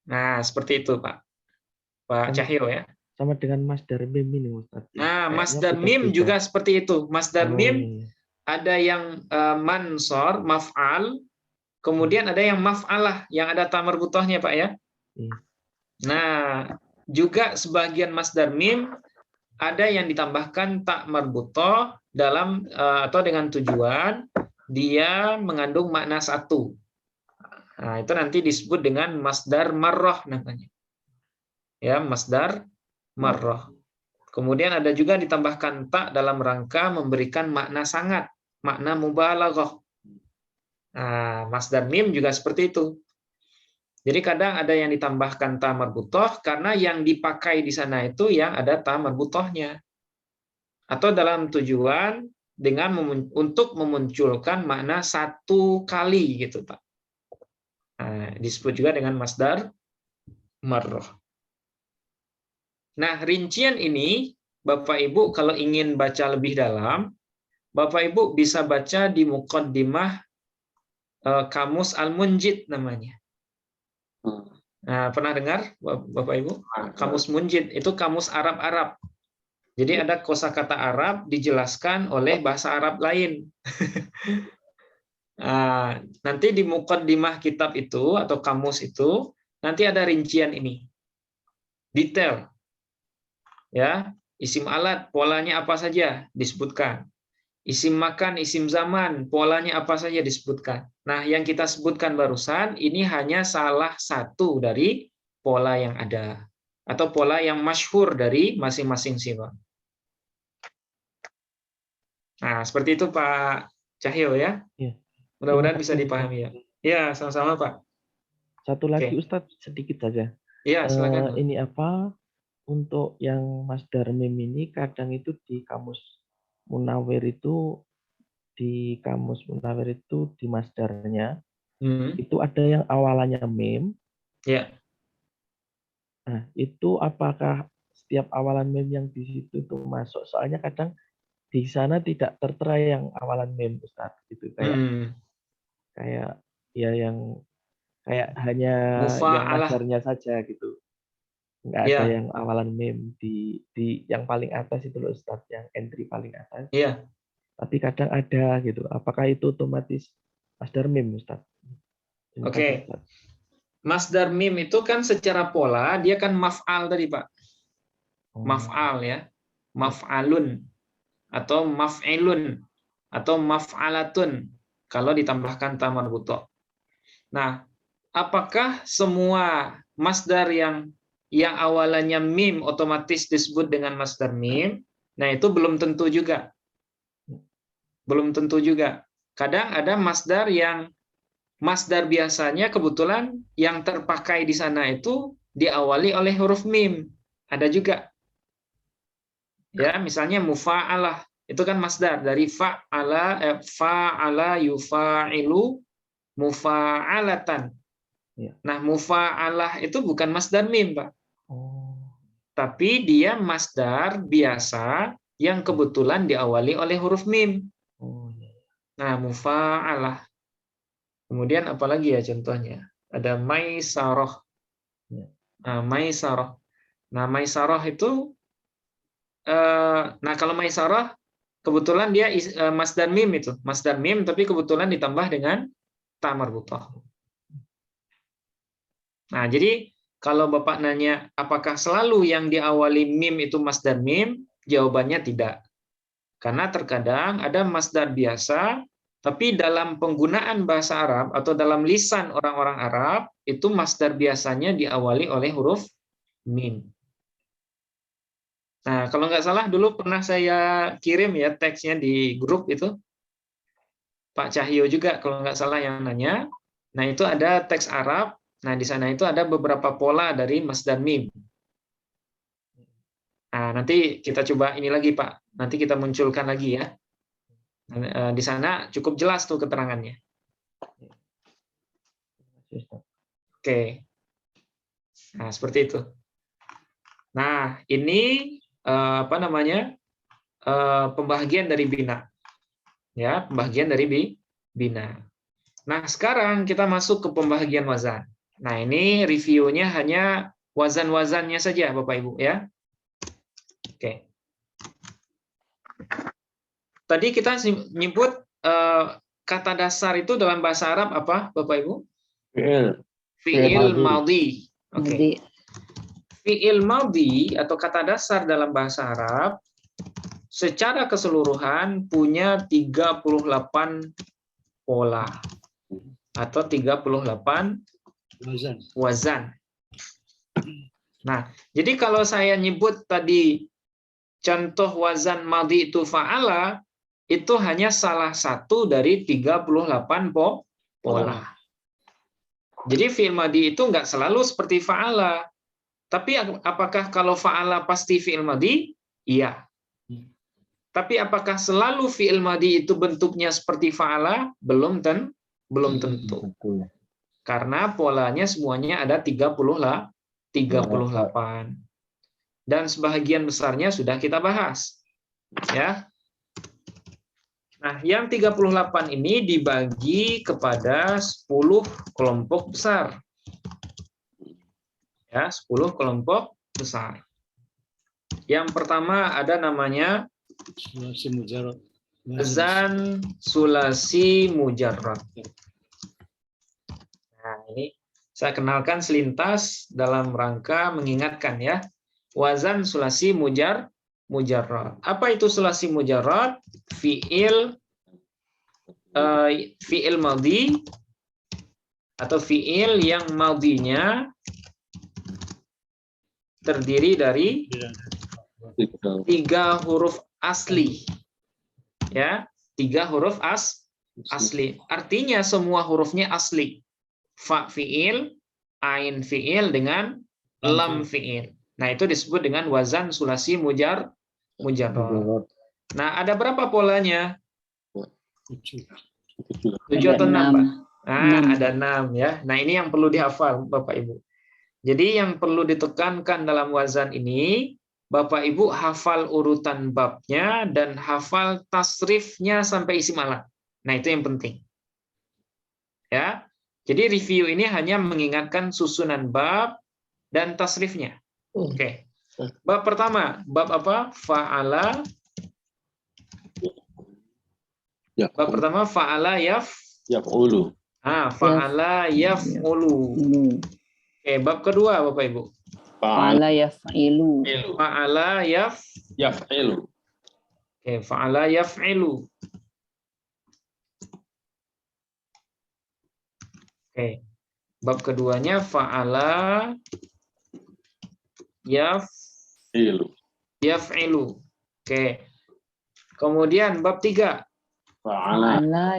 [SPEAKER 2] Nah, seperti itu, Pak Cahyo ya.
[SPEAKER 9] Sama dengan masdar mim ini, Ustaz.
[SPEAKER 2] Nah,
[SPEAKER 9] Kayaknya
[SPEAKER 2] masdar
[SPEAKER 9] beda-beda.
[SPEAKER 2] mim juga seperti itu. Masdar
[SPEAKER 9] Oh,
[SPEAKER 2] mim
[SPEAKER 9] iya.
[SPEAKER 2] ada yang mansor, maf'al, kemudian ada yang maf'alah, yang ada ta marbuthahnya, Pak ya.
[SPEAKER 9] Iya.
[SPEAKER 2] Nah, juga sebagian masdar mim ada yang ditambahkan ta marbuthah dalam atau dengan tujuan dia mengandung makna satu. Nah, itu nanti disebut dengan masdar marrah namanya. Ya, masdar marrah. Kemudian ada juga ditambahkan ta dalam rangka memberikan makna sangat, makna mubalaghah. Nah, masdar mim juga seperti itu. Jadi kadang ada yang ditambahkan ta marbuthah karena yang dipakai di sana itu yang ada ta marbuthahnya. Atau dalam tujuan dengan untuk memunculkan makna satu kali gitu, Pak. Nah, disebut juga dengan masdar marrah. Nah, rincian ini Bapak Ibu kalau ingin baca lebih dalam, Bapak Ibu bisa baca di Muqaddimah Kamus Al-Munjid namanya. Nah, pernah dengar Bapak Ibu? Kamus Munjid itu kamus Arab-Arab. Jadi ada kosakata Arab dijelaskan oleh bahasa Arab lain. Nah, nanti di Muqaddimah kitab itu atau kamus itu nanti ada rincian ini. Detail. Ya, isim alat polanya apa saja disebutkan. Isim makan, isim zaman polanya apa saja disebutkan. Nah, yang kita sebutkan barusan ini hanya salah satu dari pola yang ada atau pola yang masyhur dari masing-masing sifat. Nah, seperti itu Pak Cahyo ya.
[SPEAKER 9] Iya.
[SPEAKER 2] Mudah-mudahan
[SPEAKER 9] Terima
[SPEAKER 2] bisa
[SPEAKER 9] kasih,
[SPEAKER 2] dipahami ya. Ya, sama-sama Pak.
[SPEAKER 9] Satu lagi
[SPEAKER 2] Oke.
[SPEAKER 9] Ustadz, sedikit saja.
[SPEAKER 2] Iya, silakan. Pak.
[SPEAKER 9] Ini apa? Untuk yang masdar mim ini kadang itu di kamus Munawir itu di masdarnya itu ada yang awalannya mim.
[SPEAKER 2] Ya.
[SPEAKER 9] Nah, itu apakah setiap awalan mim yang di situ itu masuk? Soalnya kadang di sana tidak tertera yang awalan mim, Ustaz. Gitu kayak ya yang kayak hanya yang masdarnya saja gitu. Nggak ada yang awalan mim di yang paling atas itu loh Ustaz, yang entry paling atas.
[SPEAKER 2] Iya.
[SPEAKER 9] Tapi kadang ada gitu. Apakah itu otomatis masdar mim, Ustaz?
[SPEAKER 2] Oke. Masdar mim itu kan secara pola dia kan maf'al tadi, Pak. Maf'al ya. Maf'alun atau maf'ilun atau maf'alatun kalau ditambahkan ta marbuthah. Nah, apakah semua masdar yang awalannya mim otomatis disebut dengan masdar mim? Nah, itu belum tentu juga. Belum tentu juga. Kadang ada masdar yang masdar biasanya kebetulan yang terpakai di sana itu diawali oleh huruf mim. Ada juga. Ya, misalnya mufa'alah. Itu kan masdar dari fa'ala yufa'ilu mufa'alatan. Nah, mufa'alah itu bukan masdar mim, Pak. Tapi dia masdar biasa yang kebetulan diawali oleh huruf mim. Nah, mufa'alah. Kemudian apalagi ya contohnya? Ada maisarah. Nah, maisarah. Nah, maisarah itu nah kalau maisarah kebetulan dia masdar mim itu. Masdar mim tapi kebetulan ditambah dengan ta marbuthah. Nah, jadi kalau Bapak nanya apakah selalu yang diawali mim itu masdar mim? Jawabannya tidak. Karena terkadang ada masdar biasa, tapi dalam penggunaan bahasa Arab atau dalam lisan orang-orang Arab, itu masdar biasanya diawali oleh huruf mim. Nah, kalau nggak salah dulu pernah saya kirim ya teksnya di grup itu. Pak Cahyo juga kalau nggak salah yang nanya. Nah, itu ada teks Arab. Nah, di sana itu ada beberapa pola dari masdar mim. Nah, nanti kita coba ini lagi, Pak. Nanti kita munculkan lagi ya. Di sana cukup jelas tuh keterangannya.
[SPEAKER 9] Ustaz.
[SPEAKER 2] Oke. Nah, seperti itu. Nah, ini apa namanya? Pembagian dari bina. Ya, pembagian dari bina. Nah, sekarang kita masuk ke pembagian wazan. Nah, ini reviewnya hanya wazan-wazannya saja, Bapak Ibu ya. Oke. Tadi kita nyebut kata dasar itu dalam bahasa Arab apa, Bapak Ibu? Fi'il madhi. Oke. Fi'il madhi atau kata dasar dalam bahasa Arab secara keseluruhan punya 38 pola atau 38 wazan. Nah, jadi kalau saya nyebut tadi contoh wazan madhi itu fa'ala, itu hanya salah satu dari 38 pola. Jadi fi'il madhi itu nggak selalu seperti fa'ala. Tapi apakah kalau fa'ala pasti fi'il madhi? Iya. Tapi apakah selalu fi'il madhi itu bentuknya seperti fa'ala? Belum tentu. Karena polanya semuanya ada 38. Dan sebahagian besarnya sudah kita bahas. Ya. Nah, yang 38 ini dibagi kepada 10 kelompok besar. Ya, 10 kelompok besar. Yang pertama ada namanya wazan sulasi mujarrad. Nah, ini saya kenalkan selintas dalam rangka mengingatkan ya. Wazan sulasi mujarrad. Apa itu sulasi mujarrad? Fi'il madhi atau fi'il yang madhinya terdiri dari 3 huruf asli. Ya, 3 huruf asli. Artinya semua hurufnya asli. Fa fi'il, ain fi'il dengan lam fi'il. Nah, itu disebut dengan wazan sulasi mujarrad. Nah, ada berapa polanya? 7 atau 6, Pak? Nah, ada 6 ya. Nah, ini yang perlu dihafal Bapak Ibu. Jadi yang perlu ditekankan dalam wazan ini, Bapak Ibu hafal urutan babnya dan hafal tasrifnya sampai isim alat. Nah, itu yang penting. Ya. Jadi review ini hanya mengingatkan susunan bab dan tasrifnya. Oke. Bab pertama, bab apa? Fa'ala. Bab pertama fa'ala
[SPEAKER 1] yaf'ulu.
[SPEAKER 2] Fa'ala yaf'ulu. Oke, bab kedua Bapak Ibu.
[SPEAKER 3] Fa'ala yaf'ilu.
[SPEAKER 2] Fa'ala
[SPEAKER 1] yaf'ilu.
[SPEAKER 2] Oke, fa'ala yaf'ilu. Oke. Bab keduanya fa'ala yaf'ilu. Oke. Kemudian bab 3. Fa'ala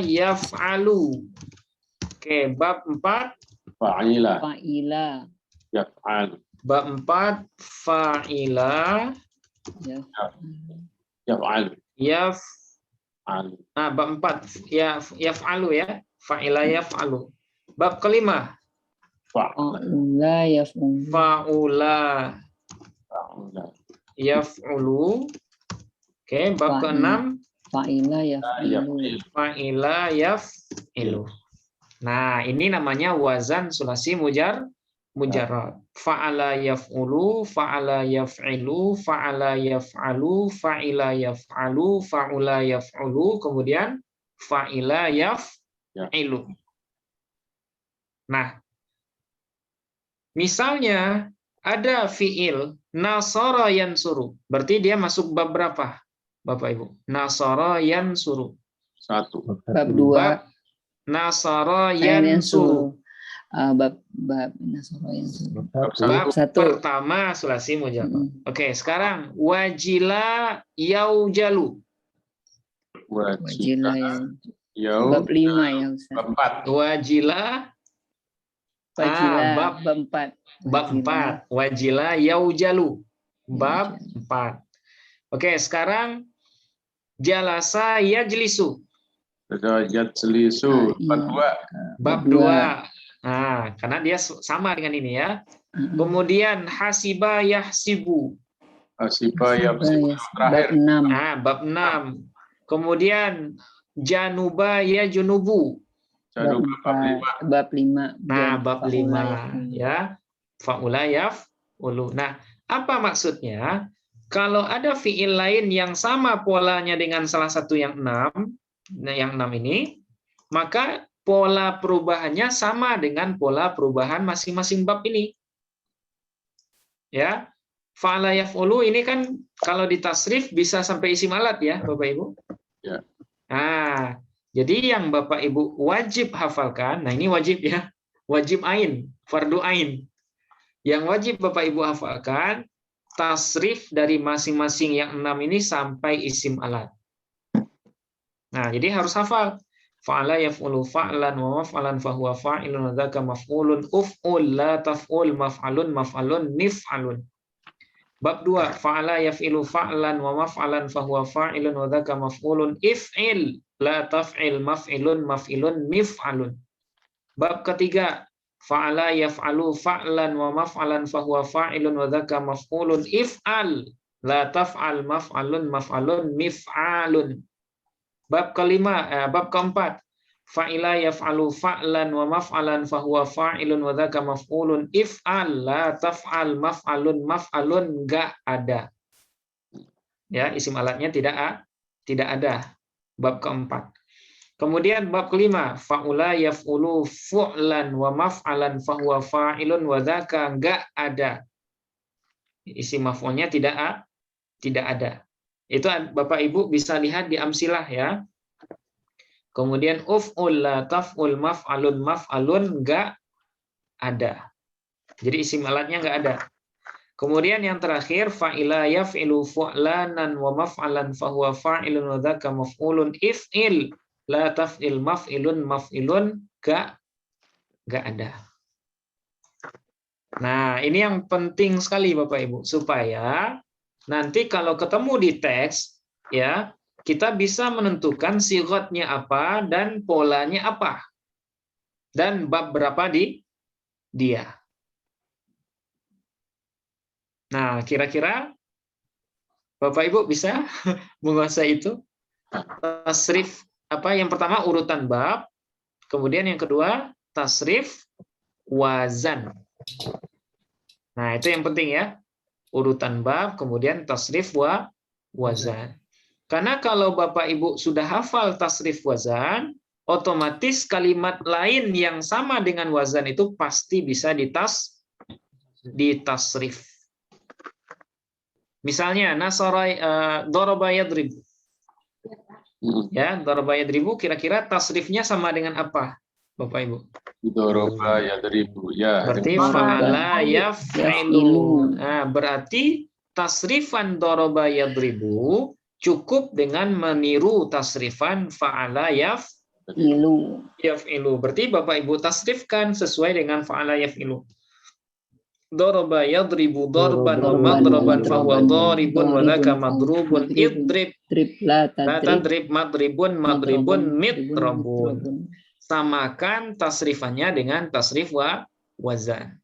[SPEAKER 2] yaf'alu. Oke, bab 4.
[SPEAKER 1] Fa'ila. Yaf'al.
[SPEAKER 2] Bab 4 fa'ila
[SPEAKER 1] Yaf'al.
[SPEAKER 2] Bab 4 yaf'alu ya. Fa'ila yaf'alu. Bab kelima.
[SPEAKER 3] Fa'ula yaf'ulu.
[SPEAKER 2] Fa'ula yaf'ulu. Oke, bab ke-6. Fa'ila yaf'ilu. Nah, ini namanya wazan sulasi mujarrad. Fa'ala yaf'ulu, fa'ala yaf'ilu, fa'ala yaf'alu, fa'ila yaf'alu, fa'ula yaf'ulu, kemudian fa'ila yaf'ilu. Nah, misalnya ada fi'il nasara yansuru. Berarti dia masuk bab berapa, Bapak Ibu? Nasara yansuru.
[SPEAKER 1] 1.
[SPEAKER 3] Bab 2.
[SPEAKER 2] Nasara yansuru.
[SPEAKER 3] Bab nasara yansuru.
[SPEAKER 2] Bab 1 pertama sulasi mujarrad. Oke, sekarang wajila yaujalu.
[SPEAKER 3] Wajila bab 5 ya Ustaz.
[SPEAKER 1] Bab 4.
[SPEAKER 2] Wajila
[SPEAKER 3] bab 4.
[SPEAKER 2] Bab 4. Wajila yaujalu. Bab 4. Oke, sekarang jalasa yajlisu.
[SPEAKER 1] Yajlisu.
[SPEAKER 2] Bab 2. Nah, karena dia sama dengan ini ya. Kemudian hasiba yahsibu.
[SPEAKER 1] Hasiba yahsibu terakhir.
[SPEAKER 2] Bab 6. Kemudian januba yajunubu.
[SPEAKER 3] Bab 5.
[SPEAKER 2] Nah, bab 5 ya. Fa'ula yaf'ulu. Nah, apa maksudnya? Kalau ada fiil lain yang sama polanya dengan salah satu yang 6, yang 6 ini, maka pola perubahannya sama dengan pola perubahan masing-masing bab ini. Ya. Fa'ala yaf'ulu ini kan kalau ditasrif bisa sampai isim alat ya, Bapak Ibu.
[SPEAKER 1] Ya.
[SPEAKER 2] Nah, jadi yang Bapak Ibu wajib hafalkan, nah ini wajib ya, wajib ain, fardu ain. Yang wajib Bapak Ibu hafalkan, tasrif dari masing-masing yang 6 ini sampai isim alat. Nah, jadi harus hafal. Fa'ala yaf'ulu fa'lan wa maf'alan fahuwa fa'ilun wa dzaka maf'ulun uf'ul la taf'ul maf'alun maf'alun mif'alun. Bab 2, fa'ala yaf'ilu fa'lan wa maf'alan fahuwa fa'ilun wa dzaka maf'ulun if'il la taf'il maf'ilun maf'ilun mif'alun. Bab ketiga, fa'ala yaf'alu fa'lan wa maf'alan fahuwa fa'ilun wa dzaka maf'ulun if'al la taf'al maf'alun maf'alun mif'alun. Bab keempat, fa'ila yaf'alu fa'lan wa maf'alan fahuwa fa'ilun wa dzaka maf'ulun if'al la taf'al maf'alun maf'alun enggak ada. Ya, isim alatnya tidak ada. Bab keempat. Kemudian bab kelima, fa'ula yaf'ulu fu'lan wa maf'alan fahuwa fa'ilun wa dzaka enggak ada. Isim maf'ulnya tidak ada. Itu Bapak Ibu bisa lihat di amsilah ya. Kemudian uf'ul la taf'ul maf'alun maf'alun enggak ada. Jadi isim alatnya enggak ada. Kemudian yang terakhir, fa'ila yaf'ilu fu'lanan wa maf'alan fahuwa fa'ilun wa dzaka maf'ulun if'il la taf'il maf'ilun maf'ilun enggak ada. Nah, ini yang penting sekali Bapak Ibu supaya nanti kalau ketemu di teks ya, kita bisa menentukan sighatnya apa dan polanya apa. Dan bab berapa dia. Nah, kira-kira Bapak Ibu bisa menguasai itu? Tasrif apa? Yang pertama urutan bab, kemudian yang kedua tasrif wazan. Nah, itu yang penting ya. Urutan bab, kemudian tasrif wazan. Karena kalau Bapak Ibu sudah hafal tasrif wazan, otomatis kalimat lain yang sama dengan wazan itu pasti bisa ditasrif. Misalnya nasara daraba yadrib. Ya, daraba yadribu kira-kira tasrifnya sama dengan apa, Bapak Ibu?
[SPEAKER 1] Daraba yadribu. Ya.
[SPEAKER 2] Berarti fa'ala yaf'ilu. Nah, berarti tasrifan daraba yadribu cukup dengan meniru tasrifan fa'ala yaf'ilu. Berarti Bapak Ibu tasrifkan sesuai dengan fa'ala yaf'ilu. Daraba yadribu darban wa madraban fahuwa daribun wa dzaka madrubun idrib la tadrib madribun midrabun. Samakan tasrifannya dengan tasrif wazan.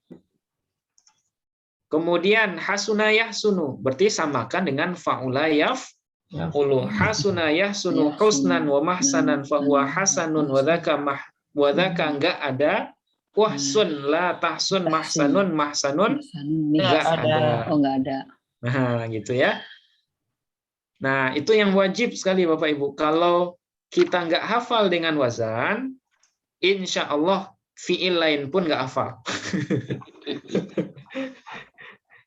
[SPEAKER 2] Kemudian hasuna yahsunu berarti samakan dengan faula yaf'ulu. Hasuna yahsunu husnan wa mahsanan fahuwa hasanun wa dzaka enggak ada. Wahsun la tahsun mahsanun enggak ada.
[SPEAKER 3] Oh, enggak ada.
[SPEAKER 2] Nah, gitu ya. Nah, itu yang wajib sekali Bapak Ibu. Kalau kita enggak hafal dengan wazan, insya Allah fiil lain pun enggak hafal.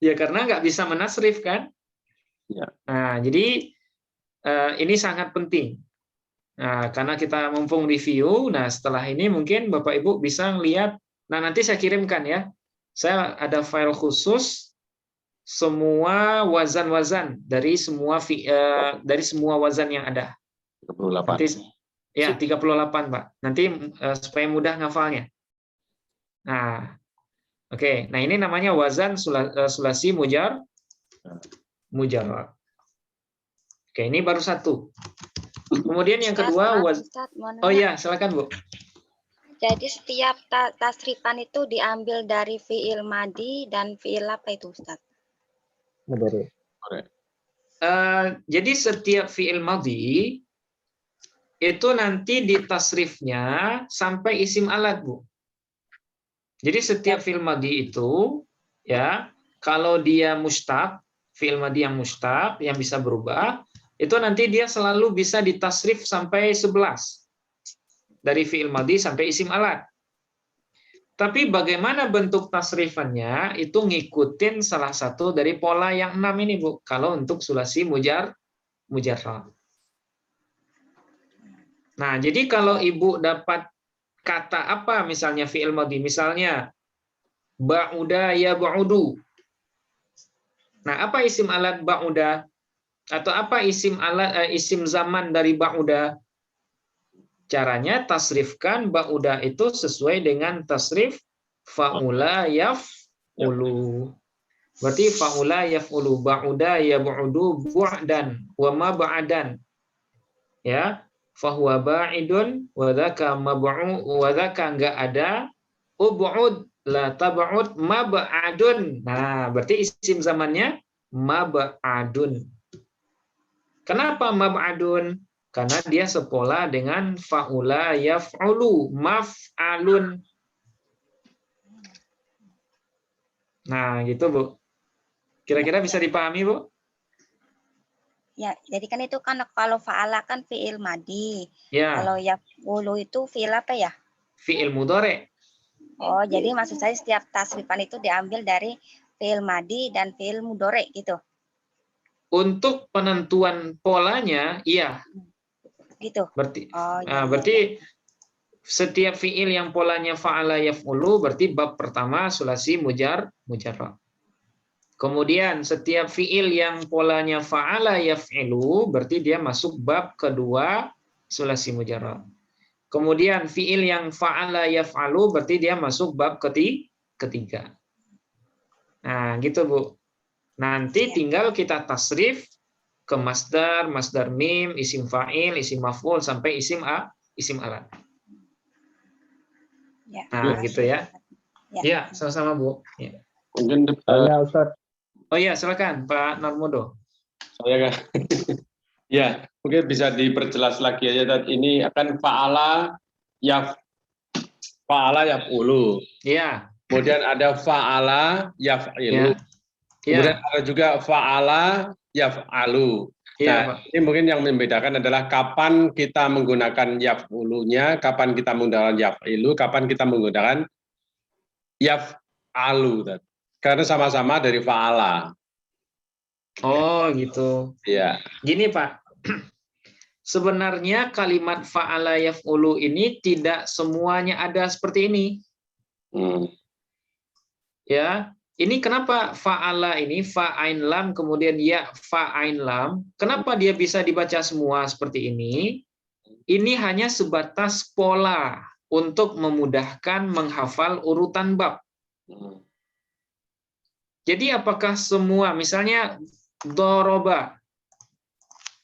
[SPEAKER 2] Ya karena enggak bisa menasrif kan.
[SPEAKER 1] Ya.
[SPEAKER 2] Nah, jadi ini sangat penting. Nah, karena kita mumpung review, nah setelah ini mungkin Bapak Ibu bisa lihat, nah nanti saya kirimkan ya. Saya ada file khusus semua wazan-wazan dari semua wazan yang ada.
[SPEAKER 1] 38.
[SPEAKER 2] Nanti, ya, 38, Pak. Nanti supaya mudah ngafalnya. Nah, oke. Nah, ini namanya wazan sulasi mujarrad. Oke, ini baru satu. Kemudian yang
[SPEAKER 8] Ustaz,
[SPEAKER 2] kedua,
[SPEAKER 8] maaf, Ustaz, mau
[SPEAKER 2] oh
[SPEAKER 8] nanya.
[SPEAKER 2] ya, silakan Bu.
[SPEAKER 8] Jadi setiap tasrifan itu diambil dari fiil madi dan fiil apa itu, Ustaz?
[SPEAKER 7] Mudhari.
[SPEAKER 2] Jadi setiap fiil madhi itu nanti ditasrifnya sampai isim alat, Bu. Jadi setiap fiil madhi itu, ya, kalau dia mustaq, fiil madhi yang mustaq, yang bisa berubah, itu nanti dia selalu bisa ditasrif sampai 11. Dari fiil madhi sampai isim alat. Tapi bagaimana bentuk tasrifannya, itu ngikutin salah satu dari pola yang 6 ini, Bu. Kalau untuk sulasi mujarrad. Nah, jadi kalau Ibu dapat kata apa misalnya fi'il madhi, misalnya ba'uda ya ba'udu. Nah, apa isim alat ba'uda? Atau apa isim alat isim zaman dari ba'uda? Caranya tasrifkan ba'uda itu sesuai dengan tasrif fa'ula yaf'ulu. Berarti fa'ula yaf'ulu, ba'uda ya ba'udu bu'dan wa ma ba'dan. Ya, fahuwa ba'idun wa dzaka mab'u wa dzaka enggak ada, ub'ud la tab'ud mab'adun. Nah, berarti isim zamannya mab'adun. Kenapa mab'adun? Karena dia sepola dengan fa'ula yaf'ulu, maf'alun. Nah, gitu, Bu. Kira-kira bisa dipahami, Bu?
[SPEAKER 8] Ya, jadi kan itu kan kalau fa'ala kan fi'il madi.
[SPEAKER 2] Ya.
[SPEAKER 8] Kalau yaf'ulu itu fi'il apa ya?
[SPEAKER 2] Fi'il mudhari.
[SPEAKER 8] Oh, jadi maksud saya setiap tasrifan itu diambil dari fi'il madi dan fi'il mudhari gitu.
[SPEAKER 2] Untuk penentuan polanya, iya.
[SPEAKER 8] Gitu.
[SPEAKER 2] Berarti,
[SPEAKER 8] oh, ya,
[SPEAKER 2] berarti setiap fiil yang polanya fa'ala yaf'ulu berarti bab pertama sulasi mujarrad. Kemudian setiap fiil yang polanya fa'ala yaf'ilu berarti dia masuk bab kedua sulasi mujarrad. Kemudian fiil yang fa'ala yaf'alu berarti dia masuk bab ketiga. Nah, gitu, Bu. Nanti tinggal kita tasrif ke masdar, masdar mim, isim fa'il, isim maf'ul sampai isim alat.
[SPEAKER 8] Ya.
[SPEAKER 2] Nah, gitu ya. Ya, sama-sama, Bu. Ya.
[SPEAKER 1] Mungkin
[SPEAKER 7] Tanya Ustaz.
[SPEAKER 2] Oh iya, silakan Pak Narmodo.
[SPEAKER 1] Saya kan. Ya, mungkin bisa diperjelas lagi aja. Ini akan fa'ala yaf'ulu.
[SPEAKER 2] Iya.
[SPEAKER 1] Kemudian ada fa'ala yaf'ilu.
[SPEAKER 2] Ya.
[SPEAKER 1] Kemudian ada juga fa'ala yaf'alu.
[SPEAKER 2] Iya,
[SPEAKER 1] Nah,
[SPEAKER 2] Pak.
[SPEAKER 1] ini mungkin yang membedakan adalah kapan kita menggunakan yaf'ulunya, kapan kita menggunakan yaf'ilu, kapan kita menggunakan yaf'alu. Karena sama-sama dari fa'ala.
[SPEAKER 2] Oh, gitu.
[SPEAKER 1] Iya.
[SPEAKER 2] Gini, Pak. Sebenarnya kalimat fa'ala yaf'ulu ini tidak semuanya ada seperti ini. Ya, ini kenapa fa'ala ini fa'ain lam kemudian ya fa'ain lam? Kenapa dia bisa dibaca semua seperti ini? Ini hanya sebatas pola untuk memudahkan menghafal urutan bab. Jadi apakah semua, misalnya doroba.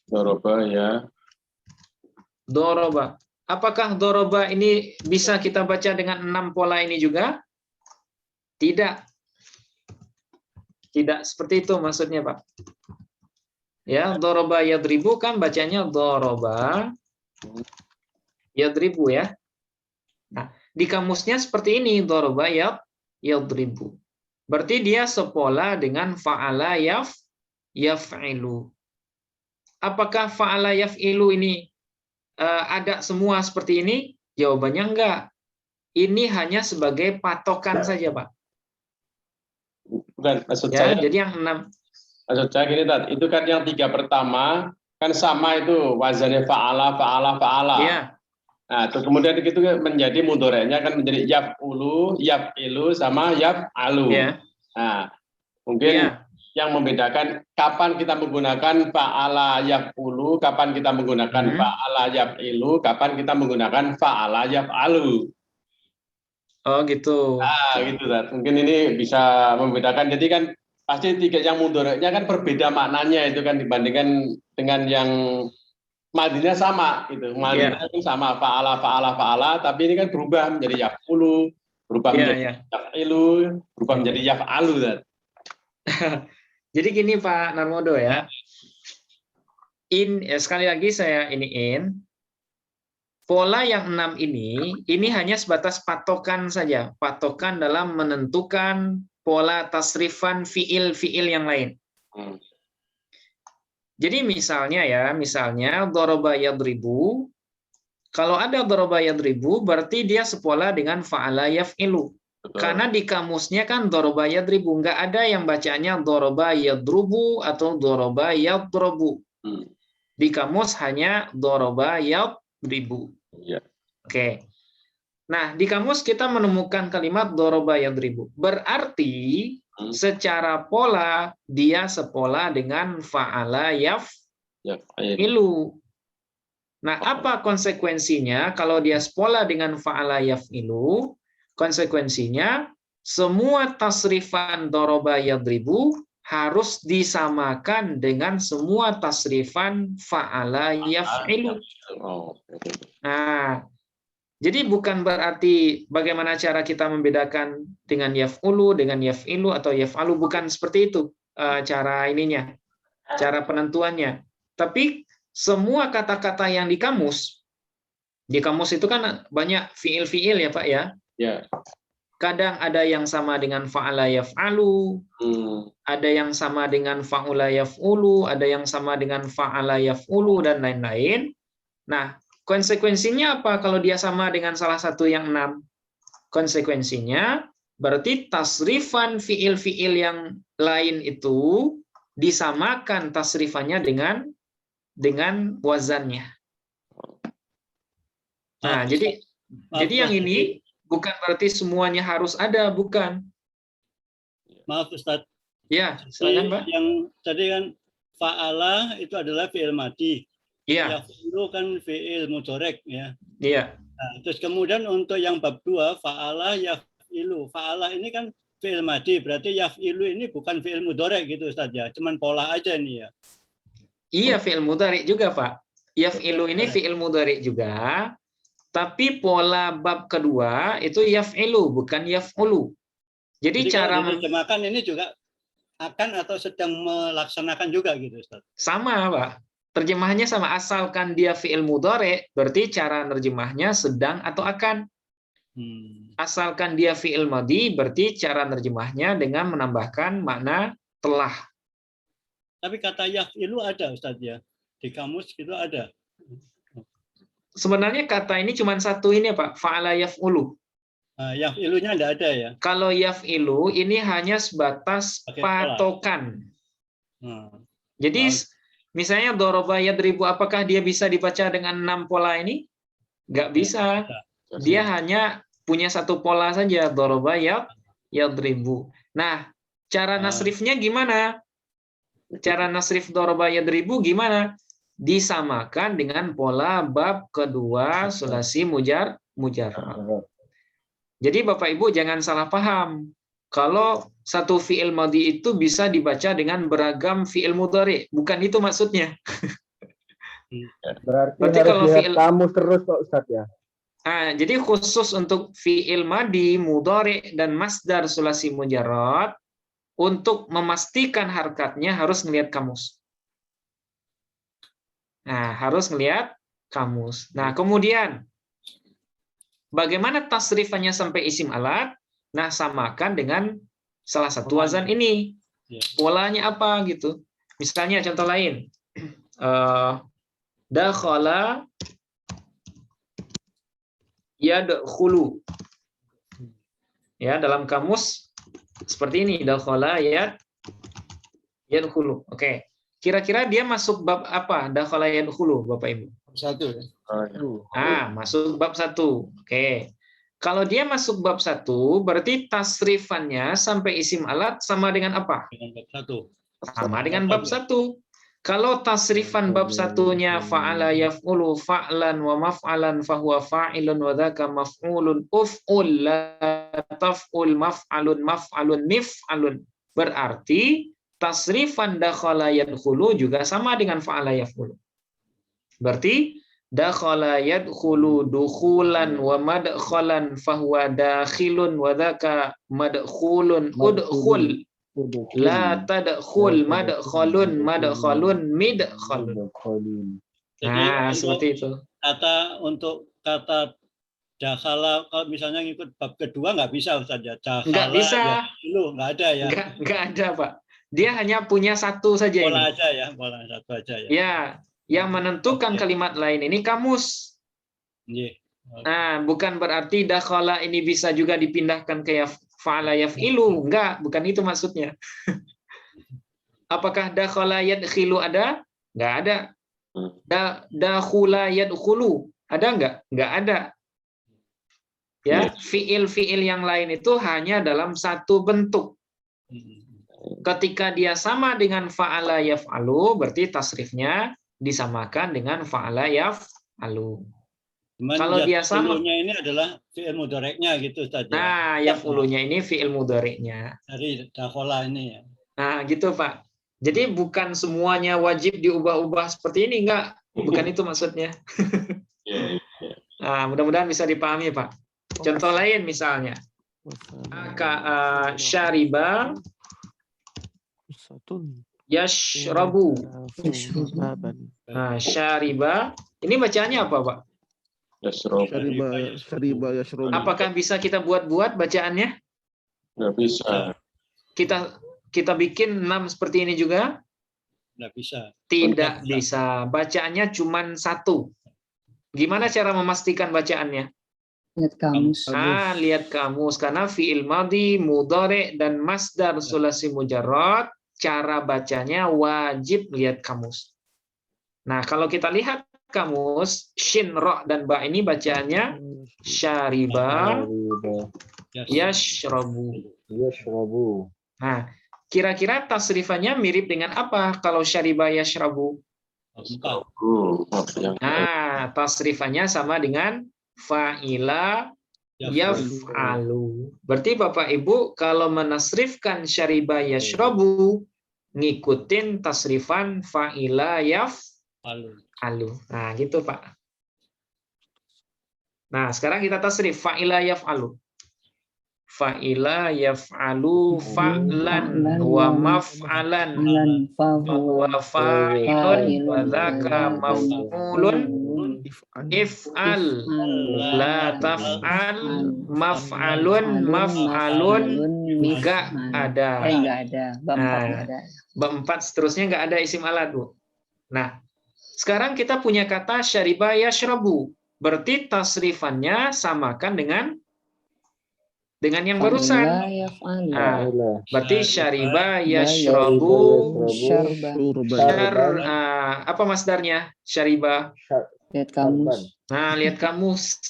[SPEAKER 1] Doroba ya.
[SPEAKER 2] Doroba. Apakah doroba ini bisa kita baca dengan 6 pola ini juga? Tidak. Tidak seperti itu maksudnya, Pak. Ya, doroba yadribu kan bacanya doroba yadribu ya. Nah, di kamusnya seperti ini, doroba yadribu. Berarti dia sepola dengan fa'ala yaf'ilu. Apakah fa'ala yaf'ilu ini ada semua seperti ini? Jawabannya enggak. Ini hanya sebagai patokan saja, Pak.
[SPEAKER 1] Bukan, maksud
[SPEAKER 2] Ya,
[SPEAKER 1] saya.
[SPEAKER 2] jadi yang 6.
[SPEAKER 1] Maksud saya gini, Tat. Itu kan yang 3 pertama kan sama itu wazannya fa'ala.
[SPEAKER 2] Iya.
[SPEAKER 1] Nah, terus kemudian itu menjadi mudhari'nya kan menjadi yaf'ulu, yaf'ilu sama yaf'alu.
[SPEAKER 2] Iya.
[SPEAKER 1] Nah, mungkin yang membedakan kapan kita menggunakan fa'ala yaf'ulu, kapan kita menggunakan fa'ala yaf'ilu, kapan kita menggunakan fa'ala yaf'alu.
[SPEAKER 2] Oh, gitu.
[SPEAKER 1] Nah, gitu, Tat. Mungkin ini bisa membedakan. Jadi kan pasti 3 yang mudhari'nya kan berbeda maknanya itu kan dibandingkan dengan yang madinya sama gitu. Madinya itu sama fa'ala, tapi ini kan berubah menjadi yaf'ulu, berubah menjadi yaf'ilu, berubah menjadi yaf'alu.
[SPEAKER 2] Jadi gini Pak Narmodo ya. Sekali lagi saya iniin. Pola yang 6 ini hanya sebatas patokan saja, patokan dalam menentukan pola tasrifan fiil-fiil yang lain. Jadi misalnya doroba yadribu, kalau ada doroba yadribu berarti dia sepola dengan fa'ala yaf'ilu. Karena di kamusnya kan doroba yadribu, nggak ada yang bacanya doroba yadrubu atau doroba yadrobu. Di kamus hanya doroba yadribu. Oke. Nah, di kamus kita menemukan kalimat doroba yadribu. Berarti secara pola dia sepola dengan fa'ala yaf'ilu. Nah, apa konsekuensinya kalau dia sepola dengan fa'ala yaf'ilu? Konsekuensinya semua tasrifan doroba yadribu harus disamakan dengan semua tasrifan fa'ala yaf'ilu. Nah, jadi bukan berarti bagaimana cara kita membedakan dengan yaf'ulu, dengan yaf'ilu, atau yaf'alu. Bukan seperti itu cara ininya, cara penentuannya. Tapi semua kata-kata yang di kamus itu kan banyak fiil-fiil ya Pak ya. Kadang ada yang sama dengan fa'ala yaf'alu, ada yang sama dengan fa'ula yaf'ulu, ada yang sama dengan fa'ala yaf'ulu, dan lain-lain. Nah, konsekuensinya apa kalau dia sama dengan salah satu yang 6? Konsekuensinya berarti tasrifan fiil-fiil yang lain itu disamakan tasrifannya dengan wazannya. Nah, jadi yang ini bukan berarti semuanya harus ada, bukan.
[SPEAKER 4] Maaf Ustadz.
[SPEAKER 2] Ya, silakan Pak.
[SPEAKER 4] Yang tadi kan fa'ala itu adalah fi'il madi.
[SPEAKER 2] Iya.
[SPEAKER 4] Yaf'ilu kan fi'il mudhari' ya.
[SPEAKER 2] Iya.
[SPEAKER 4] Nah, terus kemudian untuk yang bab 2 fa'ala yaf'ilu. Fa'ala ini kan fi'il madi, berarti yaf'ilu ini bukan fi'il mudhari' gitu Ustaz ya. Cuman pola aja nih ya.
[SPEAKER 2] Iya, fi'il mudhari' juga, Pak. Yaf'ilu ini fi'il mudhari' juga, tapi pola bab kedua itu yaf'ilu, bukan yaf'ulu. Jadi cara
[SPEAKER 4] menerjemahkan ini juga akan atau sedang melaksanakan juga gitu Ustaz.
[SPEAKER 2] Sama, Pak. Terjemahannya sama, asalkan dia fi'il mudhari', berarti cara nerjemahnya sedang atau akan. Asalkan dia fi'il madhi, berarti cara nerjemahnya dengan menambahkan makna telah.
[SPEAKER 4] Tapi kata yaf'ilu ada Ustaz ya. Di kamus itu ada.
[SPEAKER 2] Sebenarnya kata ini cuma satu ini Pak, fa'ala yaf'ulu.
[SPEAKER 4] Yaf'ilunya enggak ada ya.
[SPEAKER 2] Kalau yaf'ilu ini hanya sebatas patokan. Jadi misalnya doroba yadribu, apakah dia bisa dibaca dengan 6 pola ini? Nggak bisa. Dia hanya punya satu pola saja, doroba yadribu. Nah, cara nasrifnya gimana? Cara nasrif doroba yadribu gimana? Disamakan dengan pola bab kedua sulasi mujarrad. Jadi Bapak Ibu jangan salah paham. Kalau satu fi'il madhi itu bisa dibaca dengan beragam fi'il mudhari, bukan itu maksudnya.
[SPEAKER 7] Berarti harus lihat kamus terus kok Ustaz ya.
[SPEAKER 2] Nah, jadi khusus untuk fi'il madhi, mudhari, dan masdar sulasi mujarrad, untuk memastikan harkatnya harus ngelihat kamus. Nah, harus ngelihat kamus. Nah, kemudian bagaimana tasrifannya sampai isim alat? Nah, samakan dengan salah satu wazan ini. Polanya apa gitu. Misalnya contoh lain. Dakhala yadkhulu. Ya, dalam kamus seperti ini. Dakhala yadkhulu. Oke. Kira-kira dia masuk bab apa? Dakhala yadkhulu, Bapak Ibu?
[SPEAKER 4] 1 ya.
[SPEAKER 2] Masuk bab 1. Oke. Kalau dia masuk bab 1, berarti tasrifannya sampai isim alat sama dengan apa?
[SPEAKER 4] Dengan bab 1.
[SPEAKER 2] Sama dengan bab 1. Kalau tasrifan bab 1-nya fa'ala yaf'ulu fa'lan wa maf'alan fahuwa fa'ilun wa dzaka maf'ulun uf'ul la taf'ul maf'alun maf'alun mif'alun. Berarti tasrifan dakhala yadkhulu juga sama dengan fa'ala yaf'ulu. Berarti dakhala yadkhulu dukhulan wa madkhalan fahuwa dakhilun wa dzaka madkhulun udkhul la tadkhul madkhalun madkhalun midkhalun. Nah, seperti itu.
[SPEAKER 4] Untuk kata dakhala, kalau misalnya ngikut bab kedua nggak bisa Ustaz ya. Dakhala,
[SPEAKER 2] Nggak bisa.
[SPEAKER 4] Nggak ada ya.
[SPEAKER 2] Nggak ada, Pak. Dia hanya punya satu saja
[SPEAKER 4] Pola
[SPEAKER 2] ini.
[SPEAKER 4] aja ya, pola satu aja ya.
[SPEAKER 2] Ya, yang menentukan kalimat lain ini kamus. Nah, bukan berarti dakhala ini bisa juga dipindahkan ke fa'ala yaf'ilu. Enggak, bukan itu maksudnya. Apakah dakhala yadkhilu ada? Enggak ada. Dakhula yadkhulu ada enggak? Enggak ada. Ya, fiil-fiil yang lain itu hanya dalam satu bentuk. Ketika dia sama dengan fa'ala yaf'alu, berarti tasrifnya disamakan dengan fa'ala yaf'alu. Kalau dia sama,
[SPEAKER 4] ini adalah fi'il mudhari'nya gitu Ustaz.
[SPEAKER 2] Nah, yaf'ulunya ini fi'il mudhari'nya.
[SPEAKER 4] Dari dakhala ini ya.
[SPEAKER 2] Nah, gitu Pak. Jadi bukan semuanya wajib diubah-ubah seperti ini, enggak. Bukan itu maksudnya. Nah, mudah-mudahan bisa dipahami, Pak. Contoh lain misalnya. Syariba yashrabu. Nah, syariba. Ini bacaannya apa, Pak?
[SPEAKER 7] Syariba yashrabu.
[SPEAKER 2] Apakah bisa kita buat-buat bacaannya?
[SPEAKER 1] Nggak bisa.
[SPEAKER 2] Kita bikin 6 seperti ini juga?
[SPEAKER 4] Nggak bisa.
[SPEAKER 2] Tidak bisa. Bacaannya cuma 1. Gimana cara memastikan bacaannya?
[SPEAKER 3] Lihat kamus.
[SPEAKER 2] Lihat kamus. Karena fi'il madhi, mudhari, dan masdar sulasi mujarrad, cara bacanya wajib lihat kamus. Nah, kalau kita lihat kamus, shin, ro, dan ba ini bacaannya syariba yashrabu. Nah, kira-kira tasrifannya mirip dengan apa kalau syariba yashrabu? Nah, tasrifannya sama dengan fa'ila yaf'alu. Berarti Bapak Ibu kalau menasrifkan syariba yashrabu ngikutin tasrifan fa'ila yaf'alu. Nah, gitu Pak. Nah, sekarang kita tasrif fa'ila yaf'alu. Fa'ila yaf'alu fa'lan wa maf'alan wa fa'ilun wa dzaka maf'ulun if'al la taf'al maf'alun enggak ada.
[SPEAKER 3] Enggak ada. Bab 4 enggak ada.
[SPEAKER 2] Bab 4 seterusnya enggak ada isim alat, Bu. Nah, sekarang kita punya kata syariba yashrabu. Berarti tasrifannya samakan dengan yang barusan. Berarti syariba yashrabu apa masdarnya? Syariba.
[SPEAKER 3] Lihat kamus.
[SPEAKER 2] Nah, lihat kamus.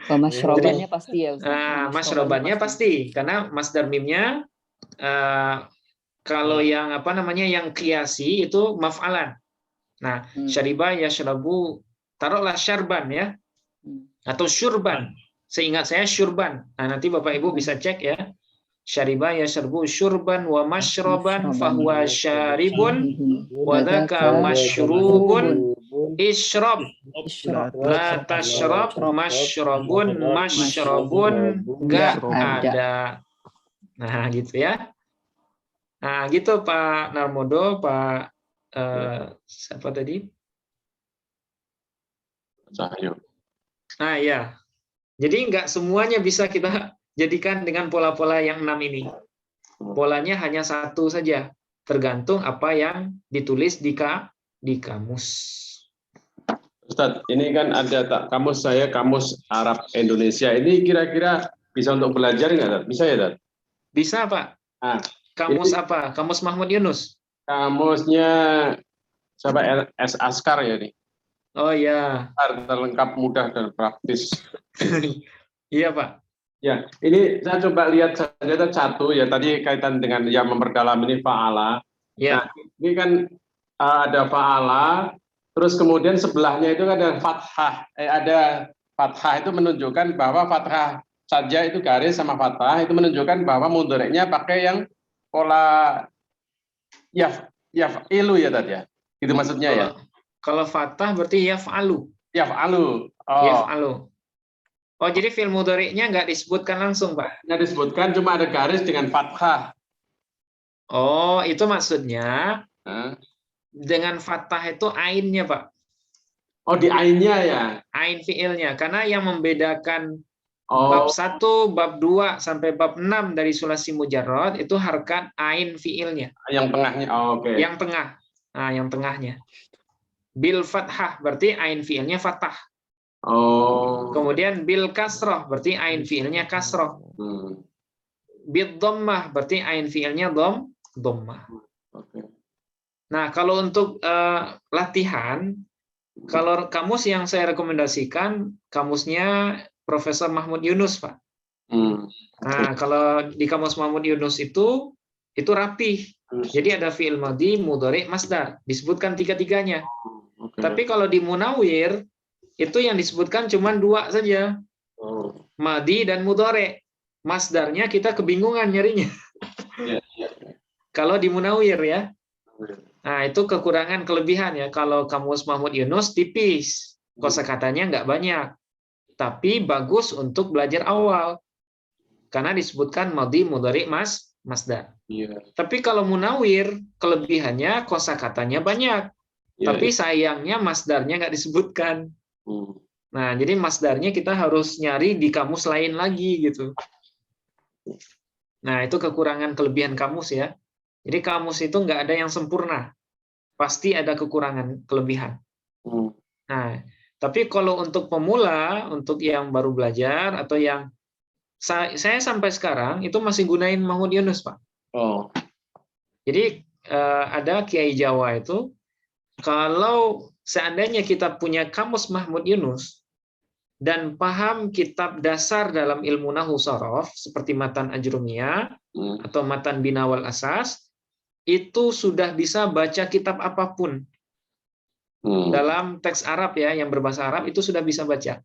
[SPEAKER 3] Masrobannya pasti ya.
[SPEAKER 2] Masrobannya pasti karena masdar mimnya kalau yang yang qiyasi itu maf'alan. Nah, syariba yashrabu taruhlah syarban ya. Atau syurban. Seingat saya syurban. Nah, nanti Bapak Ibu bisa cek ya. Syariba yashrabu syurban wa mashroban fahuwa syaribun wa dzaka masyrubun isyrab la tasyrab masyrabun enggak ada. Nah, gitu ya. Nah, gitu Pak Narmodo, Pak siapa tadi?
[SPEAKER 1] Cahyo.
[SPEAKER 2] Nah, ya. Jadi enggak semuanya bisa kita jadikan dengan pola-pola yang 6 ini. Polanya hanya satu saja, tergantung apa yang ditulis di kamus.
[SPEAKER 1] Ustadz, ini kan ada kamus saya, kamus Arab Indonesia. Ini kira-kira bisa untuk belajar nggak, Ustadz? Bisa ya, Ustadz?
[SPEAKER 2] Bisa, Pak.
[SPEAKER 1] Nah,
[SPEAKER 2] kamus apa? Kamus Mahmud Yunus?
[SPEAKER 1] Kamusnya siapa? S. Askar ya nih.
[SPEAKER 2] Oh ya.
[SPEAKER 1] Terlengkap, mudah, dan praktis.
[SPEAKER 2] Iya, Pak.
[SPEAKER 1] Ya, ini saya coba lihat saja satu ya, tadi kaitan dengan yang memperdalam ini fa'ala.
[SPEAKER 2] Ya.
[SPEAKER 1] Nah, ini kan ada fa'ala, terus kemudian sebelahnya itu ada fathah. Ada fathah itu menunjukkan bahwa fathah saja itu garis sama fathah itu menunjukkan bahwa mudhari'nya pakai yang pola yaf'ilu ya tadi ya. Itu maksudnya ya.
[SPEAKER 2] Kalau fathah berarti yaf'alu.
[SPEAKER 1] Yaf'alu. Oh.
[SPEAKER 2] Yaf'alu. Oh, jadi fi'il mudhari'nya nggak disebutkan langsung, Pak?
[SPEAKER 1] Nggak disebutkan, cuma ada garis dengan fathah.
[SPEAKER 2] Oh, itu maksudnya dengan fathah itu ainnya, Pak.
[SPEAKER 1] Oh, di ainnya ya?
[SPEAKER 2] Ain fi'ilnya. Karena yang membedakan bab 1, bab 2, sampai bab 6 dari sulasi mujarrad itu harkat ain fi'ilnya.
[SPEAKER 1] Yang tengahnya, oke.
[SPEAKER 2] Yang tengah. Nah, yang tengahnya. Bil fathah, berarti ain fi'ilnya fathah.
[SPEAKER 1] Oh.
[SPEAKER 2] Kemudian bil kasroh, berarti ain fi'ilnya kasroh. Bil dhammah, berarti ain fi'ilnya dhammah. Nah, kalau untuk latihan, kalau kamus yang saya rekomendasikan, kamusnya Profesor Mahmud Yunus, Pak. Nah, kalau di kamus Mahmud Yunus itu rapih. Jadi ada fi'il madhi, mudhari, masdar. Disebutkan tiga-tiganya. Tapi kalau di Munawwir, itu yang disebutkan cuma 2 saja. Madhi dan mudhari. Masdarnya kita kebingungan nyarinya. Kalau di Munawwir ya. Nah, itu kekurangan kelebihan ya. Kalau kamus Mahmud Yunus tipis. Kosakatanya nggak banyak. Tapi bagus untuk belajar awal. Karena disebutkan madhi, mudhari, masdar. Tapi kalau Munawwir, kelebihannya kosakatanya banyak. Tapi sayangnya masdarnya nggak disebutkan. Nah, jadi masdarnya kita harus nyari di kamus lain lagi gitu. Nah, itu kekurangan kelebihan kamus ya. Jadi kamus itu nggak ada yang sempurna. Pasti ada kekurangan kelebihan. Nah, tapi kalau untuk pemula, untuk yang baru belajar, atau yang saya sampai sekarang itu masih gunain Mahmud Yunus, Pak. Jadi ada Kiai Jawa itu, kalau seandainya kita punya kamus Mahmud Yunus dan paham kitab dasar dalam ilmu nahwu sharaf seperti Matan Ajrumiyah atau Matan Binawal Asas, itu sudah bisa baca kitab apapun. Dalam teks Arab ya, yang berbahasa Arab itu sudah bisa baca.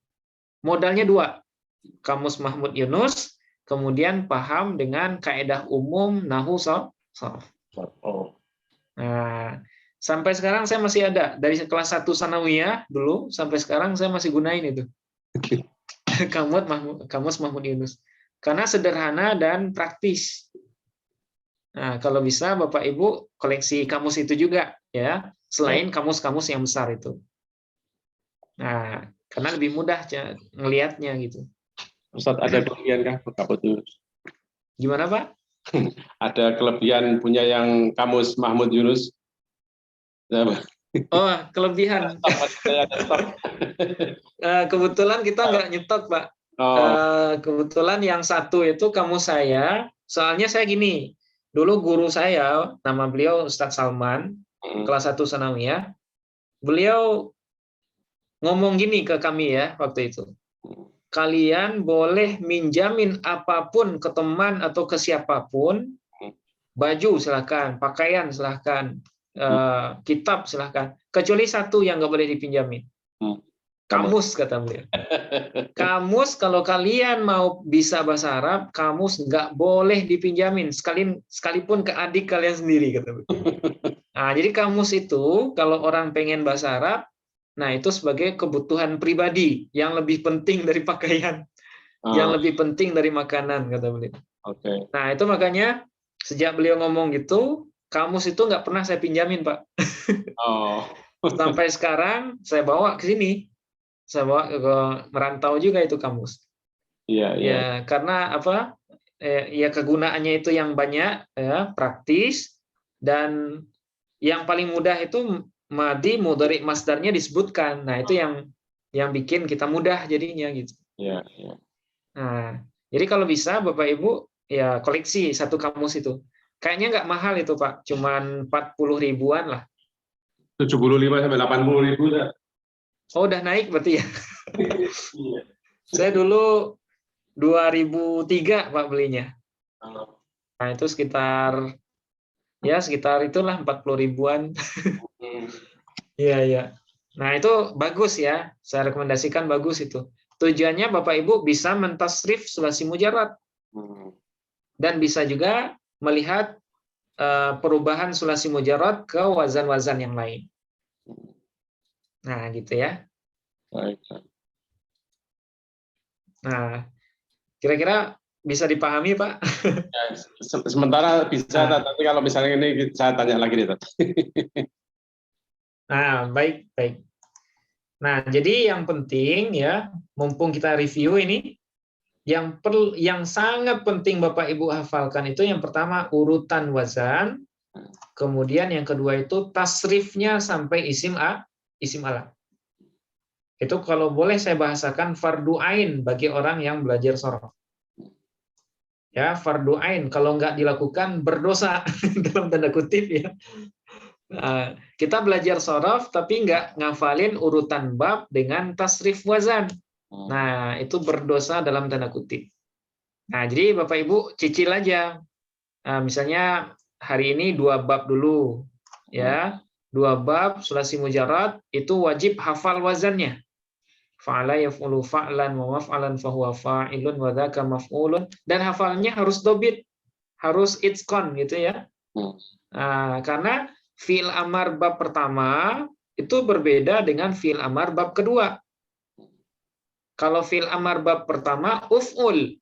[SPEAKER 2] Modalnya 2. Kamus Mahmud Yunus, kemudian paham dengan kaedah umum nahwu sharaf. Nah, sampai sekarang saya masih ada dari kelas 1 sanawiyah dulu sampai sekarang saya masih gunain itu. Kamus Mahmud Yunus. Karena sederhana dan praktis. Nah, kalau bisa Bapak Ibu koleksi kamus itu juga ya, selain kamus-kamus yang besar itu. Nah, karena lebih mudah ngelihatnya gitu.
[SPEAKER 1] Ustaz, ada kelebihan kah Bapak Yunus?
[SPEAKER 2] Gimana, Pak?
[SPEAKER 1] Ada kelebihan punya yang kamus Mahmud Yunus?
[SPEAKER 2] Oh, kelebihan. Kebetulan kita nggak nyetok, Pak. Kebetulan yang satu itu kamus saya. Soalnya saya gini, dulu guru saya, nama beliau Ustadz Salman, kelas 1 sanawiyah. Beliau ngomong gini ke kami ya waktu itu. Kalian boleh minjamin apapun ke teman atau ke siapapun, baju silahkan, pakaian silahkan, kitab silahkan, kecuali satu yang nggak boleh dipinjamin. Kamus, kata beliau. Kamus kalau kalian mau bisa bahasa Arab, kamus nggak boleh dipinjamin, sekalipun ke adik kalian sendiri, kata beliau. Nah, jadi kamus itu kalau orang pengen bahasa Arab, nah itu sebagai kebutuhan pribadi yang lebih penting dari pakaian, yang lebih penting dari makanan, kata beliau. Nah, itu makanya sejak beliau ngomong gitu, kamus itu nggak pernah saya pinjamin, Pak. Sampai sekarang saya bawa ke sini. Saya bawa ke merantau juga itu kamus. Ya, karena apa? Ya kegunaannya itu yang banyak, ya, praktis, dan yang paling mudah itu madhi, mudhari, masdarnya disebutkan. Nah, itu yang bikin kita mudah jadinya gitu. Nah, jadi kalau bisa Bapak Ibu ya koleksi satu kamus itu. Kayaknya nggak mahal itu, Pak. Cuman 40 ribuan lah.
[SPEAKER 1] 75 sampai 80 ribu dah.
[SPEAKER 2] Oh, udah naik berarti ya. Saya dulu 2003 Pak belinya. Nah, itu sekitar itulah 40 ribuan. Iya, iya. Nah, itu bagus ya. Saya rekomendasikan bagus itu. Tujuannya Bapak Ibu bisa mentasrif sulasi mujarrad. Dan bisa juga melihat perubahan sulasi mujarrad ke wazan-wazan yang lain. Nah, gitu ya.
[SPEAKER 1] Baik.
[SPEAKER 2] Nah, kira-kira bisa dipahami, Pak?
[SPEAKER 1] Ya, sementara bisa, tapi kalau misalnya ini saya tanya lagi nih,
[SPEAKER 2] Nah, baik, baik. Nah, jadi yang penting ya, mumpung kita review ini, yang sangat penting Bapak Ibu hafalkan itu yang pertama urutan wazan, kemudian yang kedua itu tasrifnya sampai isim alam. Itu kalau boleh saya bahasakan fardu ain bagi orang yang belajar sorof. Ya, fardu ain kalau nggak dilakukan berdosa dalam tanda kutip ya. Kita belajar sorof tapi nggak ngafalin urutan bab dengan tasrif wazan. Nah, itu berdosa dalam tanda kutip. Nah, jadi Bapak Ibu cicil aja. Misalnya hari ini 2 bab dulu, ya. 2 bab sulasi mujarrad itu wajib hafal wazannya. Fa'ala yaf'ulu fa'lan wa maf'alan fahuwa fa'ilun wa dzaka maf'ulun, dan hafalnya harus dobit, harus itqan gitu ya. Karena fi'il amar bab pertama itu berbeda dengan fi'il amar bab kedua. Kalau fi'il amar bab pertama uf'ul.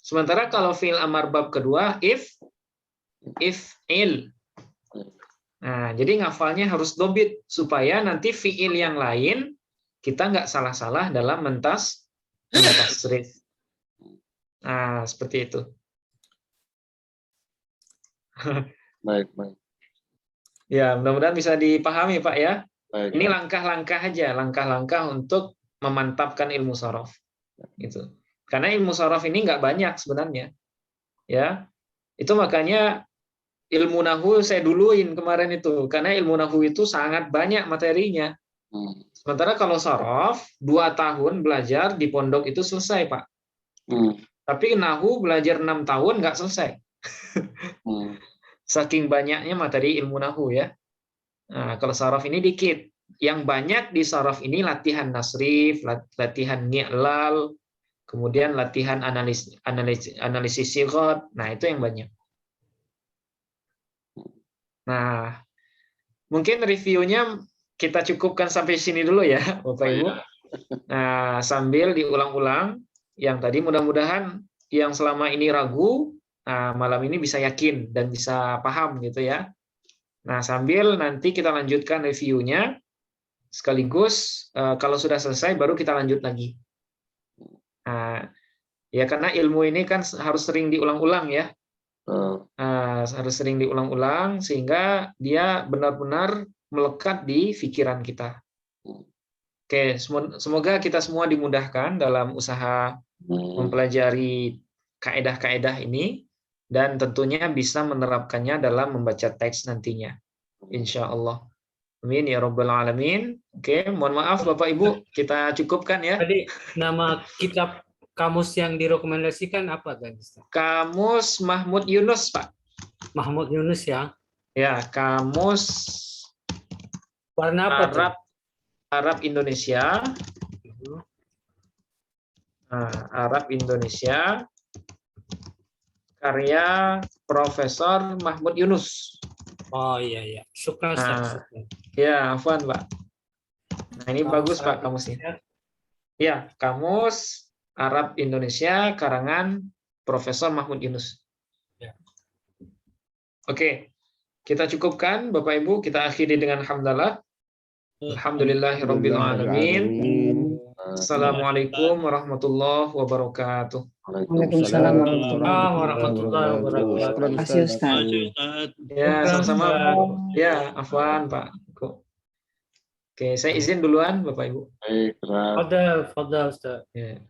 [SPEAKER 2] Sementara kalau fi'il amar bab kedua if'il. Nah, jadi ngafalnya harus dobit supaya nanti fi'il yang lain kita nggak salah-salah dalam mentasrif. Nah, seperti itu.
[SPEAKER 1] Baik, baik.
[SPEAKER 2] Ya, mudah-mudahan bisa dipahami, Pak ya.
[SPEAKER 1] Baik,
[SPEAKER 2] ini langkah-langkah aja, langkah-langkah untuk memantapkan ilmu sorof. Gitu. Karena ilmu sorof ini nggak banyak sebenarnya. Ya, itu makanya ilmu nahu saya duluin kemarin itu, karena ilmu nahu itu sangat banyak materinya. Sementara kalau sorof 2 tahun belajar di pondok itu selesai, Pak. Tapi nahu belajar 6 tahun nggak selesai. Saking banyaknya materi ilmu nahu ya. Nah, kalau sorof ini dikit. Yang banyak di sorof ini latihan nasrif, latihan ngi'lal, kemudian latihan analisis sighot. Nah, itu yang banyak. Nah, mungkin reviewnya kita cukupkan sampai sini dulu ya, Bapak Ibu. Nah, sambil diulang-ulang yang tadi, mudah-mudahan yang selama ini ragu, malam ini bisa yakin dan bisa paham gitu ya. Nah, sambil nanti kita lanjutkan reviewnya, sekaligus kalau sudah selesai baru kita lanjut lagi. Ya karena ilmu ini kan harus sering diulang-ulang ya. Harus sering diulang-ulang sehingga dia benar-benar melekat di pikiran kita. Oke, semoga kita semua dimudahkan dalam usaha mempelajari kaedah-kaedah ini dan tentunya bisa menerapkannya dalam membaca teks nantinya. Insya Allah. Amin ya Rabbal Alamin. Oke, mohon maaf Bapak Ibu, kita cukupkan ya.
[SPEAKER 6] Tadi nama kitab kamus yang direkomendasikan apa, guys?
[SPEAKER 2] Kamus Mahmud Yunus, Pak.
[SPEAKER 6] Mahmud Yunus ya.
[SPEAKER 2] Ya, kamus
[SPEAKER 6] warna apa
[SPEAKER 2] Arab Indonesia. Arab Indonesia. Karya Profesor Mahmud Yunus.
[SPEAKER 6] Oh iya. Syukran.
[SPEAKER 2] Ya, afwan, Pak. Nah, ini bagus, Pak, kamusnya. Ya, kamus Arab Indonesia karangan Profesor Mahmud Yunus.
[SPEAKER 6] Ya.
[SPEAKER 2] Oke, kita cukupkan Bapak Ibu, kita akhiri dengan hamdalah. Alhamdulillahirabbil alamin. Assalamualaikum warahmatullahi wabarakatuh.
[SPEAKER 3] Waalaikumsalam
[SPEAKER 6] warahmatullahi wabarakatuh.
[SPEAKER 3] Terima kasih Ustaz.
[SPEAKER 2] Ya, sama-sama. Ya, afwan Pak. Oke, saya izin duluan Bapak Ibu.
[SPEAKER 1] Baik,
[SPEAKER 6] Fadal Ustaz.
[SPEAKER 2] Ya.